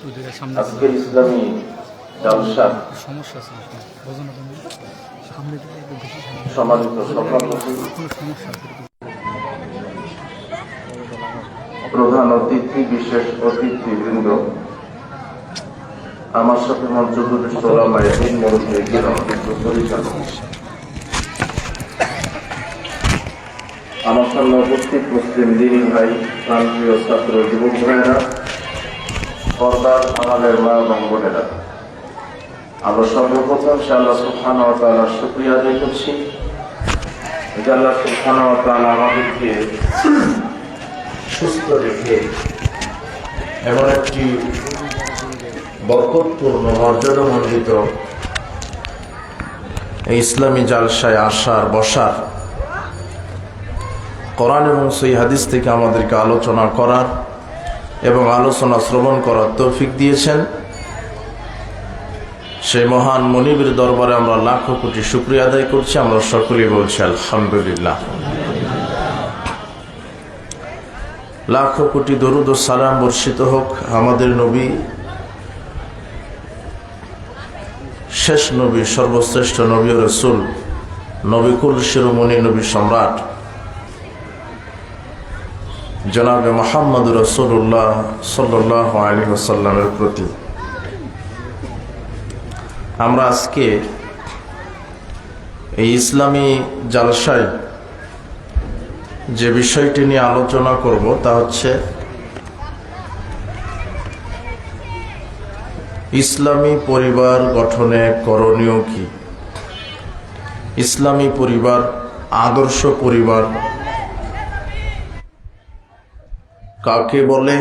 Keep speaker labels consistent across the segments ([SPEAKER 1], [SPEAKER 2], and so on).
[SPEAKER 1] আজকের ইসলামী জালসা সম্মানিত সভাপতি, প্রধান অতিথি, বিশেষ অতিথিবৃন্দ, আমার সাথে মঞ্চ উপবিষ্ট ওলামায়ে দ্বীন, মুরব্বী কিরাম, পরিচালক, আমার সামনে উপস্থিত মুসলিম দিনী ভাই, প্রান্তীয় ছাত্র যুবক ভাইয়েরা, পর্দার আড়ালের মা এবং বোনেরা, আমরা সর্বপ্রথম আল্লাহ সুবহানাহু ওয়া তাআলার শুকরিয়া আদায় করছি যে আল্লাহ সুবহানাহু ওয়া তাআলা আমাদেরকে সুস্থ রেখে এমন একটি বরকতপূর্ণ মর্যাদামণ্ডিত এই ইসলামী জালসায় আসার, বসার, কোরআন এবং সহিহ হাদিস থেকে আমাদেরকে আলোচনা করার এবং আলোচনা শ্রবণ করার তৌফিক দিয়েছেন। সেই মহান মনিবের দরবারে আমরা লাখো কোটি শুকরিয়া আদায় করছি। আমরা সকলেই বলছি আলহামদুলিল্লাহ। লাখো কোটি দরুদ ও সালাম বর্ষিত হোক আমাদের নবী, শেষ নবী, সর্বশ্রেষ্ঠ নবী ও রাসূল, নবিকুল শিরোমণি, নবী সম্রাট জনাবে মুহাম্মদ রাসূলুল্লাহ সাল্লাল্লাহু আলাইহি ওয়াসাল্লামের প্রতি। আমরা আজকে এই ইসলামী জালসায় যে বিষয়টি নিয়ে আলোচনা করব তা হচ্ছে ইসলামী পরিবার গঠনে করণীয় কি, ইসলামী পরিবার, আদর্শ পরিবার কাকে বলে,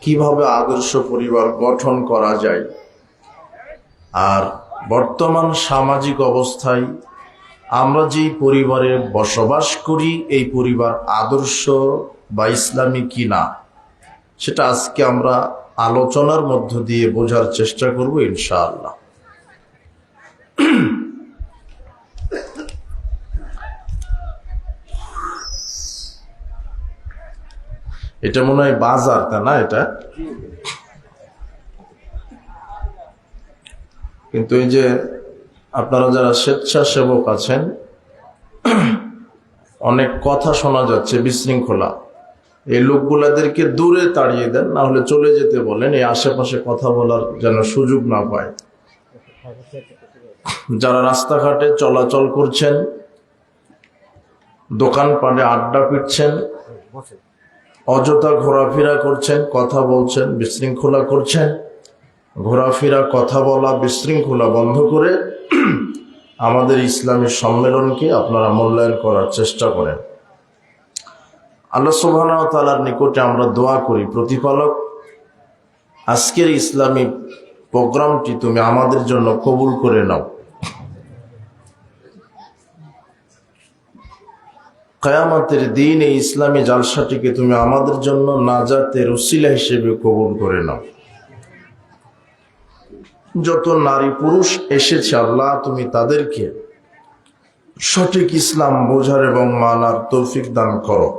[SPEAKER 1] কিভাবে আদর্শ পরিবার গঠন করা যায়, আর বর্তমান সামাজিক অবস্থায় আমরা যেই পরিবারে বসবাস করি এই পরিবার আদর্শ বা ইসলামী কিনা, সেটা আজকে আমরা আলোচনার মধ্য দিয়ে বোঝার চেষ্টা করব ইনশাআল্লাহ। এটা মনে হয় বাজার, তা না? এটা কিন্তু এই যে আপনারা যারা স্বেচ্ছাসেবক আছেন, অনেক কথা শোনা যাচ্ছে বিশৃঙ্খলা, এই লোকগুলাদেরকে দূরে তাড়িয়ে দেন, না হলে চলে যেতে বলেন, এই আশেপাশে কথা বলার যেন সুযোগ না পায়। যারা রাস্তাঘাটে চলাচল করছেন, দোকানপাটে আড্ডা পিটছেন, অযথা ঘোরাফেরা করছেন, কথা বলছেন, বিশৃঙ্খলা করছেন, ঘোরাফেরা, কথা বলা, বিশৃঙ্খলা বন্ধ করে আমাদের ইসলামী সম্মেলনকে আপনারা মূল্যায়ন করার চেষ্টা করেন। আল্লাহ সুবহানাহু ওয়া তাআলার নিকটে আমরা দোয়া করি, প্রতিপালক, আজকের ইসলামী প্রোগ্রামটি তুমি আমাদের জন্য কবুল করে নাও। কিয়ামতের দিন এই ইসলামী জালসাটিকে তুমি আমাদের জন্য নাজাতের উসিলা হিসেবে কবুল করে নাও। যত নারী পুরুষ এসেছে আল্লাহ, তুমি তাদেরকে সঠিক ইসলাম বোঝার এবং মানার তৌফিক দান করো।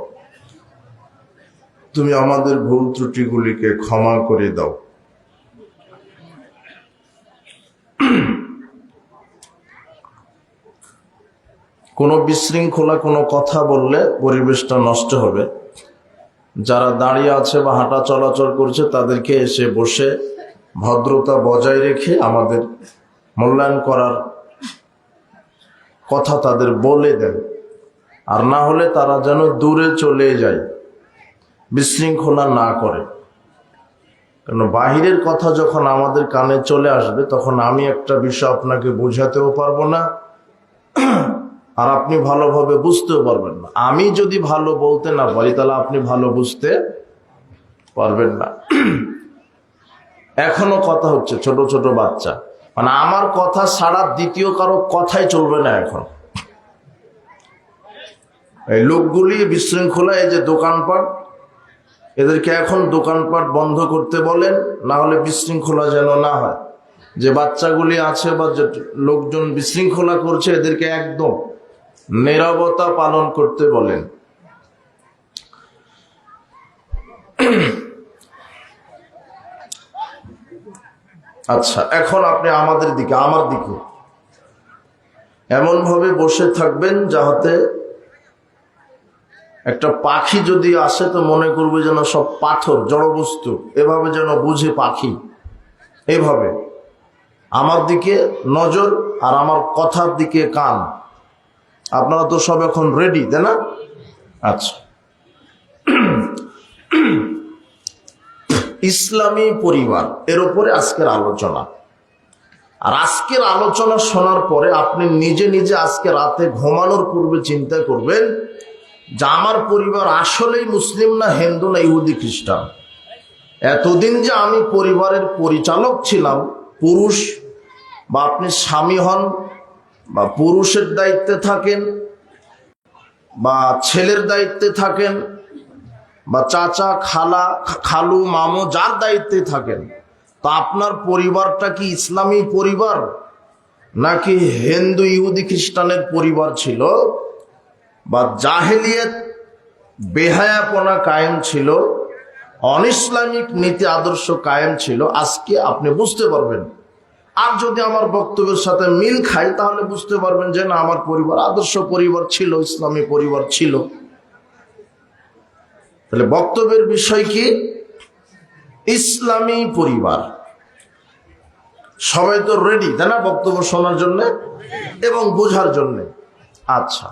[SPEAKER 1] তুমি আমাদের ভুল ত্রুটিগুলিকে ক্ষমা করে দাও। কোনো বিশৃঙ্খলা কোনো কথা বললে পরিবেশটা নষ্ট হবে। যারা দাঁড়িয়ে আছে বা হাঁটা চলাচল করছে তাদেরকে এসে বসে ভদ্রতা বজায় রেখে আমাদের মূল্যায়ন করার কথা তাদের বলে দেন, আর না হলে তারা যেন দূরে চলে যায়, বিশৃঙ্খলা না করে। কারণ বাহিরের কথা যখন আমাদের কানে চলে আসবে তখন আমি একটা বিষয় আপনাকে বোঝাতেও পারবো না, আর আপনি ভালোভাবে বুঝতেও পারবেন না। আমি যদি ভালো বলতে না পারি তাহলে আপনি ভালো বুঝতে পারবেন না। এখনো কথা হচ্ছে, ছোট ছোট বাচ্চা, মানে আমার কথা ছাড়া দ্বিতীয় কারো কথাই চলবে না এখন। এই লোকগুলি বিশৃঙ্খলা, এই যে দোকানপাট, এদেরকে এখন দোকানপাট বন্ধ করতে বলেন, না হলে বিশৃঙ্খলা যেন না হয়। যে বাচ্চাগুলি আছে বা যে লোকজন বিশৃঙ্খলা করছে এদেরকে একদম নীরবতা পালন করতে বলেন। আচ্ছা, এখন আপনি আমাদের দিকে, আমার দিকে এমন ভাবে বসে থাকবেন যাতে একটা পাখি যদি আসে তো মনে করবে যেন সব পাথর, জড়বস্তু, এভাবে যেন বুঝে পাখি। এভাবে আমার দিকে নজর আর আমার কথার দিকে কান। আপনারা তো সব এখন রেডি, তাই না? আচ্ছা, ইসলামী পরিবার, এর উপরে আজকের আলোচনা। আর আজকের আলোচনা শোনার পরে আপনি নিজে নিজে আজকে রাতে ঘুমানোর পূর্বে চিন্তা করবেন যে আমার পরিবার আসলেই মুসলিম না হিন্দু না ইহুদি খ্রিস্টান। এতদিন যে আমি পরিবারের পরিচালক ছিলাম, পুরুষ বা আপনি স্বামী হন বা পুরুষের দায়িত্বে থাকেন বা ছেলের দায়িত্বে থাকেন বা চাচা, খালা, খালু, মামু যার দায়িত্বে থাকেন, তা আপনার পরিবারটা কি ইসলামী পরিবার নাকি হিন্দু ইহুদি খ্রিস্টানের পরিবার ছিল, বা জাহেলিয়াত বেহায়াপনা কায়েম ছিল, অনইসলামিক নীতি আদর্শ কায়েম ছিল, আজকে আপনি বুঝতে পারবেন। আর যদি আমার বক্তব্যের সাথে মিল খাই তাহলে বুঝতে পারবেন যে না, আমার পরিবার আদর্শ পরিবার ছিল, ইসলামী পরিবার ছিল। তাহলে বক্তব্যের বিষয় কি? ইসলামী পরিবার। সবাই তো রেডি, তাই না, বক্তব্য শোনার জন্য এবং বোঝার জন্য? আচ্ছা,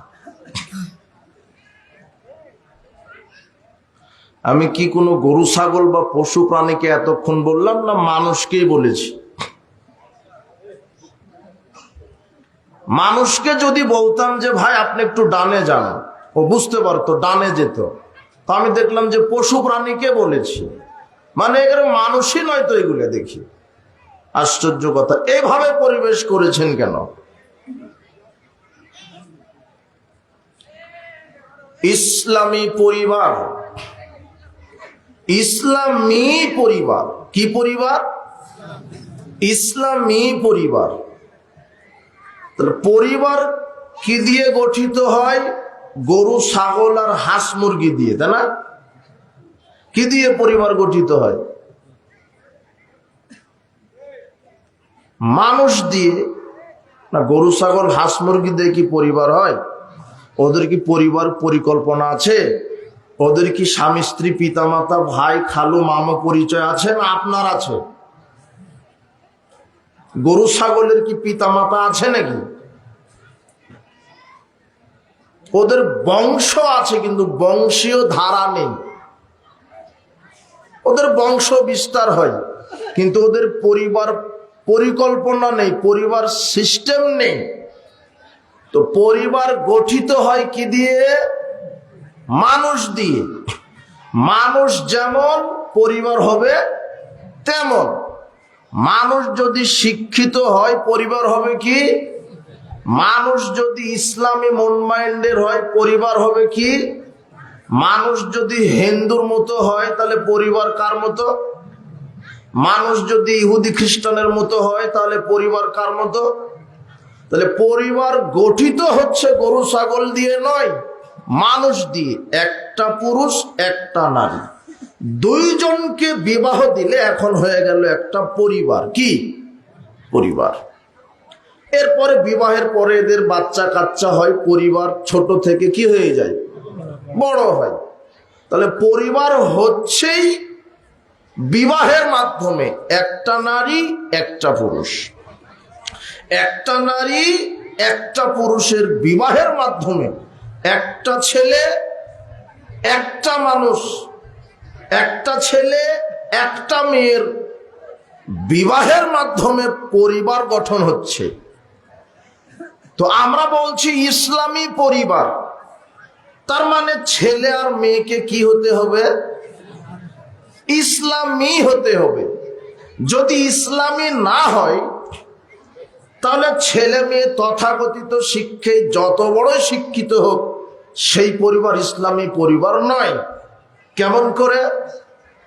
[SPEAKER 1] আমি কি কোনো গরু ছাগল বা পশু প্রাণীকে এতক্ষণ বললাম না মানুষকেই বলেছি? মানুষকে যদি বলতাম যে ভাই আপনি একটু ডানে যান, ও বুঝতে পারতো, ডানে যেত। তো আমি দেখলাম যে পশু প্রাণীকে বলেছি, মানে এগুলো মানুষই নয় তো এগুলো। দেখি আশ্চর্য কথা, এইভাবে পরিবেশ করেছেন কেন? ইসলামী পরিবার, ইসলামী পরিবার। কি পরিবার? ইসলামী পরিবার। তাহলে পরিবার কি দিয়ে গঠিত হয়? গরু, ছাগল আর হাঁস মুরগি দিয়ে, তাই না? কি দিয়ে পরিবার গঠিত হয়? মানুষ দিয়ে না। গরু, ছাগল, হাঁস মুরগি দিয়ে কি পরিবার হয়? ওদের কি পরিবার পরিকল্পনা আছে? ওদের কি স্বামী স্ত্রী, পিতা মাতা, ভাই, খালু, মামা পরিচয় আছে না আপনার আছে? গরু ছাগলের কি পিতা মাতা আছে নাকি? ওদের বংশ আছে কিন্তু বংশীয় ধারা নেই। ওদের বংশ বিস্তার হয় কিন্তু ওদের পরিবার পরিকল্পনা নেই, পরিবার সিস্টেম নেই। তো পরিবার গঠিত হয় কি দিয়ে? মানুষ দিয়ে। মানুষ যেমন পরিবার হবে তেমন। মানুষ যদি শিক্ষিত হয় পরিবার হবে কি? মানুষ যদি ইসলামী মন মাইন্ডের হয় পরিবার হবে কি? মানুষ যদি হিন্দুর মতো হয় তাহলে পরিবার কার মতো? মানুষ যদি ইহুদি খ্রিস্টানের মতো হয় তাহলে পরিবার কার মতো? তাহলে পরিবার গঠিত হচ্ছে গরু ছাগল দিয়ে নয়, মানুষ দিয়ে। একটা পুরুষ একটা নারী, দুইজনকে বিবাহ দিলে এখন হয়ে গেল একটা পরিবার। কি পরিবার? এরপরে বিবাহের পরে এদের বাচ্চা কাচ্চা হয়, পরিবার ছোট থেকে কি হয়ে যায়? বড় হয়। তাহলে পরিবার হচ্ছেই বিবাহের মাধ্যমে একটা নারী একটা পুরুষ। একটা নারী একটা পুরুষের বিবাহের মাধ্যমে একটা ছেলে একটা মানুষ, একটা ছেলে একটা মেয়ের বিবাহের মাধ্যমে পরিবার গঠন হচ্ছে। তো আমরা বলছি ইসলামী পরিবার, তার মানে ছেলে আর মেয়েকে কি হতে হবে? ইসলামী হতে হবে। যদি ইসলামী না হয় তাহলে ছেলে মেয়ে তথাকথিত শিক্ষায় যত বড় শিক্ষিত হোক সেই পরিবার ইসলামী পরিবার নয়। কেমন করে?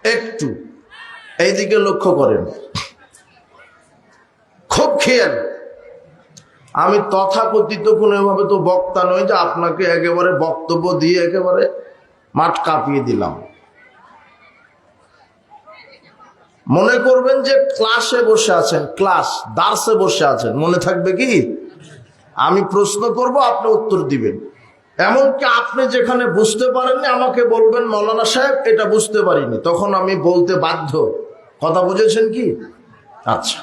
[SPEAKER 1] একটু এইদিকে লক্ষ্য করেন, খুব খেয়াল। আমি তথাকথিত কোনোভাবে তো বক্তা নই যে আপনাকে একেবারে বক্তব্য দিয়ে একেবারে মাঠ কাঁপিয়ে দিলাম। মনে করবেন যে ক্লাসে বসে আছেন, ক্লাস দার্সে বসে আছেন, মনে থাকবে কি? আমি প্রশ্ন করব, আপনি উত্তর দিবেন। এমনকি আপনি যেখানে বুঝতে পারেননি আমাকে বলবেন মৌলানা সাহেব এটা বুঝতে পারিনি, তখন আমি বলতে বাধ্য। কথা বুঝেছেন কি? আচ্ছা,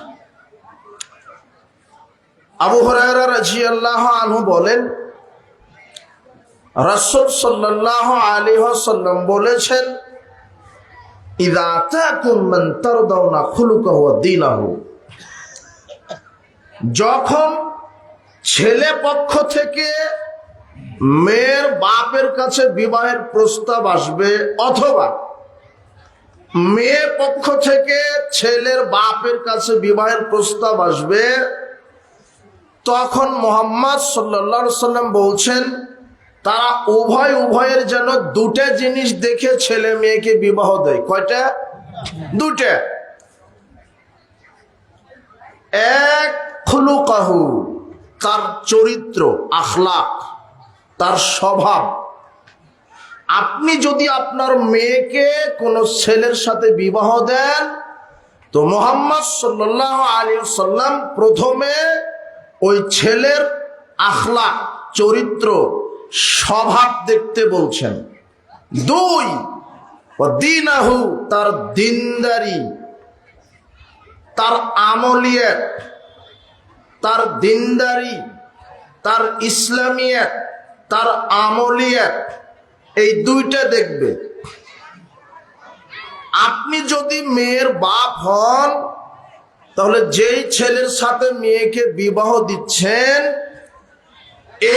[SPEAKER 1] আবু হুরায়রা রাদিয়াল্লাহু আনহু বলেন, রাসূল সাল্লাল্লাহু আলাইহি ওয়াসাল্লাম বলেছেন, ইযা আতাকুম মান তারদাউনা খুলুকাহু ওয়া দীনাহু, যখন ছেলে পক্ষ থেকে মেয়ের বাপের কাছে বিবাহের প্রস্তাব আসবে, অথবা মেয়ে পক্ষ থেকে ছেলের বাপের কাছে বিবাহের প্রস্তাব আসবে, তখন মুহাম্মদ সাল্লাল্লাহু আলাইহি সাল্লাম বলছেন তারা উভয়ের যেন দুটো জিনিস দেখে ছেলে মেয়েকে বিবাহ দেয়। কয়টা? দুটো। এক, খুলুকাহু, তার চরিত্র, আখলাক, তার স্বভাব। আপনি যদি আপনার মেয়েকে কোনো ছেলের সাথে বিবাহ দেন, তো মুহাম্মদ সাল্লাল্লাহু আলাইহি ওয়াসাল্লাম প্রথমে ওই ছেলের আখলাক, চরিত্র, স্বভাব দেখতে বলছেন। দুই, দীনাহু, তার দিনদারি, তার আমলিয়াত, তার দিনদারি, তার ইসলামিয়াত, তার আমলিয়াত, এই দুইটা দেখবে। আপনি যদি মেয়ের বাপ হন, তাহলে যেই ছেলের সাথে মেয়েকে বিবাহ দিচ্ছেন,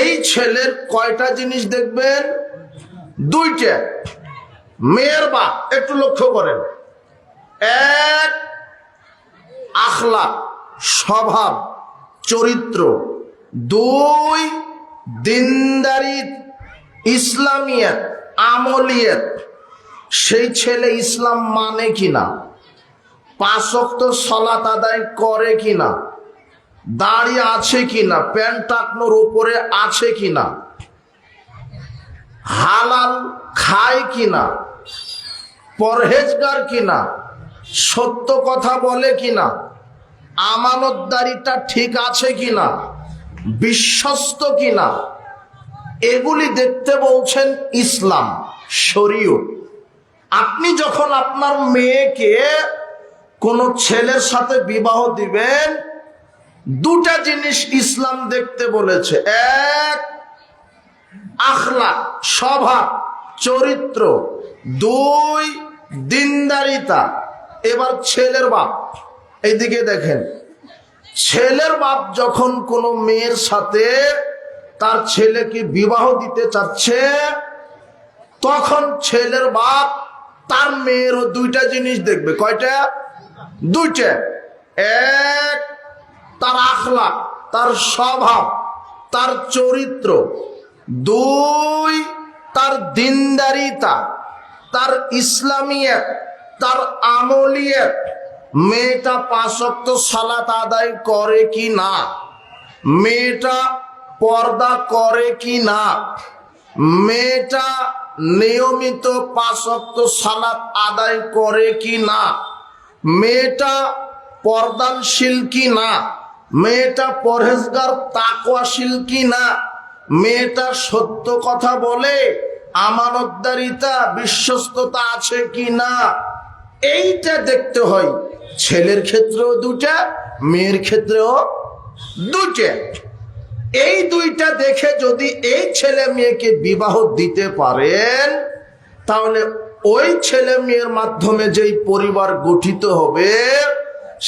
[SPEAKER 1] এই ছেলের কয়টা জিনিস দেখবেন? দুইটা। মেয়ের বাপ, একটু লক্ষ্য করেন। এক, আখলাক, স্বভাব, চরিত্র। দুই, দিনদারি, ইসলামিয়াত, আমলিয়াত। সেই ছেলে ইসলাম মানে কিনা, 5 ওয়াক্ত সালাত আদায় করে কিনা, দাড়ি আছে কিনা, প্যান্ট টাকনোর উপরে আছে কিনা, হালাল খায় কিনা, পরহেজগার কিনা, সত্য কথা বলে কিনা, আমানতদারিটা ঠিক আছে কিনা, বিশ্বস্ত কিনা, এগুলি দেখতে বলছেন ইসলাম, শরীয়ত। আপনি যখন আপনার মেয়েকে কোনো ছেলের সাথে বিবাহ দিবেন, দুটা জিনিস ইসলাম দেখতে বলেছে। এক, আখলাক, স্বভাব, চরিত্র। দুই, দিনদারিতা। এবার ছেলের বাপ, এইদিকে দেখেন। ছেলের বাপ যখন কোনো মেয়ের সাথে তার ছেলেকে বিবাহ দিতে চাচ্ছে, তখন ছেলের বাপ তার মেয়েরও দুইটা জিনিস দেখবে। কয়টা? দুইটা। এক, তার আখলাক, তার স্বভাব, তার চরিত্র। দুই, তার দিনদারিতা, তার ইসলামিয়াত, তার আমলিয়াত। মেয়েটা 5 ওয়াক্ত সালাত আদায় করে কি না, মেয়েটা পর্দা করে কি না, মেয়েটা নিয়মিত 5 ওয়াক্ত সালাত আদায় করে কি না, মেয়েটা পর্দানশীল কি না, মেয়েটা পরহেজগার তাকওয়াশীল কি না, মেয়েটা সত্য কথা বলে, আমানতদারিতা, বিশ্বস্ততা আছে কি না, এইটা দেখতে হয়। ছেলের ক্ষেত্রেও দুটা, মেয়ের ক্ষেত্রেও দুটা। এই দুইটা দেখে যদি এই ছেলে মেয়েকে বিবাহ দিতে পারেন, তাহলে ওই ছেলে মেয়ের মাধ্যমে যেই পরিবার গঠিত হবে,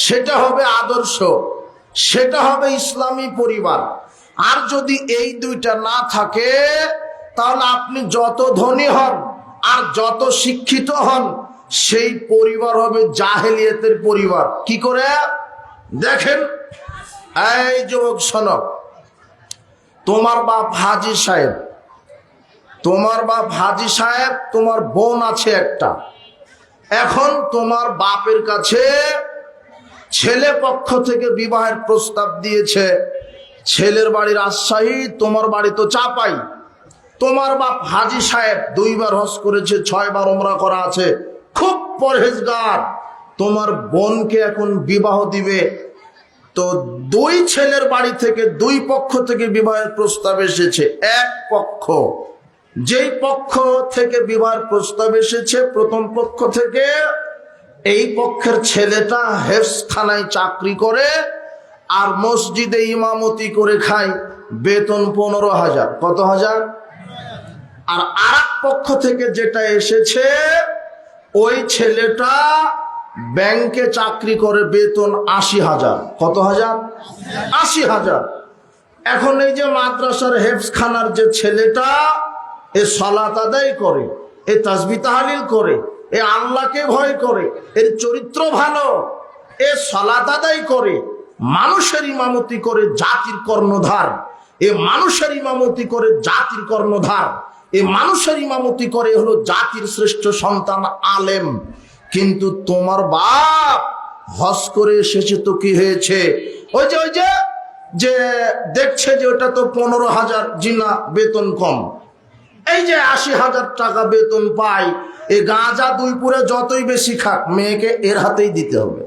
[SPEAKER 1] সেটা হবে আদর্শ, সেটা হবে ইসলামী পরিবার। আর যদি এই দুইটা না থাকে, তাহলে আপনি যত ধনী হন আর যত শিক্ষিত হন, সেই পরিবার হবে জাহেলিয়াতের পরিবার। কি করে? দেখেন, এই যুবক শোনো, তোমার বাপ হাজী সাহেব, তোমার বাপ হাজী সাহেব, তোমার বোন আছে একটা। এখন তোমার বাপের কাছে ছেলে পক্ষ থেকে বিবাহের প্রস্তাব দিয়েছে। ছেলের বাড়ি রাজশাহী, তোমার বাড়ি তো চাপাই। তোমার বাপ হাজী সাহেব 2 বার হজ করেছে, 6 বার উমরা করা আছে, খুব পরহেজগার, তোমার বোনকে এখন বিবাহ দিবে, তো দুই ছেলের বাড়ি থেকে দুই পক্ষ থেকে বিবাহের প্রস্তাব এসেছে। এক পক্ষ, যেই পক্ষ থেকে বিবাহের প্রস্তাব এসেছে প্রথম পক্ষ থেকে, এই পক্ষের ছেলেটা হেফজখানায় চাকরি করে আর মসজিদে ইমামতি করে খায়, বেতন 15,000। কত হাজার? আর আরেক পক্ষ থেকে যেটা এসেছে, ওই ছেলেটা ব্যাংকে চাকরি করে, বেতন 80,000। কত হাজার? 80,000। এখন এই যে মাদ্রাসার হেফজখানার যে ছেলেটা, এ সালাত আদায় করে, এ তাসবিহ তাহলিল করে, এ আল্লাহকে ভয় করে, এর চরিত্র ভালো, এ সালাত আদায় করে, মানুষের ইমামতি করে, জাতির কর্ণধার, এ মানুষের ইমামতি করে, জাতির কর্ণধার, এ মানুষের ইমামতি করে, হলো জাতির শ্রেষ্ঠ সন্তান আলেম। কিন্তু তোমার বাপ হজ করে এসেছে, তো কি হয়েছে? ওই যে দেখছে যে ওটা তো 15,000, জিনা বেতন কম, এই যে 80,000 টাকা বেতন পাই, এ গাঁজা দুই পুরে যতই বেশি খাক, মেয়েকে এর হাতেই দিতে হবে।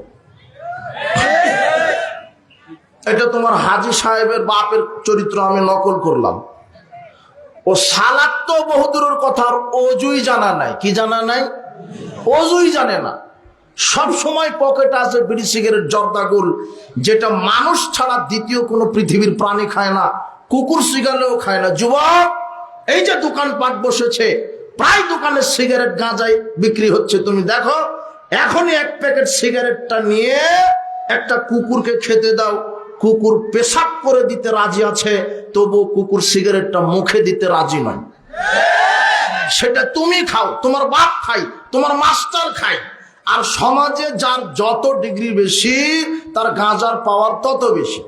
[SPEAKER 1] এটা তোমার হাজী সাহেবের বাপের চরিত্র আমি নকল করলাম। ও সালাত তো বহুদূরের কথা, অজুই জানা নাই। কি জানা নাই? অজুই জানে না। সব সময় পকেটে আছে বিড়ি সিগারেট জর্দাগুল, যেটা মানুষ ছাড়া দ্বিতীয় কোনো পৃথিবীর প্রাণী খায় না, কুকুর শিগালেও খায় না। যুবক, এই যে দোকানপাট বসেছে, প্রায় দোকানে সিগারেট গাঁজাই বিক্রি হচ্ছে। তুমি দেখো, এখনই এক প্যাকেট সিগারেটটা নিয়ে একটা কুকুরকে খেতে দাও, কুকুর পেশাব করে দিতে রাজি আছে, তবু কুকুর সিগারেটটা মুখে দিতে রাজি নয়। সেটা তুমি খাও, তোমার বাপ খাই, তোমার মাস্টার খাই। আর সমাজে যার যত ডিগ্রি বেশি, তার গাঁজার পাওয়ার তত বেশি।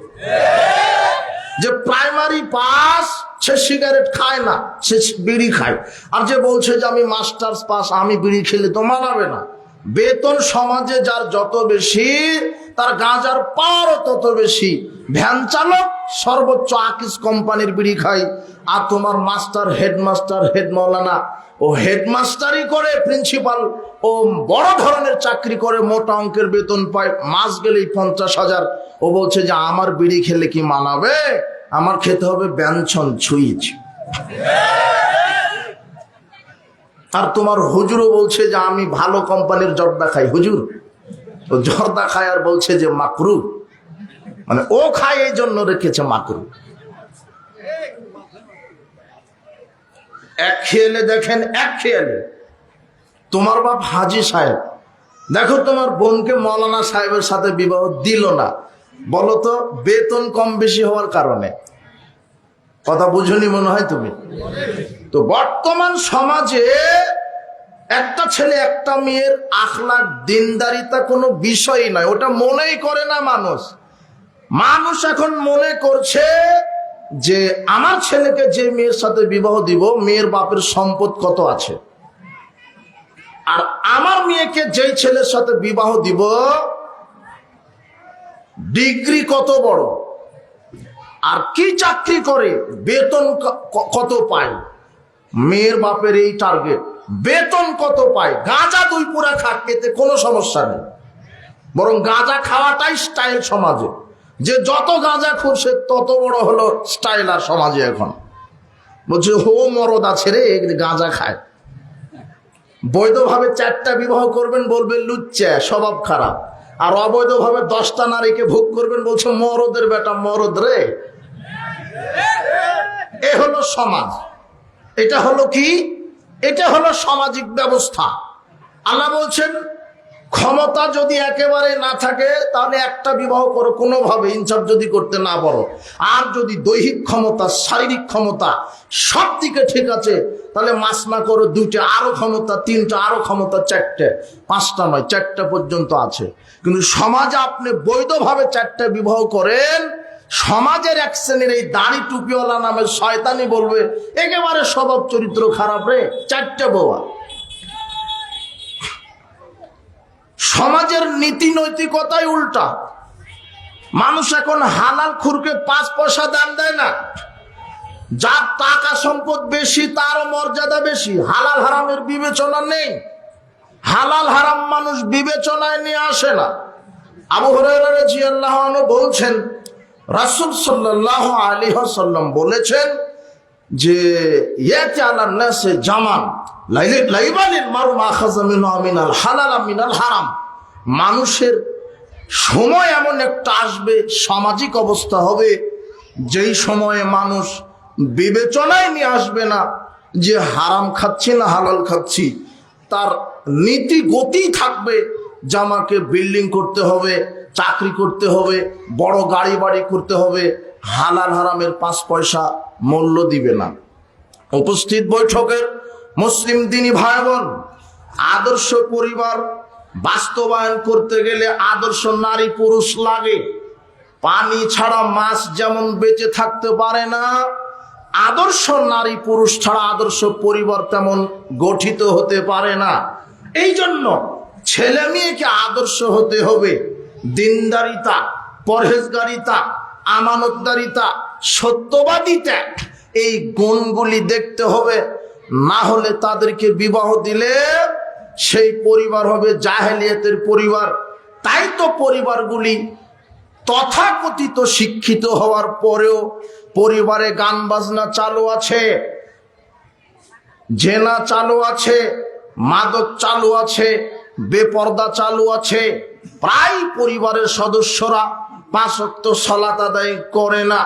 [SPEAKER 1] যে প্রাইমারি পাস, সে সিগারেট খায় না, সে বিড়ি খায়। আর যে বলছে যে আমি মাস্টার্স পাস, আমি বিড়ি খেলে তো মানাবে না। বেতন সমাজে যার যত বেশি, তার গাঁজার পাওয়ারও তত বেশি। ভ্যান চালক সর্বোচ্চ আকিস কোম্পানির বিড়ি খায়, আর তোমার মাস্টার, হেডমাস্টার, হেড মৌলানা, ও হেডমাস্টারই করে, প্রিন্সিপাল, ও বড় ধরনের চাকরি করে, মোটা অঙ্কের বেতন পায়, মাস গেলেই 50,000। ও বলছে যে আমার বিড়ি খেলে কি মানাবে, আমার খেতে হবে ব্যঞ্জন সুইচ। আর তোমার হুজুরও বলছে যে আমি ভালো কোম্পানির জর্দা খাই। হুজুর ও জর্দা খায় আর বলছে যে মাকরু, মানে ও খায় এই জন্য রেখেছে মাকরু। এক খেয়ালে দেখেন, এক খেয়ালে তোমার বাপ হাজী সাহেব, দেখো তোমার বোনকে মৌলানা সাহেবের সাথে বিবাহ দিল না, বলো তো বেতন কম বেশি হওয়ার কারণে। কথা বুঝুনি মনে হয় তুমি? তো বর্তমান সমাজে একটা ছেলে একটা মেয়ের আখলাক দিনদারিতা কোনো বিষয়ই নয়, ওটা মনেই করে না মানুষ। মানুষ এখন মনে করছে যে আমার ছেলেকে যে মেয়ের সাথে বিবাহ দিব, মেয়ের বাপের সম্পদ কত আছে, আর আমার মেয়েকে যেই ছেলের সাথে বিবাহ দিব, ডিগ্রি কত বড়, আর কি চাকরি করে, বেতন কত পায়। মেয়ের বাপের এই টার্গেট, বেতন কত পায়, গাঁজা দুই পুরা খাক, এতে কোনো সমস্যা নেই, বরং গাঁজা খাওয়াটাই স্টাইল সমাজে। যে যত গাঁজা খুঁজছে তত বড় হলো স্টাইলার সমাজে। এখন বলছে হো মরদ আছে রে, গাঁজা খায়। বৈধভাবে 4টা বিবাহ করবেন, বলবে লুচ্চা, স্বভাব খারাপ। আর অবৈধভাবে 10টা নারীকে ভোগ করবেন, বলছে মরদের বেটা, মরদ রে। এ হলো সমাজ। এটা হলো কি? এটা হলো সামাজিক ব্যবস্থা। আল্লাহ বলছেন ক্ষমতা যদি একেবারে না থাকে, তাহলে একটা বিবাহ করো, কোনোভাবে ইনসাফ যদি করতে না পারো। আর যদি দৈহিক ক্ষমতা, শারীরিক ক্ষমতা সব দিকে ঠিক আছে, তাহলে মাসনা করো 2টা, আরো ক্ষমতা 3টা, আরো ক্ষমতা 4টে, 5টা নয় 4টা পর্যন্ত আছে। কিন্তু সমাজে আপনি বৈধভাবে 4টা বিবাহ করেন, সমাজের এক শ্রেণীর এই দাড়ি টুপিওয়ালা নামের শয়তানি বলবে একেবারে স্বভাব চরিত্র খারাপ রে, 4টে বউয়া। সমাজের নীতি নৈতিকতাই উল্টা। মানুষ এখন হালাল খুরকে 5 পয়সা দাম দেয় না। যার টাকা সম্পদ বেশি, তার মর্যাদা বেশি, হালাল হারামের বিবেচনা নেই। হালাল হারাম মানুষ বিবেচনায় নিয়ে আসে না। আবু হুরায়রা রাদিয়াল্লাহু আনহু বলছেন, রাসূল সাল্লাল্লাহু আলাইহি ওয়াসাল্লাম বলেছেন যে ইয়াতি আলান নাসে জামান লাইবালিল মারু মা খাযা মিনাল হালাল মিনাল হারাম। মানুষের সময় এমন একটা আসবে, সামাজিক অবস্থা হবে, যেই সময়ে মানুষ বিবেচনায় নিয়ে আসবে না যে হারাম খাচ্ছি না হালাল খাচ্ছি। তার নীতি গতি থাকবে যে আমাকে বিল্ডিং করতে হবে, চাকরি করতে হবে, বড় গাড়ি বাড়ি করতে হবে, হালাল হারামের 5 পয়সা মূল্য দিবে না। উপস্থিত বৈঠকের মুসলিম দিনী ভাই বোন, আদর্শ পরিবার বাস্তবায়ন করতে গেলে আদর্শ নারী পুরুষ লাগে। পানি ছাড়া মাছ যেমন বেঁচে থাকতে পারে না, আদর্শ নারী পুরুষ ছাড়া আদর্শ পরিবার তেমন গঠিত হতে পারে না। এই জন্য ছেলে মেয়েকে আদর্শ হতে হবে। দিনদারিতা, পরহেজগারিতা, আমানতদারিতা, সত্যবাদিতা, এই গুণগুলি দেখতে হবে। না হলে তাদেরকে বিবাহ দিলে সেই পরিবার হবে জাহেলিয়াতের পরিবার। তাই তো পরিবারগুলি তথাকথিত শিক্ষিত হওয়ার পরেও পরিবারে গান বাজনা চালু আছে, জেনা চালু আছে, মাদক চালু আছে, বেপর্দা চালু আছে। প্রায় পরিবারের সদস্যরা 5 ওয়াক্ত সালাত আদায় করে না।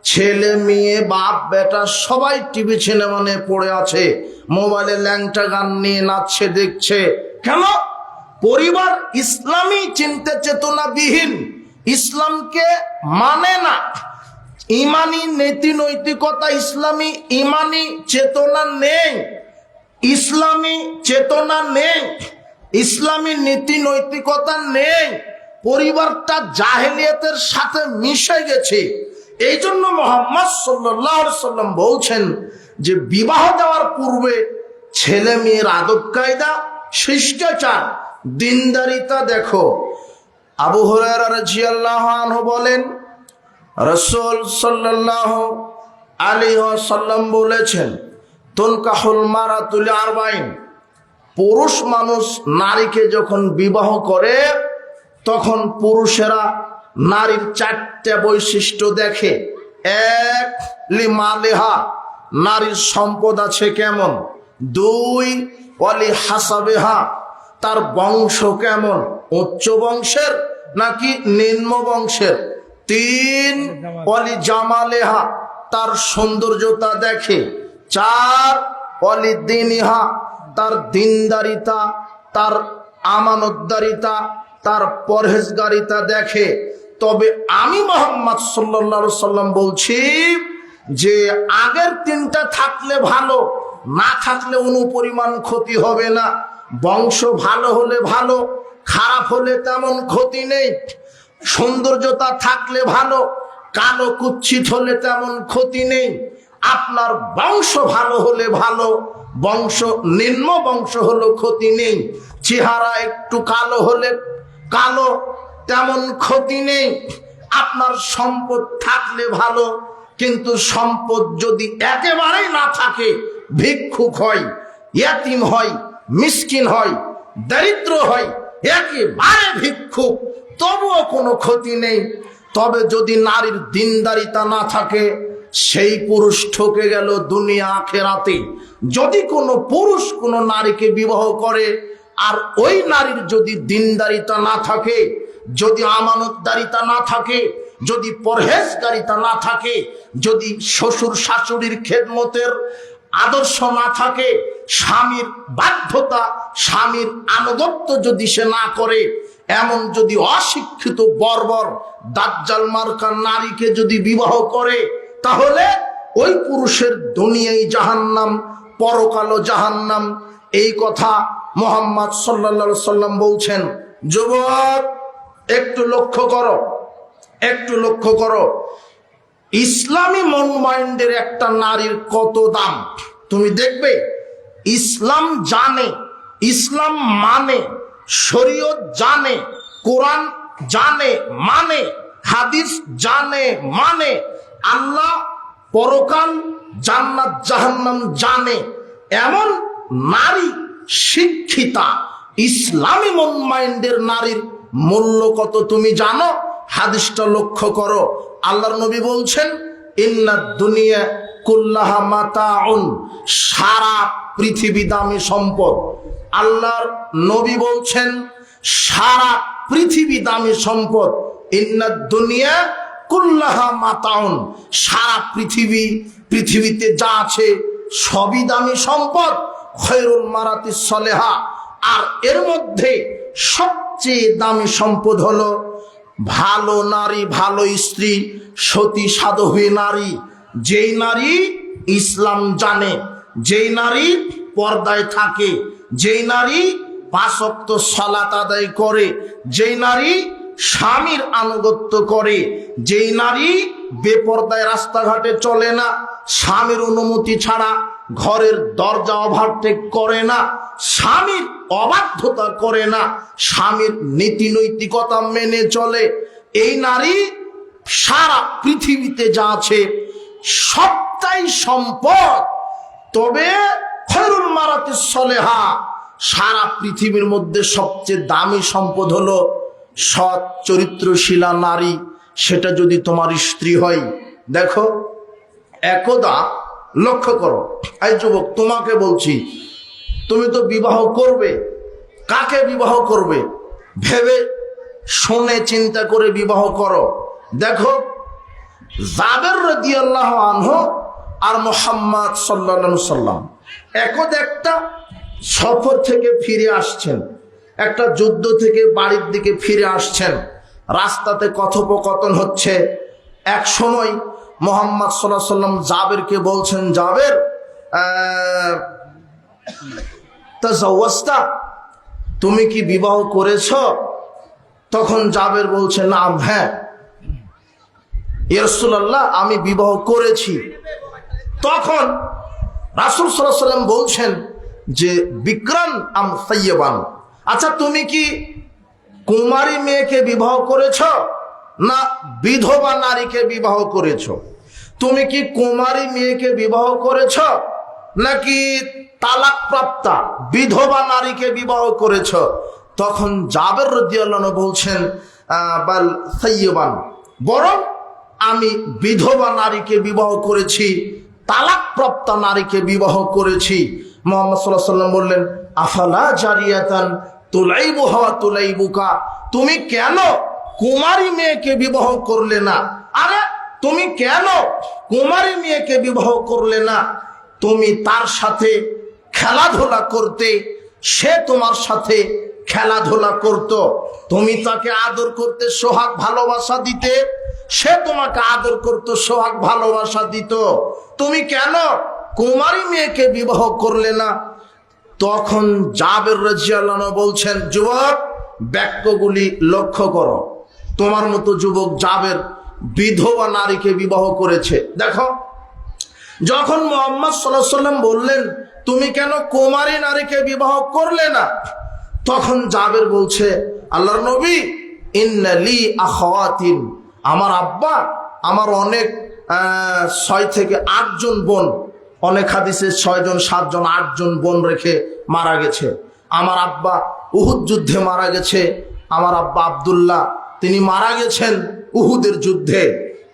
[SPEAKER 1] ছেলে মেয়ে বাপ বেটা সবাই টিভি সিনেমা নিয়ে পড়ে আছে, মোবাইলে ল্যাংটা গান নিয়ে নাচছে দেখছে। কেন? পরিবার ইসলামী চিন্তা চেতনাবিহীন, ইসলামকে মানে না। ইমানি নীতি নৈতিকতা, ইসলামী ইমানি চেতনা নেই, ইসলামী চেতনা নেই, ইসলামী নীতি নৈতিকতা নেই। পরিবারটা জাহেলিয়াতের সাথে মিশে গেছে। এই জন্য মুহাম্মদ সাল্লাল্লাহু আলাইহি সাল্লাম বলছেন যে বিবাহ দেওয়ার পূর্বে ছেলে মেয়ের আদব কায়দা, শিষ্টাচার, দিনদারিতা দেখো। আবু হুরায়রা রাদিয়াল্লাহু আনহু বলেন, রাসূল সাল্লাল্লাহু আলাইহি ওয়াসাল্লাম বলেছেন, তুনকাহুল মারাতু লিআরবাইন। পুরুষ মানুষ নারীকে যখন বিবাহ করে তখন পুরুষেরা নারীর 4টা বৈশিষ্ট্য দেখে। 1, লিমালিহা, নারীর সম্পদ আছে কেমন। 2, ওয়ালি হাসাবেহা, তার বংশ কেমন, উচ্চ বংশের নাকি নিম্ন বংশের। 3, ওয়ালি জামালেহা, তার সৌন্দর্যতা দেখে। 4, ওয়ালি দিনিহা, তার দিনদারিতা, তার আমানতদারিতা, তার পরহেজগারিতা দেখে। তবে আমি মুহাম্মদ সাল্লাল্লাহু আলাইহি সাল্লাম বলছি যে আগের 3টা থাকলে ভালো, না থাকলে অনুপরিমাণ ক্ষতি হবে না। বংশ ভালো হলে ভালো, খারাপ হলে তেমন ক্ষতি নেই। সৌন্দর্যতা থাকলে ভালো, কালো কুচ্ছিত হলে তেমন ক্ষতি নেই। আপনার বংশ ভালো হলে ভালো, বংশ নিম্ন বংশ হলো ক্ষতি নেই। চেহারা একটু কালো হলে কালো, তেমন ক্ষতি নেই। আপনার সম্পদ থাকলে ভালো, কিন্তু সম্পদ যদি একেবারেই না থাকে, ভিক্ষুক হয়, ইয়াতিম হয়, মিসকিন হয়, দরিদ্র হয়, একেবারে ভিক্ষুক, তবুও কোনো ক্ষতি নেই। তবে যদি নারীর দিনদারিতা না থাকে, সেই পুরুষ ঠকে গেল দুনিয়া আখেরাতে। যদি কোনো পুরুষ কোনো নারীকে বিবাহ করে আর ওই নারীর যদি দিনদারিতা না থাকে, যদি আমানতদারিতা না থাকে, যদি পরহেজগারিতা না থাকে, যদি শ্বশুর শাশুড়ির খেদমতের আদর্শ না থাকে, স্বামীর বাধ্যতা, স্বামীর আনুগত্য যদি সে না করে, এমন যদি অশিক্ষিত বর্বর দাজ্জাল মার্কা নারীকে যদি বিবাহ করে, তাহলে ওই পুরুষের দুনিয়ায় জাহান্নাম, পরকালও জাহান্নাম। এই কথা মুহাম্মদ সাল্লাল্লাহু আলাইহি সাল্লাম বলছেন। যুবক, একটু লক্ষ্য করো, একটু লক্ষ্য করো, ইসলামী মন মাইন্ডের একটা নারীর কত দাম তুমি দেখবে। ইসলাম জানে, ইসলাম মানে, শরীয়ত জানে, কোরআন জানে মানে, হাদিস জানে মানে, আল্লাহ, পরকাল, জান্নাত জাহান্নাম জানে, এমন নারী শিক্ষিতা, ইসলামী মন মাইন্ডের নারীর মূল্য কত তুমি জানো? হাদিসটা লক্ষ্য করো। আল্লাহর নবী বলছেন, ইন্নাদ দুনিয়া কুল্লাহা মাতাউন, সারা পৃথিবী দামি সম্পদ। আল্লাহর নবী বলছেন সারা পৃথিবী দামি সম্পদ। ইন্নাদ দুনিয়া কুল্লাহা মাতাউন, সারা পৃথিবীতে যা আছে সবই দামি সম্পদ। খৈরুল মারাতিস সলেহা, আর এর মধ্যে সবচেয়ে দামি সম্পদ হলো ভালো নারী, ভালো স্ত্রী, সতী সাধবী নারী। যেই নারী ইসলাম জানে, যেই নারী পর্দায় থাকে, যেই নারী 5 ওয়াক্ত সালাত আদায় করে, যেই নারী স্বামীর আনুগত্য করে, যেই নারী বেপর্দায় রাস্তাঘাটে চলে না, স্বামীর অনুমতি ছাড়া ঘরের দরজা ওভারটেক করে না, স্বামীর অবাধ্যতা করে না, স্বামীর নীতি নৈতিকতা মেনে চলে, এই নারী সারা পৃথিবীতে যা আছে সবটাই সম্পদ। তবে খৈরুল মারাতিস সলেহা, সারা পৃথিবীর মধ্যে সবচেয়ে দামি সম্পদ হলো সৎ চরিত্রশীলা নারী। সেটা যদি তোমার স্ত্রী হয়। দেখো, একদা লক্ষ্য করো, এই যুবক তোমাকে বলছি, তুমি তো বিবাহ করবে, কাকে বিবাহ করবে ভেবে শুনে চিন্তা করে বিবাহ করো। দেখো, জাবের রাদিয়াল্লাহু আনহু আর মুহাম্মদ সাল্লাল্লাহু আলাইহি সাল্লাম একদা একটা সফর থেকে ফিরে আসছেন, একটা যুদ্ধ থেকে বাড়ির দিকে ফিরে আসছেন। রাস্তাতে কথোপকথন হচ্ছে। এক সময় মুহাম্মদ সাল্লাল্লাহু আলাইহি সাল্লাম জাবেরকে বলছেন, জাবের তাজাওয়াজতা, তুমি কি বিবাহ করেছ? তখন জাবের বলছে, নাম, হ্যাঁ ইয়া রাসূলুল্লাহ, আমি বিবাহ করেছি। তখন রাসূল সাল্লাল্লাহু আলাইহি সাল্লাম বলছেন যে বিক্রান আম সাইয়্যিবান, আচ্ছা তুমি কি কুমারী মেয়েকে বিবাহ করেছ না বিধবা নারীকে বিবাহ করেছ? তুমি কি কুমারী মেয়েকে বিবাহ করেছ নাকি তালাকপ্রাপ্তা বিধবা নারীকে বিবাহ করেছ? তখন জাবের রাদিয়াল্লাহু আনহু বলছেন, বাল সাইয়্যিবান, বরং আমি বিধবা নারীকে বিবাহ করেছি, তালাকপ্রাপ্তা নারীকে বিবাহ করেছি। মুহাম্মদ সাল্লাল্লাহু আলাইহি ওয়াসাল্লাম বললেন, আফালা জারিয়াতান তুলাইবুহা ওয়া তুলাইবুকা, তুমি কেন কুমারী মেয়েকে বিবাহ করলে না? আরে তুমি কেন কুমারী মেয়েকে বিবাহ করলে না? তুমি তার সাথে খেলাধুলা করতে, সে তোমার সাথে খেলাধুলা করত, তুমি তাকে আদর করতে, সোহাগ ভালোবাসা দিতে, সে তোমাকে আদর করত, সোহাগ ভালোবাসা দিত, তুমি কেন কুমারী মেয়েকে বিবাহ করলে না? তখন জাবের রাদিয়াল্লাহু আনহু বলছেন, যুবক বাক্যগুলি লক্ষ্য করো, তোমার মতো যুবক জাবের বিধবা নারীকে বিবাহ করেছে। দেখো, যখন মুহাম্মদ সাল্লাল্লাহু আলাইহি ওয়াসাল্লাম বললেন তুমি কেন কুমারী নারীকে বিবাহ করলে না, তখন জাবের বলছে, আল্লাহর নবী, ইন্না লি আখাওয়াতিন, আমার আব্বা আমার অনেক 6 থেকে 8 জন বোন, অনেক হাদিসে 6 জন 7 জন 8 জন বোন রেখে মারা গেছে। আমার আব্বা উহুদ যুদ্ধে মারা গেছে, আমার আব্বা আব্দুল্লাহ তিনি মারা গেছেন উহুদের যুদ্ধে।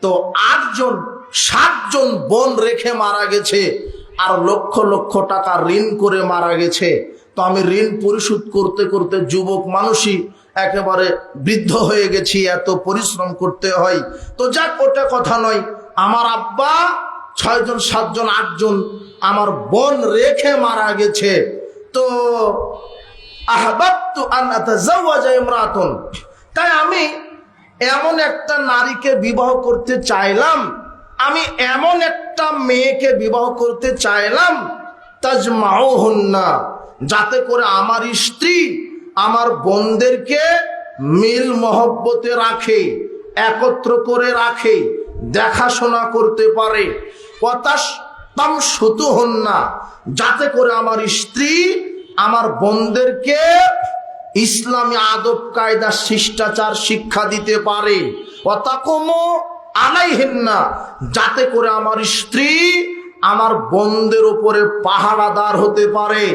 [SPEAKER 1] তো 8 জন 7 জন বোন রেখে মারা গেছে, আর লক্ষ লক্ষ টাকা ঋণ করে মারা গেছে। তো আমি ঋণ পরিশোধ করতে করতে যুবক মানুষই একেবারে বৃদ্ধ হয়ে গেছি, এত পরিশ্রম করতে হয়। তো যাক, ওটা কথা নয়, আমার আব্বা 6 জন 7 জন 8 জন আমার বোন রেখে মারা গেছে। তো আহবাবতু আন আতাজাওয়াজা ইমরাতুন, তাই আমি এমন একটা নারীকে বিবাহ করতে চাইলাম, আমি এমন একটা মেয়েকে বিবাহ করতে চাইলাম, তাজমাউহুন্না, যাতে করে আমার স্ত্রী আমার বোনদেরকে মিল মহব্বতে রাখে, একত্র করে রাখে, দেখাশোনা করতে পারে। ওয়াতাশতামশুতুহুন্না, যাতে করে আমার স্ত্রী আমার বোনদেরকে ইসলামী আদব কায়দা শিষ্টাচার শিক্ষা দিতে পারে। ওয়াতাকুমু আলাইহিন্না, যাতে করে আমার স্ত্রী আমার বোনদের উপরে পাহারাদার হতে পারে।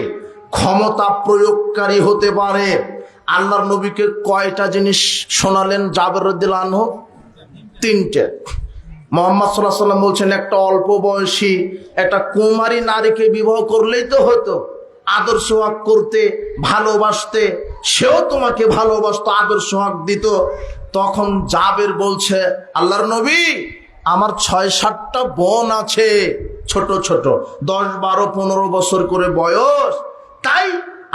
[SPEAKER 1] ক্ষমতা প্রয়োগকারী হতে পারে। আল্লাহর নবীকে কয়টা জিনিস শোনালেন জাবের রাদিয়াল্লাহু আনহু? তিনটে। মুহাম্মদ সাল্লাল্লাহু আলাইহি ওয়াসাল্লাম বলছেন, একটা অল্প বয়সী একটা কুমারী নারীকে বিবাহ করলেই তো হতো। আদর্শ হক করতে, ভালোবাসতে, সেও তোমাকে ভালোবাসতো, আদর্শ হক দিত। তখন জাবের বলছে, আল্লাহর নবী, আমার 6-7টা বোন আছে, ছোট ছোট, 10, 12, 15 বছর করে বয়স। তাই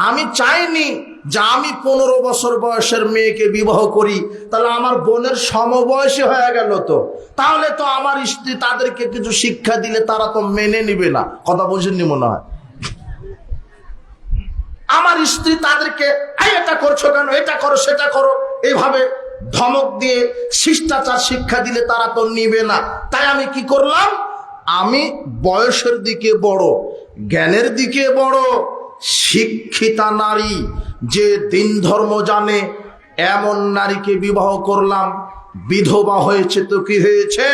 [SPEAKER 1] আমি চাইনি যে আমি 15 বছর বয়সের মেয়েকে বিবাহ করি, তাহলে আমার বোনের সমবয়সী হয়ে গেল। তো তাহলে তো আমার স্ত্রী তাদেরকে কিছু শিক্ষা দিলে তারা তো মেনে নিবে না। কথা বুঝেননি মনে হয়? আমার স্ত্রী তাদেরকে, এটা করছো কেন, এটা করো, সেটা করো, এইভাবে ধমক দিয়ে শিষ্টাচার শিক্ষা দিলে তারা তো নিবে না। তাই আমি কি করলাম, আমি বয়সের দিকে বড়, জ্ঞানের দিকে বড়, শিক্ষিতা নারী, যে দিন ধর্ম জানে, এমন নারীকে বিবাহ করলাম। বিধবা হয়েছে তো কি হয়েছে,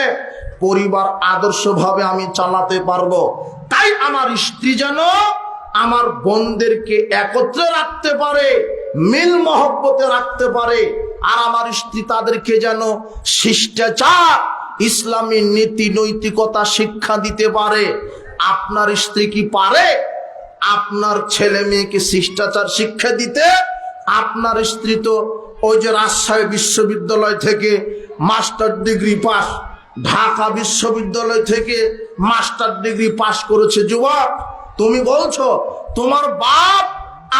[SPEAKER 1] পরিবার আদর্শভাবে আমি চালাতে পারবো। তাই আমার স্ত্রী যেন আমার বোনদেরকে একত্রে রাখতে পারে, মিল মহব্বতে রাখতে পারে, আর আমার স্ত্রী তাদেরকে যেন শিষ্টাচার, ইসলামী নীতি নৈতিকতা শিক্ষা দিতে পারে। আপনার স্ত্রী কি পারে আপনার ছেলে মেয়েকে শিষ্টাচার শিক্ষা দিতে? আপনার স্ত্রী তো ওই যে রাজশাহী বিশ্ববিদ্যালয় থেকে মাস্টার ডিগ্রি পাস, ঢাকা বিশ্ববিদ্যালয় থেকে মাস্টার ডিগ্রি পাস করেছে। যুবক, তুমি বলছো তোমার বাপ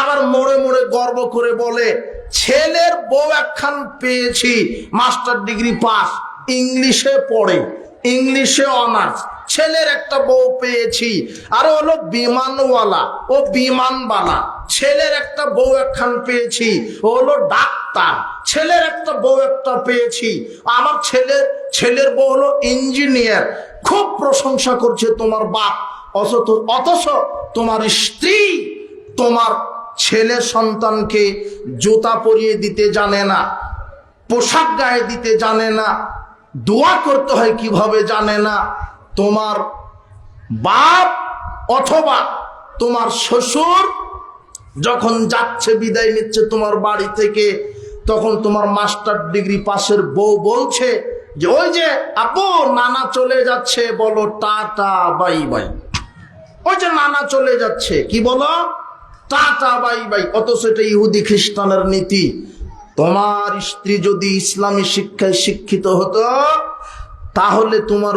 [SPEAKER 1] আবার মোড়ে মোড়ে গর্ব করে বলে, ছেলের বউ একখান পেয়েছি, মাস্টার ডিগ্রি পাস, ইংলিশে পড়ে, ইংলিশে অনার্স, ছেলের একটা বউ পেয়েছি। আর হলো বিমানওয়ালা, ও বিমানবালা। ছেলের একটা বউ একখান পেয়েছি, ও হলো ডাক্তার। ছেলের একটা বউ একটা পেয়েছি, আমার ছেলের বউ হলো ইঞ্জিনিয়ার। খুব প্রশংসা করছে তোমার বাপ। অথচ তোমার স্ত্রী তোমার ছেলে সন্তানকে জুতা পরিয়ে দিতে জানে না, পোশাক গায়ে দিতে জানে না, দোয়া করতে হয় কিভাবে জানে না। তোমার বাপ অথবা তোমার শ্বশুর যখন যাচ্ছে, বিদায় নিচ্ছে তোমার বাড়ি থেকে, তখন তোমার মাস্টার ডিগ্রি পাশের বউ বলছে যে, ওই যে আপু নানা চলে যাচ্ছে, বলো টাটা বাই বাই। ওই যে নানা চলে যাচ্ছে, কি বলো? Tata bye bye. অথচ এটা ইহুদি খ্রিস্টানের নীতি। তোমার স্ত্রী যদি ইসলামী শিক্ষায় শিক্ষিত হতো, তাহলে তোমার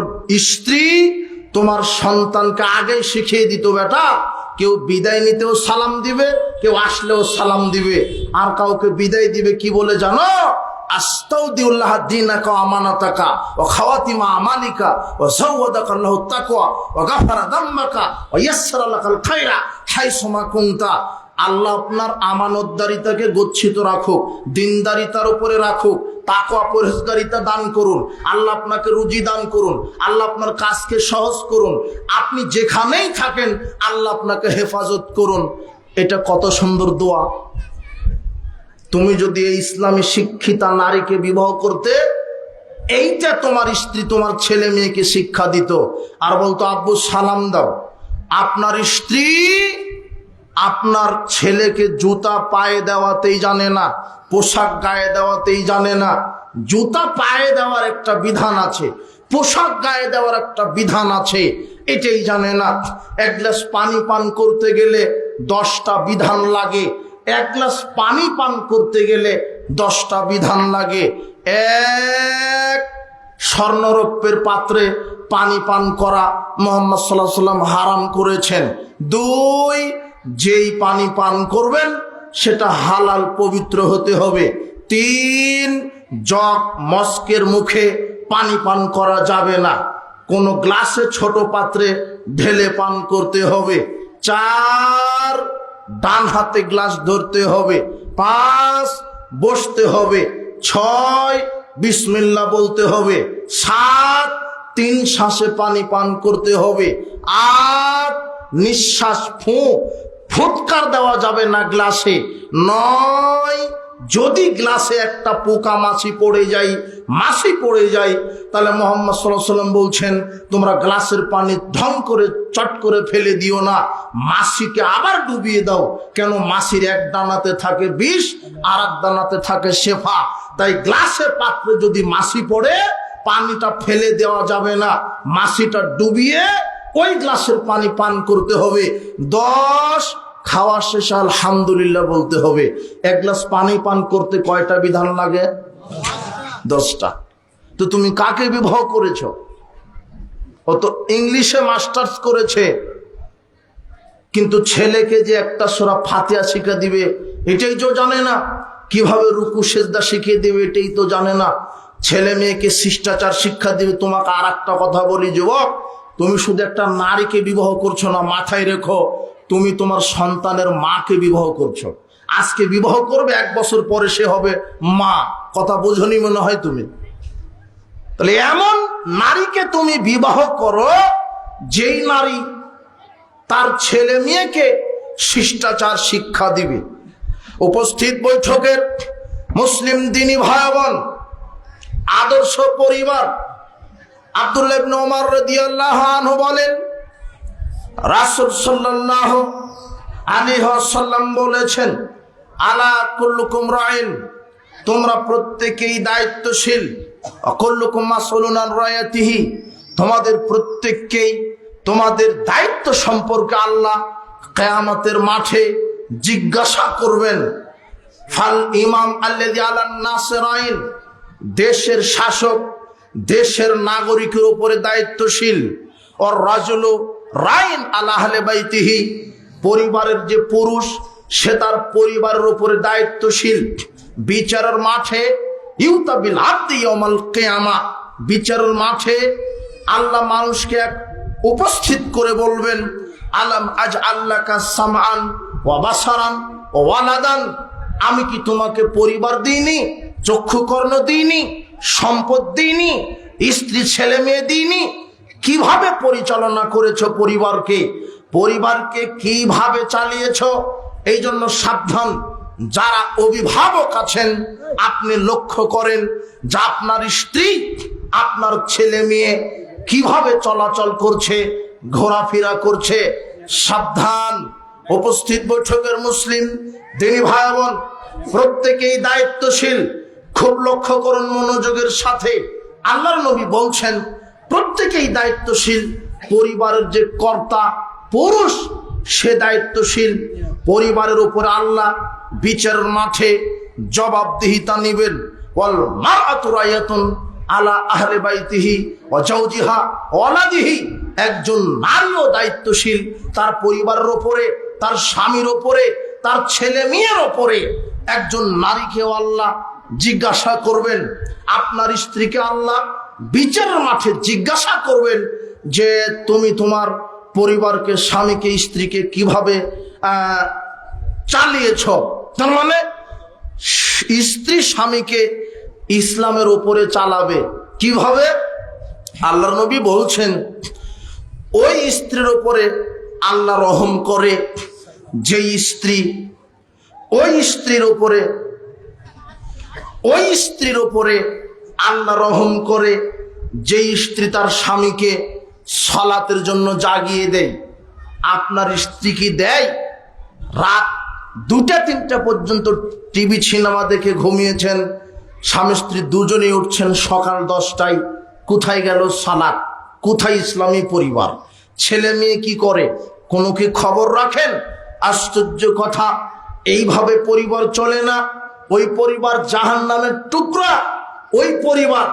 [SPEAKER 1] স্ত্রী তোমার সন্তানকে আগেই শিখিয়ে দিত, বেটা কেউ বিদায় নিতেও সালাম দিবে, কেউ আসলেও সালাম দিবে। আর কাউকে বিদায় দিবে কি বলে জানো? আস্তাউদিউল্লাহ দীনাকা ওয়া আমানাতাকা ওয়া খাওয়াতিমা আমালিকা ওয়া যাওয়াদাকা আল্লাহু তাকওয়া ওয়া গাফারা যামমাকা ওয়া ইয়াসসারা লাকাল খায়রা হাইসুমা কুনতা। আল্লাহ আপনার আমানতদারিতাকে গচ্ছিত রাখুক, দিনদারিতার উপরে রাখুক, তাকওয়া পরহেজগারিতা দান করুন। আল্লাহ আপনাকে রুজি দান করুন, আল্লাহ আপনার কাজকে সহজ করুন। আপনি যেখানেই থাকেন আল্লাহ আপনাকে হেফাজত করুন। এটা কত সুন্দর দোয়া। তুমি যদি এই ইসলামী শিক্ষিতা নারীকে বিবাহ করতে, এইটা তোমার স্ত্রী তোমার ছেলে মেয়েকে শিক্ষা দিত, আর বলতো আব্বু সালাম দাও। আপনার স্ত্রী আপনার ছেলেকে জুতা পায়ে দেওয়াতেই জানে না, পোশাক গায়ে দেওয়াতেই জানে না। জুতা পায়ে দেওয়ার একটা বিধান আছে, পোশাক গায়ে দেওয়ার একটা বিধান আছে, এটাই জানে না। এক গ্লাস পানি পান করতে গেলে 10টা বিধান লাগে, এক গ্লাস পানি পান করতে গেলে 10টা বিধান লাগে। এক, স্বর্ণরৌপ্যের পাত্রে পানি পান করা মুহাম্মদ সাল্লাল্লাহু আলাইহি ওয়াসাল্লাম হারাম করেছেন। 2, যেই পানি পান করবেন সেটা হালাল পবিত্র হতে হবে। 3, জগ মস্কের মুখে পানি পান করা যাবে না, কোনো গ্লাসে ছোট পাত্রে ঢেলে পান করতে হবে। 4, ডান হাতে গ্লাস ধরতে হবে। 5, বসতে হবে। 6, বিসমিল্লাহ বলতে হবে। 7, 3 শ্বাসে পানি পান করতে হবে। 8, নিঃশ্বাস ফুৎকার দেওয়া যাবে না গ্লাসে। 9, যদি গ্লাসে একটা পোকা মাছি পড়ে যায়, মাছি পড়ে যায়, তাহলে মুহাম্মদ সাল্লাল্লাহু আলাইহি ওয়াসাল্লাম বলছেন তোমরা গ্লাসের পানি ঢং করে চট করে ফেলে দিও না, মাছিকে আবার ডুবিয়ে দাও। কেন? মাছির এক দানাতে থাকে বিষ, আর এক দানাতে থাকে শেফা। তাই গ্লাসের পাত্রে যদি মাছি পড়ে, পানিটা ফেলে দেওয়া যাবে না, মাছিটা ডুবিয়ে ওই গ্লাসের পানি পান করতে হবে। 10 খাওয়া শেষে আলহামদুলিল্লাহ বলতে হবে। এক গ্লাস পানি পান করতে কয়টা বিধান লাগে? 10টা। তো তুমি কাকে বিবাহ করেছো? ও তো ইংলিশে মাস্টার্স করেছে, কিন্তু ছেলেকে যে একটা সূরা ফাতিহা শিক্ষা দিবে এটাই তো জানে না, কিভাবে রুকু সেজদা শিখিয়ে দেবে এটাই তো জানে না। ছেলে মেয়েকে শিষ্টাচার শিক্ষা দিবে। তোমাকে আর একটা কথা বলি যুবক, তুমি শুধু একটা নারীকে বিবাহ করছো না, মাথায় রেখো তুমি তোমার সন্তানের মাকে বিবাহ করছো। আজকে বিবাহ করবে, 1 বছর পরে সে হবে মা। কথা বোঝনি মনে হয় তুমি। তাহলে এমন নারীকে তুমি বিবাহ করো যেই নারী তার ছেলে মেয়েকে শিষ্টাচার শিক্ষা দিবে। উপস্থিত বৈঠকের মুসলিম দ্বীনি ভাই বোন, আদর্শ পরিবার। আব্দুল্লাহ ইবনে ওমর রাদিয়াল্লাহু আনহু বলেন, রাসূল সাল্লাল্লাহু আলাইহি ওয়াসাল্লাম বলেছেন, আলা কুল্লুকুম রাইন, তোমরা প্রত্যেকেই দায়িত্বশীল, কুল্লুকুম মাসউলুন আন রায়াতিহি, তোমাদের প্রত্যেককেই তোমাদের দায়িত্ব সম্পর্কে আল্লাহ কিয়ামতের মাঠে জিজ্ঞাসা করবেন। ফাল ইমাম আল্লাযী আলান নাস রাইন, দেশের শাসক দেশের নাগরিকের উপরে দায়িত্বশীল। আর রাজুলু রাইন আলা আহলি বাইতিহি, পরিবারের যে পুরুষ সে তার পরিবারের উপরে দায়িত্বশীল। বিচারের মাঠে ইউতা বিল আবদি ইয়াউমাল কিয়ামা, বিচারের মাঠে আল্লাহ মানুষকে এক উপস্থিত করে বলবেন, আলাম আজআল্লাকা সামআন ওয়া বাসারান ওয়া ওয়ালাদান, আমি কি তোমাকে পরিবার দিইনি, চক্ষু কর্ণ দিইনি, সম্পদ দিইনি, স্ত্রী ছেলে মেয়ে দিইনি? কিভাবে পরিচালনা করেছো পরিবারকে, পরিবারকে কিভাবে চালিয়েছো? এই জন্য সাবধান, যারা অভিভাবক আছেন আপনি লক্ষ্য করেন যে আপনার স্ত্রী আপনার ছেলে মেয়ে কিভাবে চলাচল করছে, ঘোরাফেরা করছে। সাবধান। উপস্থিত বৈঠকের মুসলিম দ্বীনি ভাই বোন, প্রত্যেকেই দায়িত্বশীল। খুব লক্ষ্য করুন মনোযোগের সাথে। আল্লাহর নবী বলছেন প্রত্যেকেই দায়িত্বশীল। পরিবারের যে কর্তা পুরুষ সে দায়িত্বশীল। পরিবারের উপরে আল্লাহ বিচারের মাঠে জবাবদিহিতা নেবেন। ওয়াল মারআতু রায়াতুন আলা আহলি বাইতিহি ওয়া জাওজিহা ওয়া ওয়ালাদিহি, একজন নারীও দায়িত্বশীল তার পরিবারের উপরে, তার স্বামীর উপরে, তার ছেলে মেয়ের উপরে। একজন নারীকেও আল্লাহ জিজ্ঞাসা করবেন। আপনার স্ত্রীকে আল্লাহ বিচারের মাঠে জিজ্ঞাসা করবেন যে তুমি তোমার পরিবারকে, স্বামীকে, স্ত্রীকে কিভাবে চালিয়েছ। তার মানে স্ত্রী স্বামীকে ইসলামের উপরে চালাবে কিভাবে? আল্লাহর নবী বলছেন ওই স্ত্রীর উপরে আল্লাহ রহম করে যেই স্ত্রী, ওই স্ত্রীর উপরে আল্লাহ রহম করে যেই স্ত্রী তার স্বামীকে সালাতের জন্য জাগিয়ে দেয়। আপনার স্ত্রী কি দেয়? রাত 2টা-3টা পর্যন্ত টিভি সিনেমা দেখে ঘুমিয়েছেন, স্বামী স্ত্রী দুজনেই উঠছেন সকাল 10টায়। কোথায় গেল সালাত? কোথায় ইসলামী পরিবার? ছেলে মেয়ে কি করে? কোনো কি খবর রাখেন? আশ্চর্য কথা, এইভাবে পরিবার চলে না। ওই পরিবার জাহান্নামের টুকরা, ওই পরিবার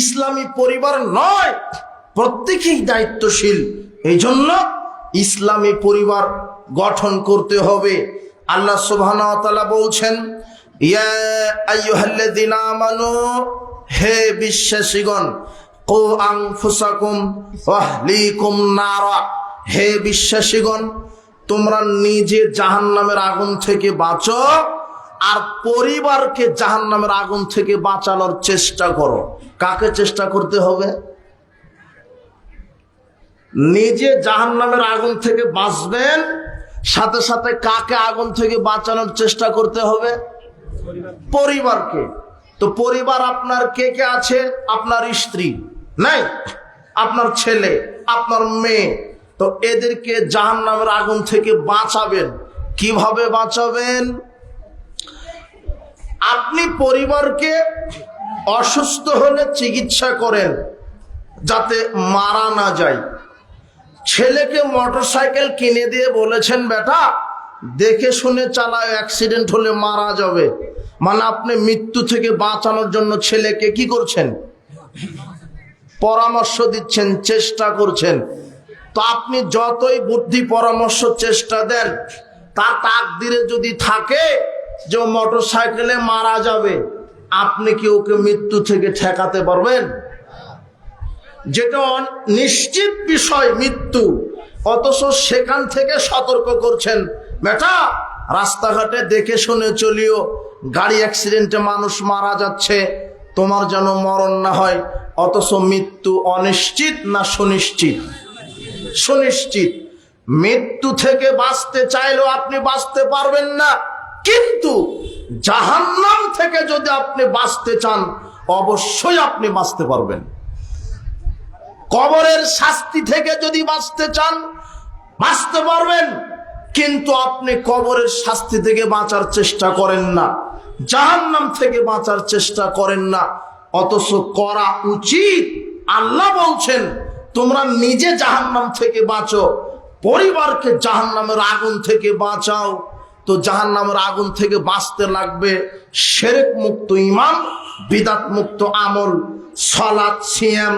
[SPEAKER 1] ইসলামী পরিবার নয়। প্রত্যেকেই দায়িত্বশীল। এই জন্য ইসলামী পরিবার গঠন করতে হবে। আল্লাহ সুবহানাহু ওয়া তাআলা বলছেন, ইয়া আইয়ুহাল্লাযীনা আমানু, হে বিশ্বাসীগণ, কু আনফুসাকুম ওয়া আহলিকুম নারা, হে বিশ্বাসীগণ তোমরা নিজে জাহান্নামের আগুন থেকে বাঁচো আর পরিবারকে জাহান্নামের আগুন থেকে বাঁচানোর চেষ্টা করো। কাকে চেষ্টা করতে হবে? নিজে জাহান্নামের আগুন থেকে বাঁচবেন, সাথে সাথে কাকে আগুন থেকে বাঁচানোর চেষ্টা করতে হবে? পরিবারকে। তো পরিবার আপনার কে কে আছে? আপনার স্ত্রী নাই, আপনার ছেলে, আপনার মেয়ে। তো এদেরকে জাহান্নামের আগুন থেকে বাঁচাবেন। কিভাবে বাঁচাবেন? আপনি পরিবারকে অসুস্থ হলে চিকিৎসা করেন যাতে মারা না যায়। ছেলেকে মোটরসাইকেল কিনে দিয়ে বলেছেন, বেটা দেখে শুনে চালায়, অ্যাক্সিডেন্ট হলে মারা যাবে। মানে আপনি মৃত্যু থেকে বাঁচানোর জন্য ছেলেকে কি করছেন? পরামর্শ দিচ্ছেন, চেষ্টা করছেন। তো আপনি যতই বুদ্ধি পরামর্শ চেষ্টা দেন, তার তাকদিরে যদি থাকে যে মোটরসাইকেলে মারা যাবে, আপনি কি ওকে মৃত্যু থেকে ঠেকাতে পারবেন? যেটা নিশ্চিত বিষয় মৃত্যু, অথচ সেখান থেকে সতর্ক করছেন, বেটা রাস্তাঘাটে দেখে শুনে চলিও, গাড়ি অ্যাক্সিডেন্টে মানুষ মারা যাচ্ছে, তোমার যেন মরণ না হয়। অথচ মৃত্যু অনিশ্চিত না সুনিশ্চিত? সুনিশ্চিত। মৃত্যু থেকে বাঁচতে চাইলেও আপনি বাঁচতে পারবেন না, কিন্তু জাহান্নাম থেকে যদি আপনি বাঁচতে চান অবশ্যই আপনি বাঁচতে পারবেন। কবরের শাস্তি থেকে যদি বাঁচতে চান বাঁচতে পারবেন, কিন্তু আপনি কবরের শাস্তি থেকে বাঁচার চেষ্টা করেন না, জাহান্নাম থেকে বাঁচার চেষ্টা করেন না। অথচ করা উচিত। আল্লাহ বলছেন তোমরা নিজে জাহান্নাম থেকে বাঁচো, পরিবারকে জাহান্নামের আগুন থেকে বাঁচাও। তো জাহান্নামের আগুন থেকে বাঁচতে লাগবে শিরক মুক্ত ঈমান, বিদআত মুক্ত আমল, সালাত, সিয়াম,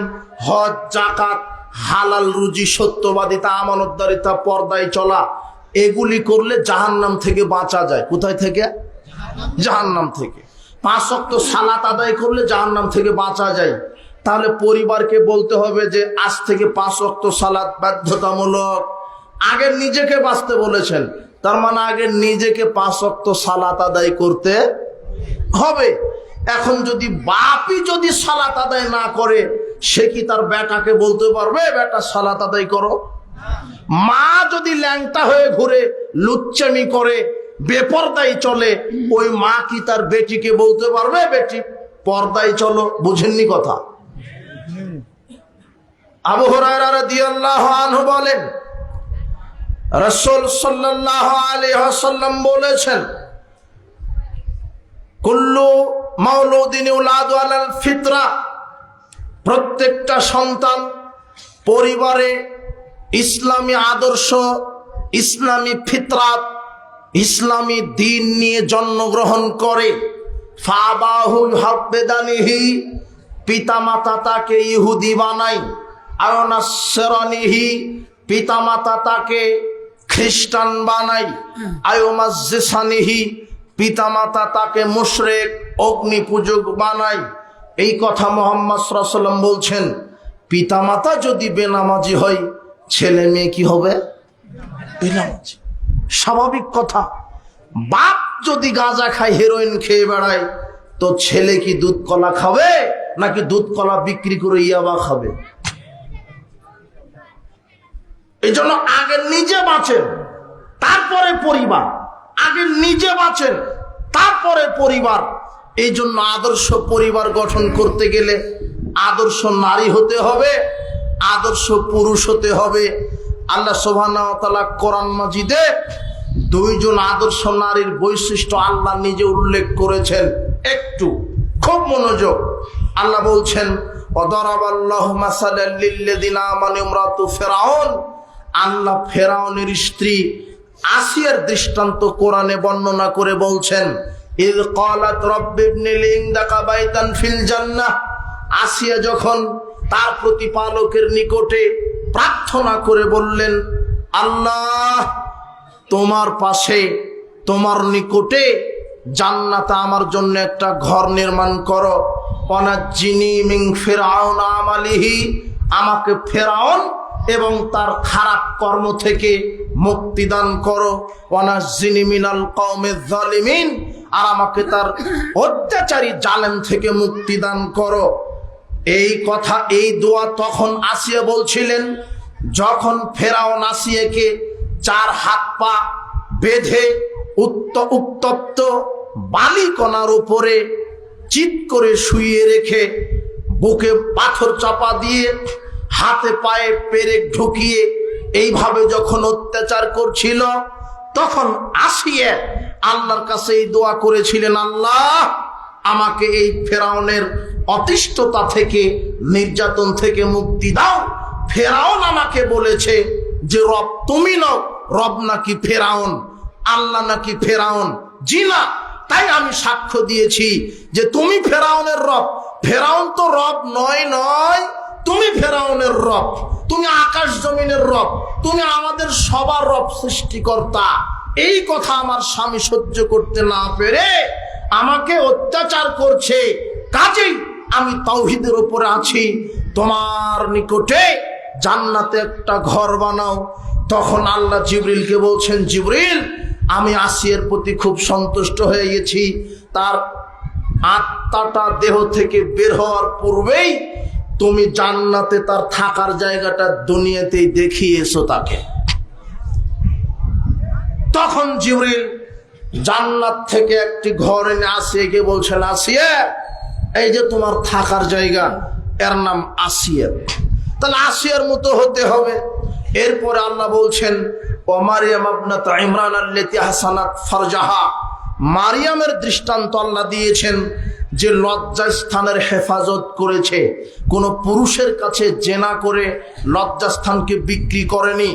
[SPEAKER 1] হজ, যাকাত, হালাল রুজি, সত্যবাদিতা, আমানতদারিতা, পর্দায় চলা। এগুলি করলে জাহান্নাম থেকে বাঁচা যায়। কোথায় থেকে? জাহান্নাম থেকে। 5 ওয়াক্ত সালাত আদায় করলে জাহান্নাম থেকে বাঁচা যায়। তাহলে পরিবারকে বলতে হবে যে আজ থেকে 5 ওয়াক্ত সালাত বাধ্যতামূলক। আগে নিজেকে বাঁচতে বলেছেন, তার মানে আগে নিজেকে 5 ওয়াক্ত সালাত আদায় করতে হবে। এখন যদি বাপই যদি সালাত আদায় না করে, সে কি তার বেটাকে বলতে পারবে বেটা সালাত আদায় করো? মা যদি ল্যাংটা হয়ে ঘুরে, লুচ্চামি করে, বেপরদাই চলে, ওই মা কি তার বেটিকে বলতে পারবে বেটি পর্দায় চলো? বুঝেননি কথা? আবু হুরায়রা রাদিয়াল্লাহু আনহু বলেন, রাসূল সাল্লাল্লাহু আলাইহি ওয়াসাল্লাম বলেছেন, কুল্লু মাউলুদিন ইউলাদু আলাল ফিতরা, প্রত্যেকটা সন্তান পরিবারে ইসলামী আদর্শ, ইসলামী ফিতরাত, ইসলামী দ্বীন নিয়ে জন্মগ্রহণ করে। ফাবাহু হাব্বেদানিহি, পিতামাতা তাকে ইহুদি বানায়। আও নাসরানিহি, পিতামাতা তাকে খ্রিস্টান বানায়। আও মাজসিসানিহি, পিতামাতা তাকে মুশরিক, অগ্নি পূজক বানায়। এই কথা মুহাম্মদ সাল্লাল্লাহু আলাইহি ওয়াসাল্লাম বলছেন। পিতামাতা যদি বেনামাজি হয়, ছেলে মেয়ে কি হবে? বেনামাজি। স্বাভাবিক কথা। বাপ যদি গাঁজা খায়, হেরোইন খেয়ে বেড়ায়, তো ছেলে কি দুধ কলা খাবে নাকি দুধ কলা বিক্রি করে ইয়াবা খাবে? এই জন্য আগে নিজে বাঁচেন, তারপরে পরিবার। আগে নিজে বাঁচেন, তারপরে পরিবার। এই জন্য আদর্শ পরিবার গঠন করতে গেলে আদর্শ নারী হতে হবে, আদর্শ পুরুষ হতে হবে। আল্লাহ সুবহানাহু ওয়া তাআলা কোরআন মাজিদে 2 জন আদর্শ নারীর বৈশিষ্ট্য আল্লাহ নিজে উল্লেখ করেছেন। একটু খুব মনোযোগ। আল্লাহ বলছেন, ওয়াদারাবাল্লাহু মাসালাল লিল্লাযিনা আমানু ইমরাতু ফিরআউন। আল্লাহ ফেরাউনের স্ত্রী আসিয়ার দৃষ্টান্ত কোরআনে বর্ণনা করে বলছেন, ইয ক্বালাত রাব্বি ইবনি লি ইনদাকা বাইতান ফিল জান্নাহ। আসিয়া যখন তার প্রতিপালকের নিকটে প্রার্থনা করে বললেন, আল্লাহ তোমার পাশে, তোমার নিকটে জান্নাতে আমার জন্য একটা ঘর নির্মাণ করো। ওয়ানাজ্জিনি মিন ফিরআউন আমালিহি, আমাকে ফেরাউন এবং তার খারাপ কর্ম থেকে মুক্তিদান করো। ওয়ানাজ্জিনি মিনাল কওমিজ জালিমিন, আর আমাকে তার অত্যাচারী জালেম থেকে মুক্তিদান করো। এই কথা, এই দোয়া তখন আসিয়া বলছিলেন যখন ফেরাউন আসিয়াকে 4 হাত পা বেঁধে উত্তপ্ত বালিকণার উপরে চিৎ করে শুইয়ে রেখে বুকে পাথর চাপা দিয়ে হাতে পায়ে পেরেক ঢুকিয়ে এইভাবে যখন অত্যাচার করছিল, তখন আসিয়া আল্লাহর কাছে এই দোয়া করেছিলেন, আল্লাহ আমাকে এই ফেরাউনের অতিষ্ঠতা থেকে, নির্যাতন থেকে মুক্তি দাও। ফেরাউন আমাকে বলেছে যে রব তুমি নও, রব নাকি ফেরাউন, আল্লাহ নাকি ফেরাউন। জি না, তাই আমি সাক্ষ্য দিয়েছি যে তুমি ফেরাউনের রব। ফেরাউন তো রব নয়, তুমি ফেরাউনের রব, তুমি আকাশ জমিনের রব, তুমি আমাদের সবার রব, সৃষ্টিকর্তা। এই কথা আমার স্বামী সহ্য করতে না পেরে আমাকে অত্যাচার করছে, কাজেই আমি তাওহীদের উপরে আছি, তোমার নিকটে জান্নাতে একটা ঘর বানাও। তখন আল্লাহ জিবরিলকে বলছেন, জিবরিল আমি আসিয়ার প্রতি খুব সন্তুষ্ট হয়ে গেছি, তার আত্মাটা দেহ থেকে বের হওয়ার পূর্বেই তুমি জান্নাতে তার থাকার জায়গাটা দুনিয়াতেই দেখিয়েছো তাকে। তখন জিবরিল জান্নাত থেকে একটি ঘর এনে আসিয়াকে বলছেন, আসিয়া এই যে তোমার থাকার জায়গা, এর নাম আসিয়া, তাহলে আসিয়ার মতো হতে হবে। এরপরে আল্লাহ বলছেন, ও মারিয়াম ইবনাত ইমরান আল্লাতী হাসানাত ফারজাহা, মারিয়ামের দৃষ্টান্ত আল্লাহ দিয়েছেন যে লজ্জাস্থানের হেফাজত করেছে, কোন পুরুষের কাছে জেনা করে লজ্জাস্থানকে বিক্রি করেনি।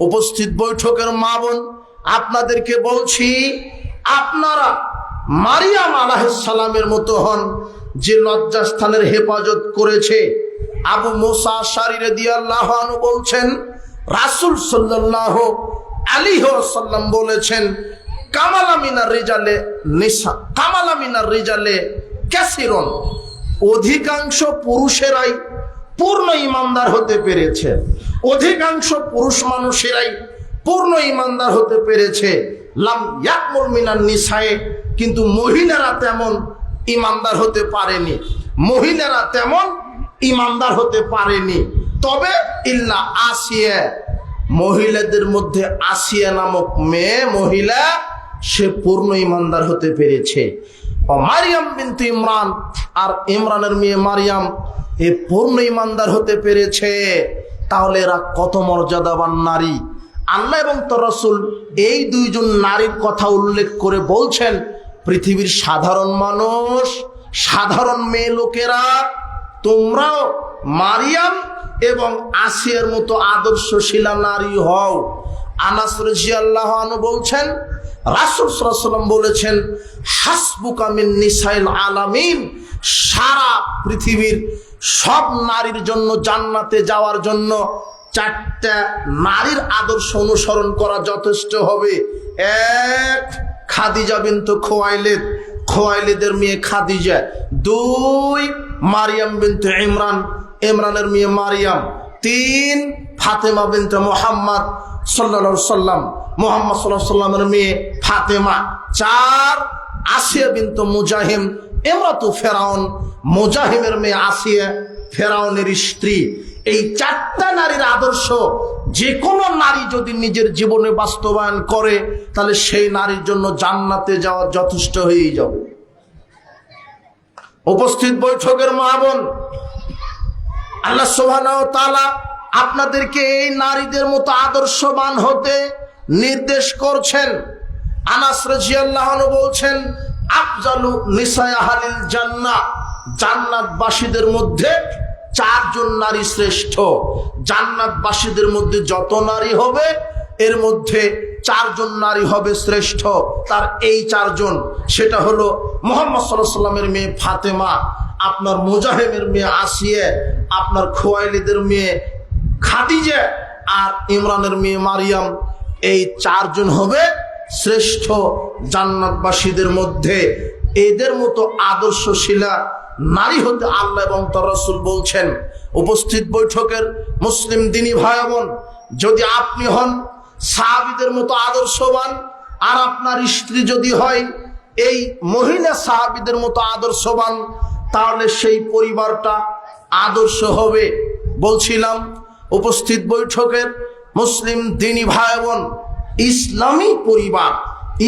[SPEAKER 1] উপস্থিত বৈঠকের মা বোন, আপনাদেরকে বলছি, আপনারা মারিয়াম আলাইহিস সালামের মতো হন যে লজ্জাস্থানের হেফাজত করেছে। আবু মুসা আশআরী রাদিয়াল্লাহু আনহু বলছেন, রাসূল সাল্লাল্লাহু আলাইহি ওয়াসাল্লাম বলেছেন, কামালা মিনার রিজালে নিসা, কামালা মিনার রিজালে কাসিরুন, অধিকাংশ পুরুষেরাই পূর্ণ ঈমানদার হতে পেরেছে, অধিকাংশ পুরুষ মানুষেরাই পূর্ণ ঈমানদার হতে পেরেছে। লাম ইয়াকমুল মিনান নিসায়ে, কিন্তু মহিলারা তেমন ঈমানদার হতে পারেনি, মহিলারা তেমন ঈমানদার হতে পারেনি। তবে ইল্লা আসিয়া, মহিলাদের মধ্যে আসিয়া নামক মেয়ে মহিলা, সে পূর্ণ ঈমানদার হতে পেরেছে। ও মারিয়াম বিনতে ইমরান, আর ইমরানের মেয়ে মারিয়াম, এ পূর্ণ ঈমানদার হতে পেরেছে। তাহলে এরা কত মর্যাদাবান নারী। আল্লাহ এবং তার রাসূল এই দুইজন নারীর কথা উল্লেখ করে বলছেন, পৃথিবীর সাধারণ মানুষ, সাধারণ মেয়ে লোকেরা, তোমরাও মারিয়াম এবং আসিয়ার মতো আদর্শশীলা নারী হও। আনাস রাদিয়াল্লাহু আনহু বলছেন, রাসূল সাল্লাল্লাহু আলাইহি ওয়াসাল্লাম বলেছেন, হাসবুকা মিন নিসাইল আলামিন, সারা পৃথিবীর সব নারীর জন্য জান্নাতে যাওয়ার জন্য চারটা নারীর আদর্শ অনুসরণ করা যথেষ্ট হবে। এক, খাদিজা বিনতে খুয়াইলিদ, খুয়াইলিদের মেয়ে খাদিজা। দুই, মারিয়াম বিনতে ইমরান, ইমরানের মেয়ে মারিয়াম। তিন, ফাতেমা বিনতে মুহাম্মদ সাল্লাল্লাহু আলাইহি সাল্লাম, মুহাম্মদ সাল্লাল্লাহু আলাইহি সাল্লামের মেয়ে ফাতেমা। চার, আসিয়া বিনতে মুজাহিম, ইমরাতু ফেরাউন, মুজাহিমের মেয়ে আসিয়া, ফেরাউনের স্ত্রী। এই চারটা নারীর আদর্শ যে কোনো নারী যদি নিজের জীবনে বাস্তবায়ন করে, তাহলে সেই নারীর জন্য জান্নাতে যাওয়া যথেষ্ট হয়েই যাবে। উপস্থিত বৈঠকের মা বোন, আল্লাহ সুবহানাহু ওয়া তাআলা আপনাদেরকে এই নারীদের মতো আদর্শবান হতে নির্দেশ করছেন। আনাস রাদিয়াল্লাহু আনহু বলছেন, আফজালু নিসায়ে আহলিল জান্নাহ, জান্নাতবাসীদের মধ্যে চারজন নারী শ্রেষ্ঠ। জান্নাতবাসীদের মধ্যে যত নারী হবে, এর মধ্যে চারজন নারী হবে শ্রেষ্ঠ। তার এই চারজন, সেটা হলো মুহাম্মদ সাল্লাল্লাহু আলাইহি সাল্লামের মেয়ে ফাতেমা, আপনার মুজাহিমের মেয়ে আসিয়া, আপনার খুয়াইলিদের মেয়ে খাদিজা, আর ইমরানের মেয়ে মারিয়াম। এই চারজন হবে শ্রেষ্ঠ জান্নাতবাসীদের মধ্যে। এদের মতো আদর্শশীলা নারী হতে আল্লাহ এবং তার রাসূল বলছেন। উপস্থিত বৈঠকের মুসলিম দিনী ভাই বোন, যদি আপনি হন সাহাবীদের মতো আদর্শবান, আর আপনার স্ত্রী যদি হয় এই মহিলা সাহাবীদের মতো আদর্শবান, তাহলে সেই পরিবারটা আদর্শ হবে। বলছিলাম, উপস্থিত বৈঠকের মুসলিম দিনী ভাই বোন, ইসলামী পরিবার,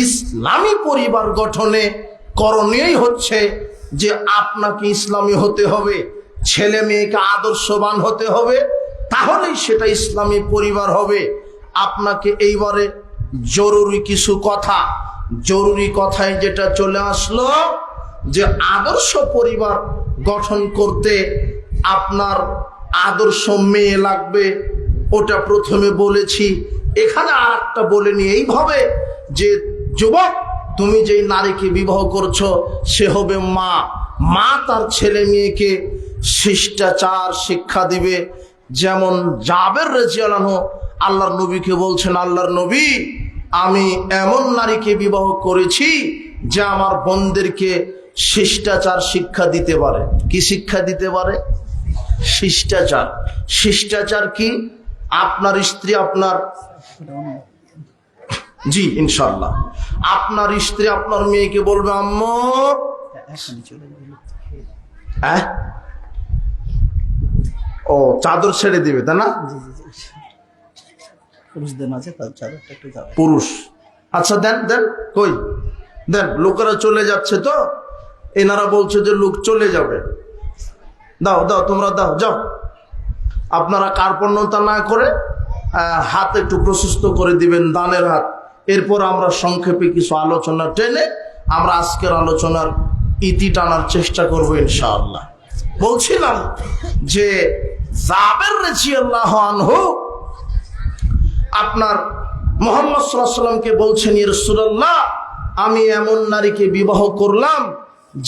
[SPEAKER 1] ইসলামী পরিবার গঠনে করণীয়ই হচ্ছে যে আপনাকে ইসলামী হতে হবে, ছেলে মেয়েকে আদর্শবান হতে হবে, তাহলেই সেটা ইসলামী পরিবার হবে। আপনাকে এইবারে জরুরি কিছু কথা, জরুরি কথায় যেটা চলে আসলো যে আদর্শ পরিবার গঠন করতে আপনার আদর্শ মেয়ে লাগবে, ওটা প্রথমে বলেছি। এখানে আর একটা বলিনি এইভাবে যে যুবক তুমি যেই নারীকে বিবাহ করছো সে হবে মা, মা তার ছেলে মেয়েকে শিষ্টাচার শিক্ষা দিবে। যেমন জাবের রাদিয়াল্লাহু আল্লাহর নবীকে বলছেন, আল্লাহর নবী আমি এমন নারীকে বিবাহ করেছি যে আমার বোনদেরকে শিষ্টাচার শিক্ষা দিতে পারে। কি শিক্ষা দিতে পারে? শিষ্টাচার। শিষ্টাচার কি? আপনার স্ত্রী আপনার, জি ইনশাআল্লাহ, আপনার স্ত্রী আপনার মেয়েকে বলবে আম্মু, হ্যাঁ ও চাদর ছেড়ে দিবে, তাই না? পুরুষ, আচ্ছা দেন দেন, কই দেন, লোকেরা চলে যাচ্ছে তো, এনারা বলছে যে লোক চলে যাবে, দাও দাও তোমরা দাও, যাও। আপনারা কার্পণ্যতা না করে হাত একটু প্রশস্ত করে দিবেন, দানের হাত। এরপর আমরা সংক্ষেপে কিছু আলোচনা টেনে আমরা আজকের আলোচনার ইতি টানার চেষ্টা করব ইনশাআল্লাহ। বলছিলাম যে জাবের রাদিয়াল্লাহু আনহু আপনার মুহাম্মদ সাল্লাল্লাহু আলাইহি ওয়াসাল্লামকে বলছেন, ইয়া রাসূলুল্লাহ আমি এমন নারীকে বিবাহ করলাম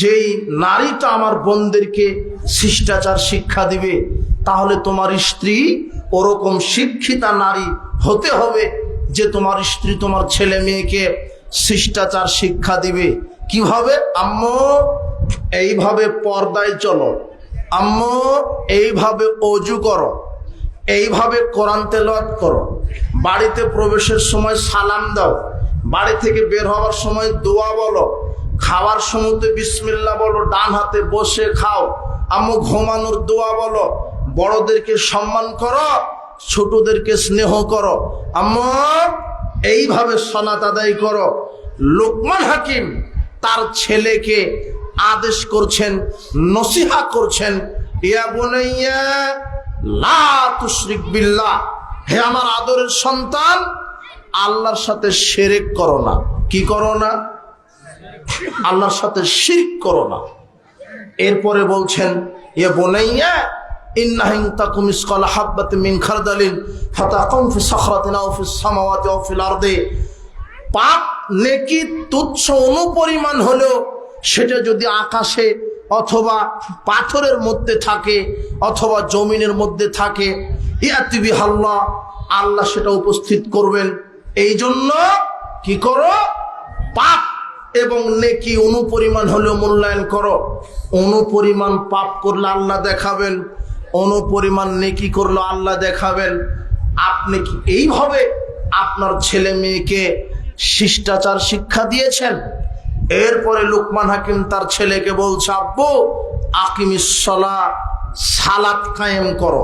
[SPEAKER 1] যেই নারীটা আমার বোনদেরকে শিষ্টাচার শিক্ষা দিবে। তাহলে তোমার স্ত্রী ওরকম শিক্ষিতা নারী হতে হবে যে তোমার স্ত্রী তোমার ছেলে মেয়েকে শিষ্টাচার শিক্ষা দিবে। কিভাবে? আম্মু এইভাবে পর্দায় চলো, আম্মু এইভাবে ওযু করো, এইভাবে কোরআন তেলাওয়াত করো, বাড়িতে প্রবেশের সময় সালাম দাও, বাড়ি থেকে বের হওয়ার সময় দোয়া বলো, খাওয়ার সময় বিসমিল্লাহ বলো, ডান হাতে বসে খাও, আম্মু ঘুমানোর দোয়া বলো, বড়দেরকে সম্মান করো, ছোটদেরকে স্নেহ করো, আম্মু এইভাবে সালাত আদায় করো। লোকমান হাকিম তার ছেলেকে আদেশ করছেন, নসিহা করছেন, ইয়া বুনাইয়া লা তুশরিক বিল্লাহ, হে আমার আদরের সন্তান আল্লাহর সাথে শিরক করো না। কি করো না? আল্লাহর সাথে শিরক করো না। এরপরে বলছেন, ইয়া বুনাইয়া ইন্নাহু তাকুম মিসকালা হাববাতিন মিন খারদালিন ফাতাকুম ফি সাখরাতিন আও ফিস সামাওয়াতি আও ফিল আরদি। পাপ নেকি তুচ্ছ অনুপরিমাণ হলেও সেটা যদি আকাশে অথবা পাথরের মধ্যে থাকে অথবা জমিনের মধ্যে থাকে, ইয়াতি বিহাল্লাহ, আল্লাহ সেটা উপস্থিত করবেন। এই জন্য কি করো? পাপ এবং নেকি অনুপরিমাণ হলেও মূল্যায়ন করো। অনুপরিমাণ পাপ করলে আল্লাহ দেখাবেন, অনুপরিমাণ নেকি করলে আল্লাহ দেখাবেন। আপনি কি এইভাবে আপনার ছেলে মেয়েকে শিষ্টাচার শিক্ষা দিয়েছেন? এরপরে লোকমান হাকিম তার ছেলেকে বলছে, আব্বু আকিমিস সালাহ, সালাত কায়েম করো।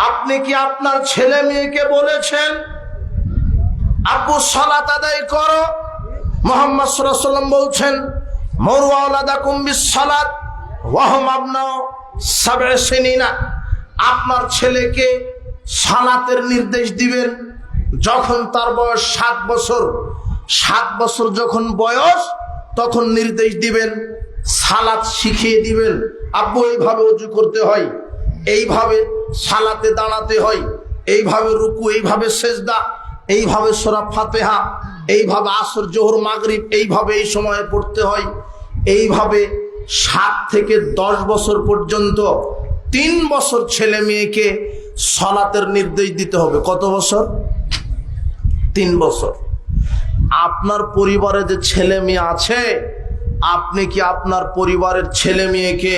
[SPEAKER 1] আপনি কি আপনার ছেলে মেয়েকে বলেছেন আব্বু সালাত আদায় করো? মুহাম্মদ সাল্লাল্লাহু আলাইহি ওয়াসাল্লাম বলছেন, মুরু আওলাদাকুম বিস সালাত ওয়া হুম আবনাউ সাব'i সিনিনা। আপনার ছেলেকে সালাতের নির্দেশ দিবেন যখন তার বয়স 7 বছর। 7 বছর যখন বয়স তখন নির্দেশ দিবেন, সালাত শিখিয়ে দিবেন। আব্বু এইভাবে ওযু করতে হয়, এইভাবে সালাতে দাঁড়াতে হয়, এইভাবে রুকু, এইভাবে সেজদা, এইভাবে সূরা ফাতিহা, এইভাবে আসর জোহর মাগরিব এইভাবে এই সময়ে পড়তে হয়। এইভাবে 7 থেকে 10 বছর পর্যন্ত 3 বছর ছেলে মেয়েকে সালাতের নির্দেশ দিতে হবে। কত বছর? 3 বছর। আপনার পরিবারে যে ছেলে মেয়ে আছে, আপনি কি আপনার পরিবারের ছেলে মেয়েকে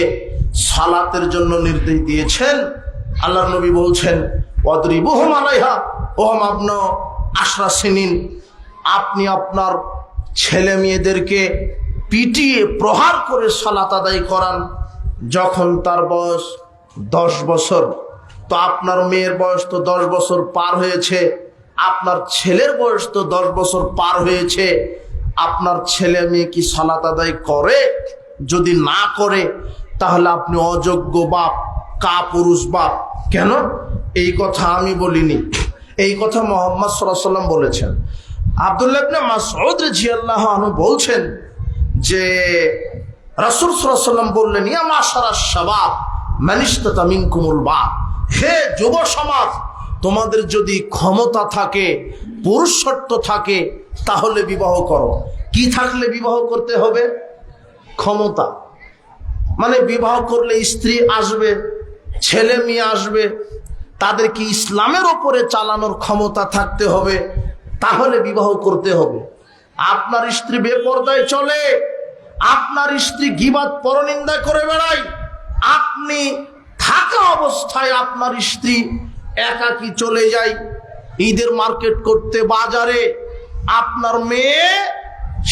[SPEAKER 1] সালাতের জন্য নির্দেশ দিয়েছেন? আল্লাহর নবী বলছেন, ওয়াদরিবুহুম আলাইহা ওয়া হুম আবনাউ 10 সিনিন। আপনি আপনার ছেলে মেয়েদেরকে পিটিয়ে প্রহার করে সালাত আদায় করান যখন তার বয়স 10 বছর। তো আপনার মেয়ের বয়স তো 10 বছর পার হয়েছে, আপনার ছেলের বয়স তো 10 বছর পার হয়েছে। আপনার ছেলে মেয়ে কি সালাত আদায় করে? যদি না করে তাহলে আপনি অযোগ্য বাপ, কাপুরুষ বাপ। কেন? এই কথা আমি বলিনি, এই কথা মুহাম্মদ সাল্লাল্লাহু আলাইহি ওয়াসাল্লাম বলেছেন। আব্দুল্লাহ ইবনে মাসউদ রাদিয়াল্লাহু আনহু বলছেন যে রাসূল সাল্লাল্লাহু আলাইহি ওয়াসাল্লাম বললেন, ইয়া মাশারাশ শাবাব মান ইসতাতা মিনকুমুল বাত, হে যুব সমাজ, তোমাদের যদি ক্ষমতা থাকে, পুরুষত্ব থাকে, তাহলে বিবাহ করো। কি থাকলে বিবাহ করতে হবে? ক্ষমতা। মানে বিবাহ করলে স্ত্রী আসবে, ছেলে মেয়ে আসবে, তাদেরকে ইসলামের ওপরে চালানোর ক্ষমতা থাকতে হবে, তাহলে বিবাহ করতে হবে। আপনার স্ত্রী বেপরদায় চলে, আপনার স্ত্রী গীবাত পরনিন্দা করে বেড়ায়, আপনি থাকা অবস্থায় আপনার স্ত্রী একাকী চলে যায় ঈদের মার্কেট করতে বাজারে, আপনার মেয়ে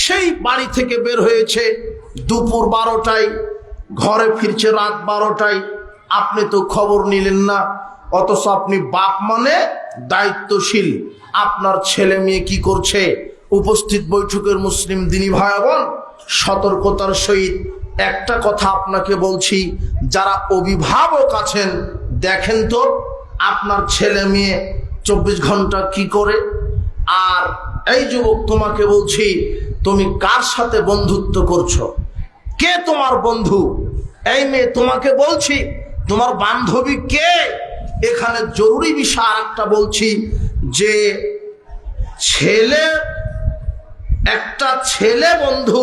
[SPEAKER 1] সেই বাড়ি থেকে বের হয়েছে দুপুর 12টায়, ঘরে ফিরছে রাত 12টায়, আপনি তো খবর নিলেন না। অথচ আপনি বাপ মানে দায়িত্বশীল। আপনার ছেলে মেয়ে কি করছে? উপস্থিত বৈঠকের মুসলিম দিনী ভাই বোন, সতর্কতার সহিত একটা কথা আপনাকে বলছি, যারা অভিভাবক আছেন, দেখেন তো আপনার ছেলে মেয়ে 24 ঘন্টা কি করে। আর এই যুবক, তোমাকে বলছি, তুমি কার সাথে বন্ধুত্ব করছো? কে তোমার বন্ধু? এই মেয়ে, তোমাকে বলছি, তোমার বান্ধবী কে? এখানে জরুরি বিষয় আরেকটা বলছি, যে একটা ছেলে বন্ধু